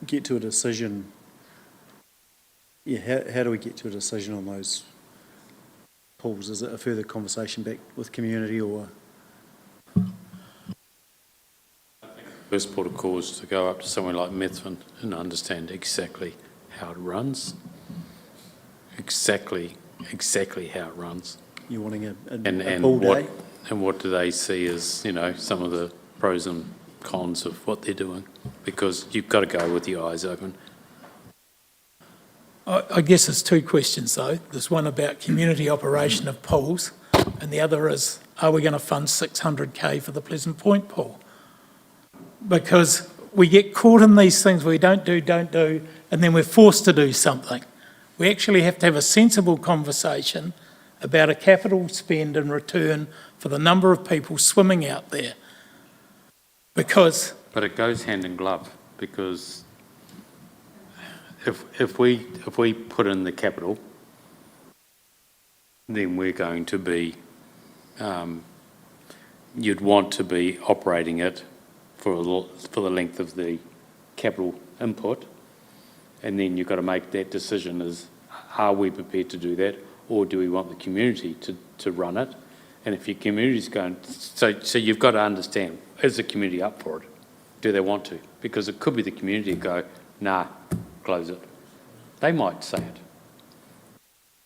get to a decision, how do we get to a decision on those pools? Is it a further conversation back with community, or? First port of call is to go up to somewhere like Methven and understand exactly how it runs. Exactly how it runs. You're wanting a pool day? And what do they see as, you know, some of the pros and cons of what they're doing? Because you've got to go with your eyes open. I guess there's two questions though. There's one about community operation of pools, and the other is, are we going to fund 600K for the Pleasant Point pool? Because we get caught in these things we don't do, and then we're forced to do something. We actually have to have a sensible conversation about a capital spend and return for the number of people swimming out there. Because... But it goes hand in glove, because if we put in the capital, then we're going to be, you'd want to be operating it for the length of the capital input, and then you've got to make that decision as, are we prepared to do that, or do we want the community to run it? And if your community's going, so you've got to understand, is the community up for it? Do they want to? Because it could be the community go, nah, close it. They might say it.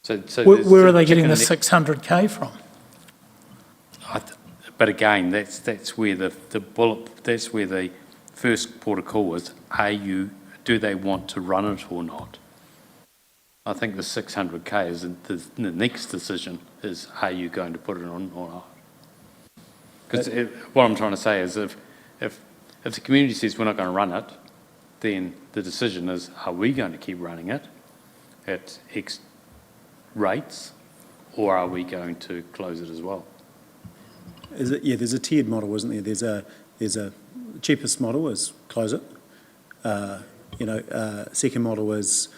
So Where are they getting the 600K from? But again, that's where the bullet, that's where the first port of call was, do they want to run it or not? I think the 600K is the next decision is, are you going to put it on or not? Because what I'm trying to say is if the community says we're not going to run it, then the decision is, are we going to keep running it at X rates, or are we going to close it as well? There's a tiered model, isn't there? There's a cheapest model is close it. Second model is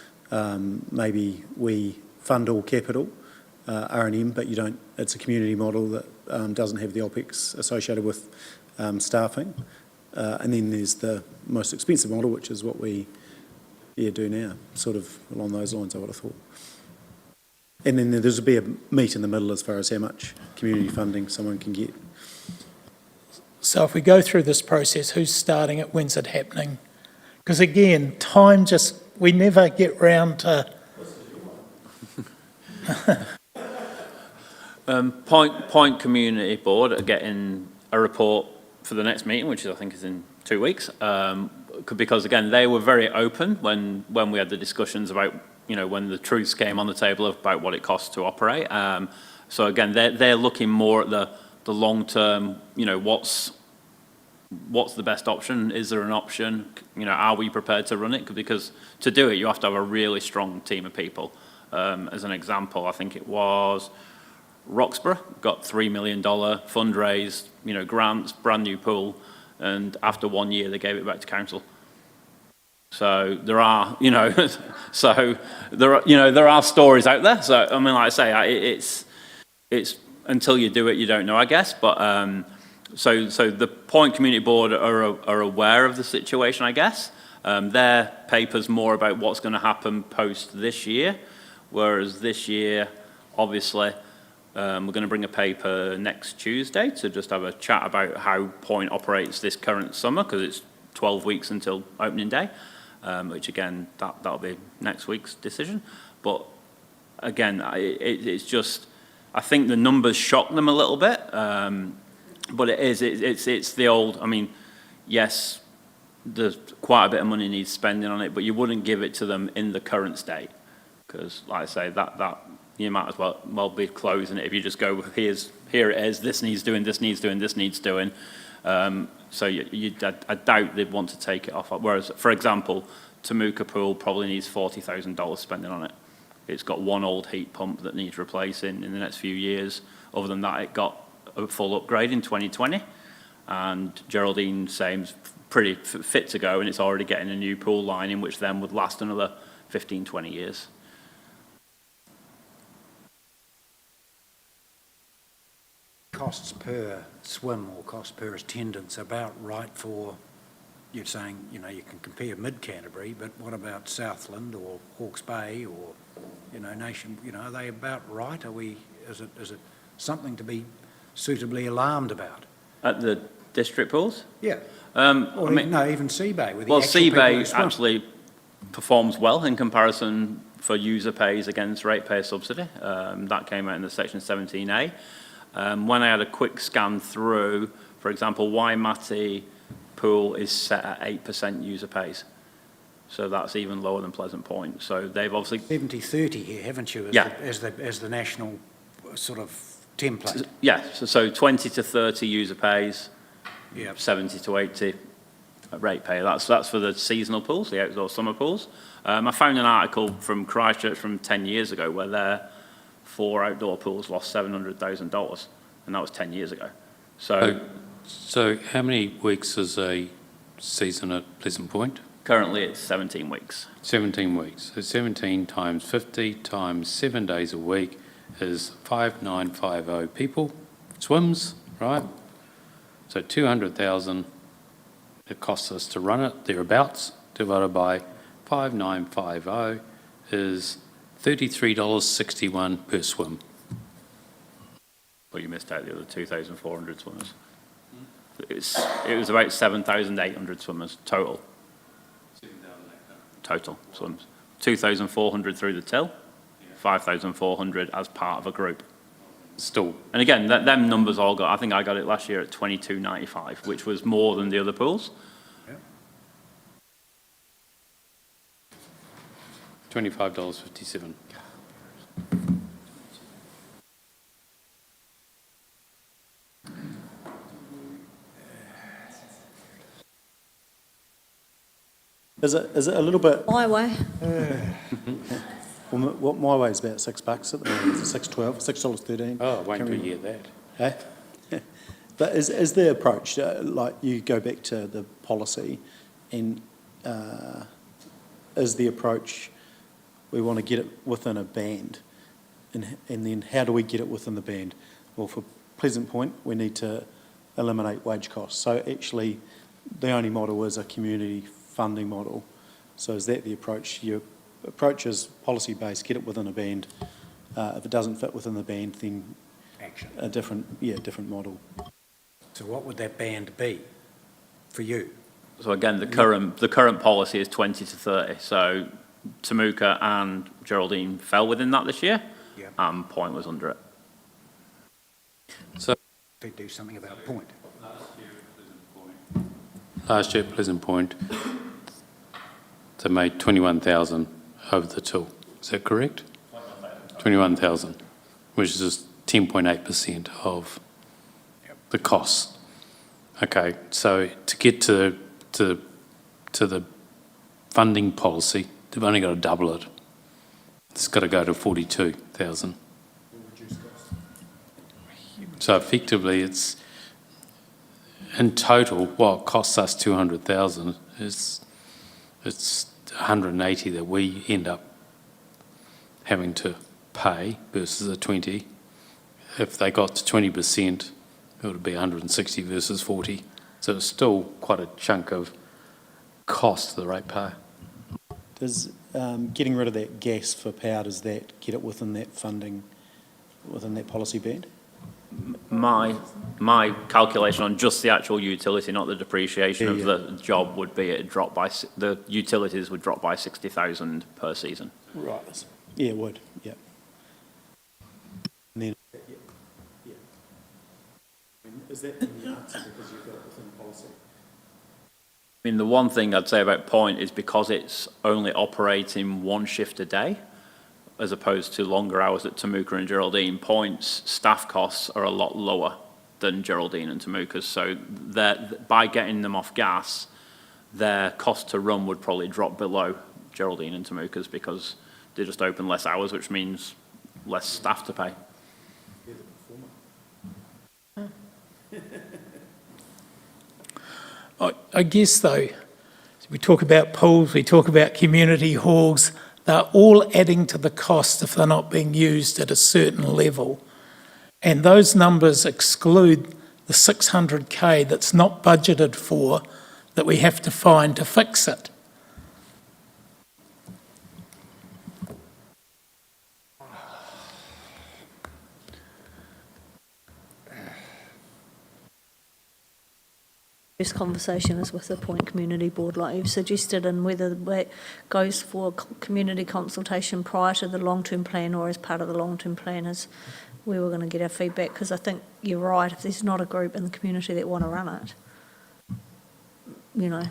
maybe we fund all capital, R&M, but you don't. It's a community model that doesn't have the OPEX associated with staffing. And then there's the most expensive model, which is what we do now, sort of along those lines, I would have thought. And then there's be a meet in the middle as far as how much community funding someone can get. So if we go through this process, who's starting it, when's it happening? Because again, time just, we never get round to... Point Community Board are getting a report for the next meeting, which I think is in 2 weeks, because again, they were very open when we had the discussions about, when the truths came on the table about what it costs to operate. So again, they're looking more at the long term, what's the best option? Is there an option? Are we prepared to run it? Because to do it, you have to have a really strong team of people. As an example, I think it was Roxburgh got $3 million fundraise, grants, brand new pool, and after 1 year they gave it back to council. So there are, there are stories out there. So I mean, like I say, it's until you do it, you don't know, I guess. But so the Point Community Board are aware of the situation, I guess. Their paper's more about what's going to happen post this year, whereas this year, obviously, we're going to bring a paper next Tuesday to just have a chat about how Point operates this current summer, because it's 12 weeks until opening day, which again, that'll be next week's decision. But again, it's just, I think the numbers shock them a little bit, but it's the old, I mean, yes, there's quite a bit of money needs spending on it, but you wouldn't give it to them in the current state, because like I say, that you might as well be closing it if you just go, here it is, this needs doing, this needs doing, this needs doing. So I doubt they'd want to take it off. Whereas, for example, Temuka Pool probably needs $40,000 spending on it. It's got one old heat pump that needs replacing in the next few years. Other than that, it got a full upgrade in 2020. And Geraldine seems pretty fit to go, and it's already getting a new pool line in, which then would last another 15, 20 years. Costs per swim or cost per attendance about right for, you're saying, you can compare mid-Canterbury, but what about Southland or Hawke's Bay or, Nation, are they about right? Is it something to be suitably alarmed about? At the district pools? Yeah. Even Sea Bay. Well, Sea Bay actually performs well in comparison for user pays against ratepayer subsidy. That came out in the section 17A. When I had a quick scan through, for example, Waimate Pool is set at 8% user pays. So that's even lower than Pleasant Point. So they've obviously... 70-30 here, haven't you, yeah. as the national sort of template? Yeah, so 20 to 30 user pays, yep. 70 to 80 ratepayer. That's for the seasonal pools, the outdoor summer pools. I found an article from Christchurch from 10 years ago where their 4 outdoor pools lost $700,000, and that was 10 years ago. So how many weeks is a season at Pleasant Point? Currently, it's 17 weeks. 17 weeks. So 17 times 50 times 7 days a week is 5,950 people. Swims, right? So 200,000 it costs us to run it, thereabouts, divided by 5,950 is $33.61 per swim. But you missed out the other 2,400 swimmers. It was about 7,800 swimmers total. Total swims. 2,400 through the till, 5,400 as part of a group. Still. And again, them numbers all got, I think I got it last year at 22.95, which was more than the other pools. $25.57. Is it a little bit? My way. Well, what my way is about $6 at the moment. It's $6.12, $6.13. Oh, wait until you hear that. Eh? But is the approach, like you go back to the policy, and is the approach we want to get it within a band, and then how do we get it within the band? Well, for Pleasant Point, we need to eliminate wage costs. So actually, the only model is a community funding model. So is that the approach? Your approach is policy-based, get it within a band. If it doesn't fit within the band, then Action. a different model. So what would that band be for you? So again, the current policy is 20 to 30. So Temuka and Geraldine fell within that this year, and Point was under it. So They do something about Point. last year at Pleasant Point, they made 21,000 over the till. Is that correct? 21,000, which is 10.8% of the costs. Okay, so to get to the funding policy, they've only got to double it. It's got to go to 42,000. So effectively, it's in total, what it costs us 200,000 is it's 180 that we end up having to pay versus the 20. If they got to 20%, it would be 160 versus 40. So it's still quite a chunk of cost to the ratepayer. Does getting rid of that gas for power, does that get it within that funding, within that policy band? My calculation on just the actual utility, not the depreciation of the job, would be it'd drop by, the utilities would drop by 60,000 per season. Right. Yeah, it would. Yeah. And then, is that the answer because you've got it within policy? I mean, the one thing I'd say about Point is because it's only operating one shift a day, as opposed to longer hours at Temuka and Geraldine, Point's staff costs are a lot lower than Geraldine and Temuka's. So by getting them off gas, their cost to run would probably drop below Geraldine and Temuka's because they just open less hours, which means less staff to pay. I guess, though, we talk about pools, we talk about community halls, they're all adding to the cost if they're not being used at a certain level. And those numbers exclude the 600K that's not budgeted for, that we have to find to fix it. This conversation is with the Point Community Board, like you've suggested, and whether it goes for community consultation prior to the long-term plan or as part of the long-term plan is where we're going to get our feedback, because I think you're right, if there's not a group in the community that want to run it, you know.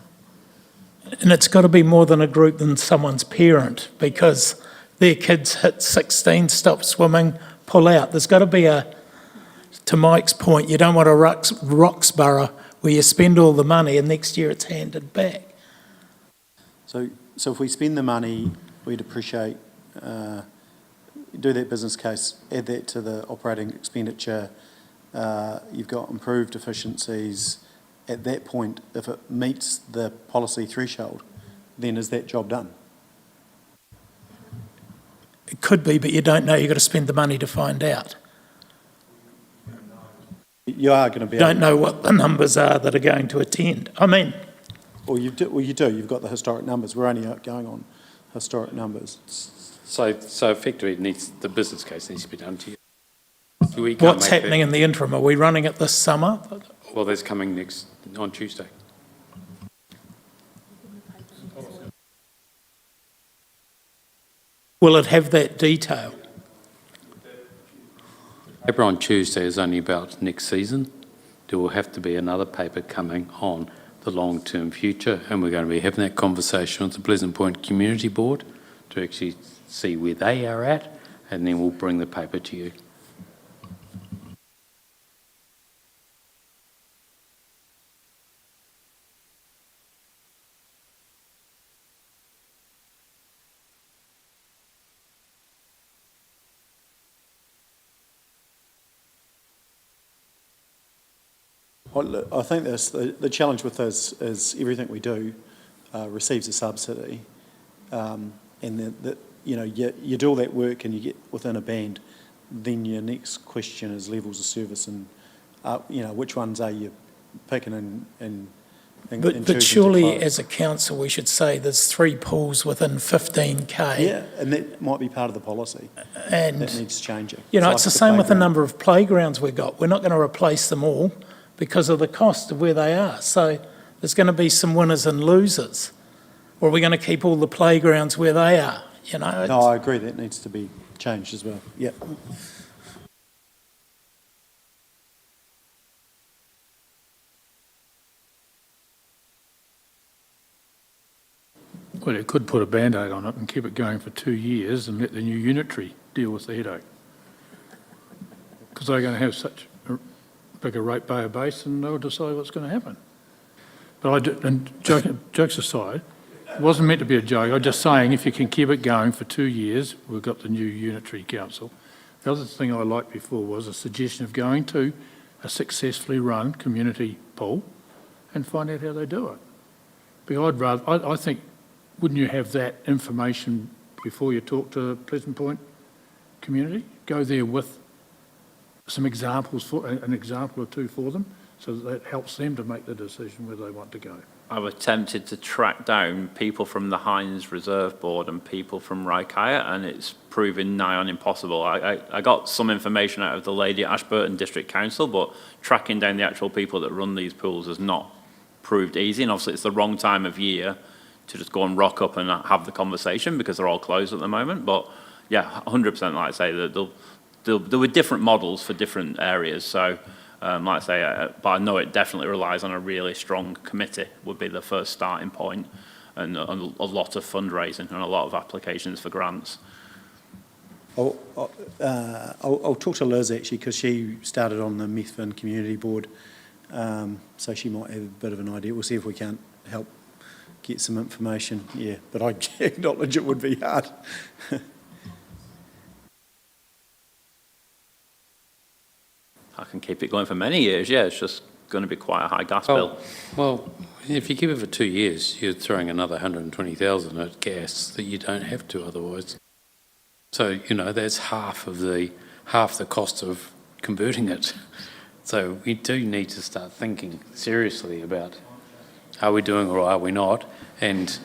And it's got to be more than a group than someone's parent, because their kids hit 16, stop swimming, pull out. There's got to be to Mike's point, you don't want a Roxborough where you spend all the money and next year it's handed back. So if we spend the money, we depreciate, do that business case, add that to the operating expenditure, you've got improved efficiencies. At that point, if it meets the policy threshold, then is that job done? It could be, but you don't know. You've got to spend the money to find out. You are going to be. You don't know what the numbers are that are going to attend. I mean, Well, you do. You've got the historic numbers. We're only going on historic numbers. So effectively, the business case needs to be done to you. What's happening in the interim? Are we running it this summer? Well, that's coming on Tuesday. Will it have that detail? Paper on Tuesday is only about next season. There will have to be another paper coming on the long-term future, and we're going to be having that conversation with the Pleasant Point Community Board to actually see where they are at, and then we'll bring the paper to you. Well, I think the challenge with this is everything we do receives a subsidy, and you do all that work and you get within a band. Then your next question is levels of service and which ones are you picking and But surely, as a council, we should say there's 3 pools within 15k. Yeah, and that might be part of the policy. And that needs changing. It's the same with the number of playgrounds we've got. We're not going to replace them all because of the cost of where they are. So there's going to be some winners and losers. Or are we going to keep all the playgrounds where they are? No, I agree that needs to be changed as well. Yep. Well, it could put a Band-Aid on it and keep it going for 2 years and let the new unitary deal with the headache. Because they're going to have such a bigger ratepayer base and they'll decide what's going to happen. But jokes aside, it wasn't meant to be a joke. I'm just saying if you can keep it going for 2 years, we've got the new unitary council. The other thing I liked before was a suggestion of going to a successfully run community pool and find out how they do it. Because I think, wouldn't you have that information before you talk to Pleasant Point community? Go there with some examples, an example or two for them, so that helps them to make the decision where they want to go. I've attempted to track down people from the Hines Reserve Board and people from Raikaya, and it's proven nigh on impossible. I got some information out of the lady at Ashburton District Council, but tracking down the actual people that run these pools has not proved easy, and obviously it's the wrong time of year to just go and rock up and have the conversation because they're all closed at the moment. But yeah, 100% like I say, that there were different models for different areas. So like I say, but I know it definitely relies on a really strong committee would be the first starting point, and a lot of fundraising and a lot of applications for grants. I'll talk to Liz actually because she started on the Methven Community Board, so she might have a bit of an idea. We'll see if we can't help get some information, yeah, but I acknowledge it would be hard. I can keep it going for many years, yeah, it's just going to be quite a high gas bill. Well, if you keep it for 2 years, you're throwing another 120,000 at gas that you don't have to otherwise. So, that's half the cost of converting it. So we do need to start thinking seriously about are we doing or are we not? And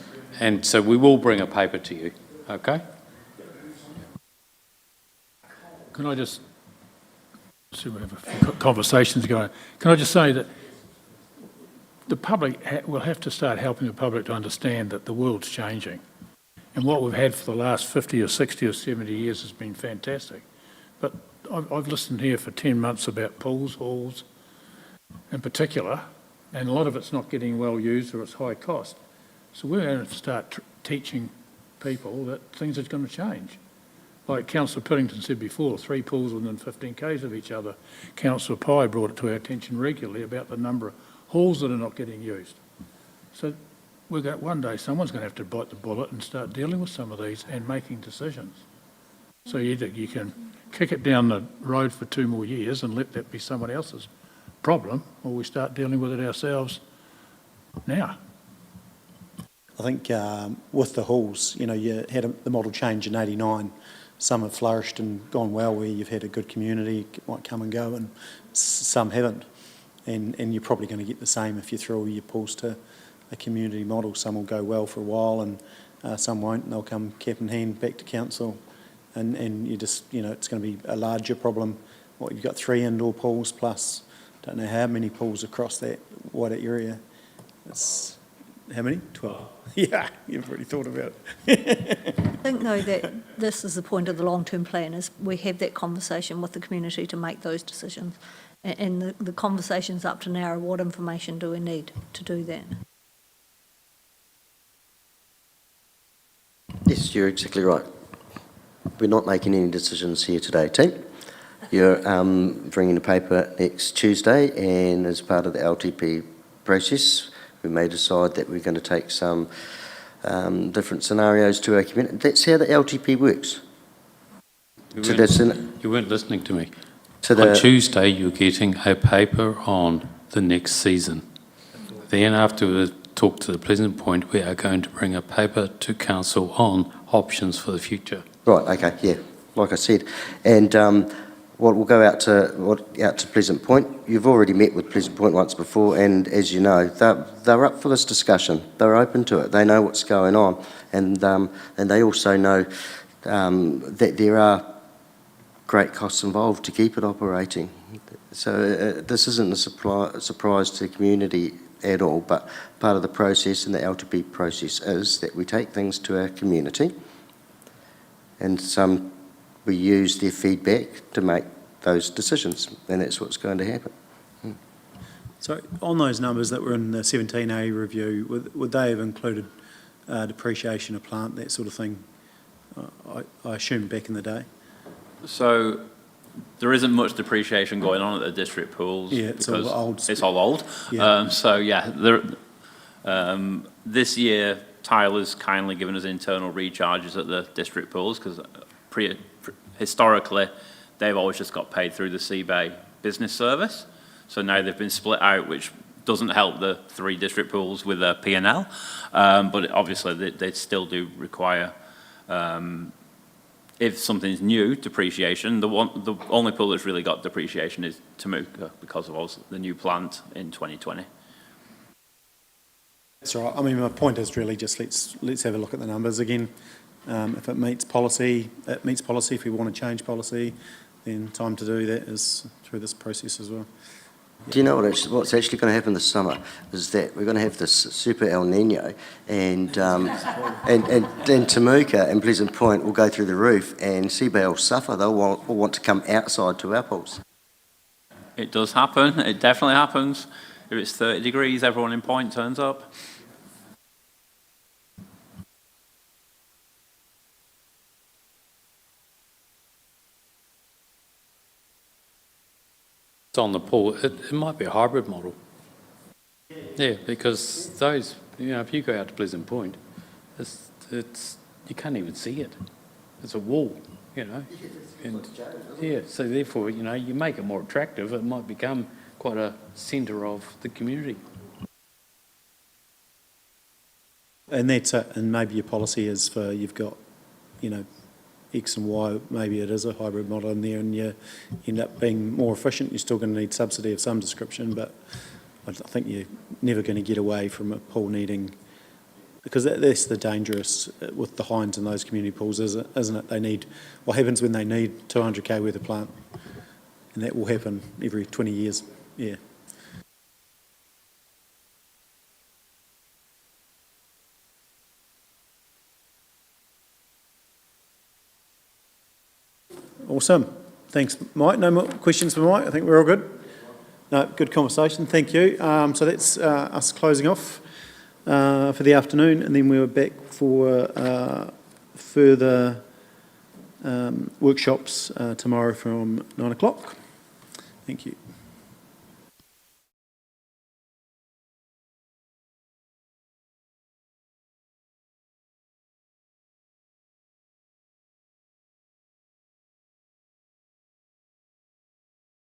so we will bring a paper to you, okay? Can I just, see we have a few conversations going, can I just say that the public will have to start helping the public to understand that the world's changing. And what we've had for the last 50 or 60 or 70 years has been fantastic. But I've listened here for 10 months about pools, halls in particular, and a lot of it's not getting well used or it's high cost. So we're going to start teaching people that things are going to change. Like Councillor Piddington said before, 3 pools within 15 k's of each other. Councillor Pye brought it to our attention regularly about the number of halls that are not getting used. So we've got one day someone's going to have to bite the bullet and start dealing with some of these and making decisions. So either you can kick it down the road for 2 more years and let that be someone else's problem, or we start dealing with it ourselves now. I think with the halls, you had the model change in '89. Some have flourished and gone well where you've had a good community, it might come and go, and some haven't. And you're probably going to get the same if you throw all your pools to a community model. Some will go well for a while and some won't, they'll come cap in hand back to council, and you just, it's going to be a larger problem. What, you've got 3 indoor pools plus, don't know how many pools across that wider area. It's, how many? 12. Yeah, you've already thought about it. I think, though, that this is the point of the long-term plan, is we have that conversation with the community to make those decisions. And the conversations up to now are what information do we need to do that? Yes, you're exactly right. We're not making any decisions here today, team. You're bringing a paper next Tuesday, and as part of the LTP process, we may decide that we're going to take some different scenarios to our community. That's how the LTP works. You weren't listening to me. On Tuesday, you're getting a paper on the next season. Then after we talk to the Pleasant Point, we are going to bring a paper to council on options for the future. Right, okay, yeah, like I said. And what will go out to Pleasant Point, you've already met with Pleasant Point once before, and as you know, they're up for this discussion. They're open to it. They know what's going on, and they also know that there are great costs involved to keep it operating. So this isn't a surprise to the community at all, but part of the process and the LTP process is that we take things to our community, and we use their feedback to make those decisions, and that's what's going to happen. So on those numbers that were in the 17A review, would they have included depreciation of plant, that sort of thing, I assume back in the day? So there isn't much depreciation going on at the district pools. Yeah, it's all old. It's all old. Yeah. So yeah, this year Tyler's kindly given us internal recharges at the district pools, because historically they've always just got paid through the Seabay business service. So now they've been split out, which doesn't help the 3 district pools with a P&L, but obviously they still do require, if something's new, depreciation. The only pool that's really got depreciation is Temuka, because of the new plant in 2020. That's right. I mean, my point is really just let's have a look at the numbers again. If it meets policy, it meets policy. If we want to change policy, then time to do that is through this process as well. Do you know what's actually going to happen this summer is that we're going to have this super El Nino, and Temuka and Pleasant Point will go through the roof, and Seabay will suffer. They'll want to come outside to our pools. It does happen. It definitely happens. If it's 30 degrees, everyone in Point turns up. On the pool, it might be a hybrid model. Yeah, because those, if you go out to Pleasant Point, it's you can't even see it. It's a wall, and yeah, so therefore, you make it more attractive. It might become quite a centre of the community. And that's it. And maybe your policy is for you've got, X and Y, maybe it is a hybrid model in there, and you end up being more efficient. You're still going to need subsidy of some description, but I think you're never going to get away from a pool needing, because that's the dangerous with the hinds and those community pools, isn't it? They need, what happens when they need 200k worth of plant, and that will happen every 20 years. Yeah. Awesome. Thanks, Mike. No more questions for Mike? I think we're all good. No, good conversation. Thank you. So that's us closing off for the afternoon, and then we're back for further workshops tomorrow from 9 o'clock. Thank you.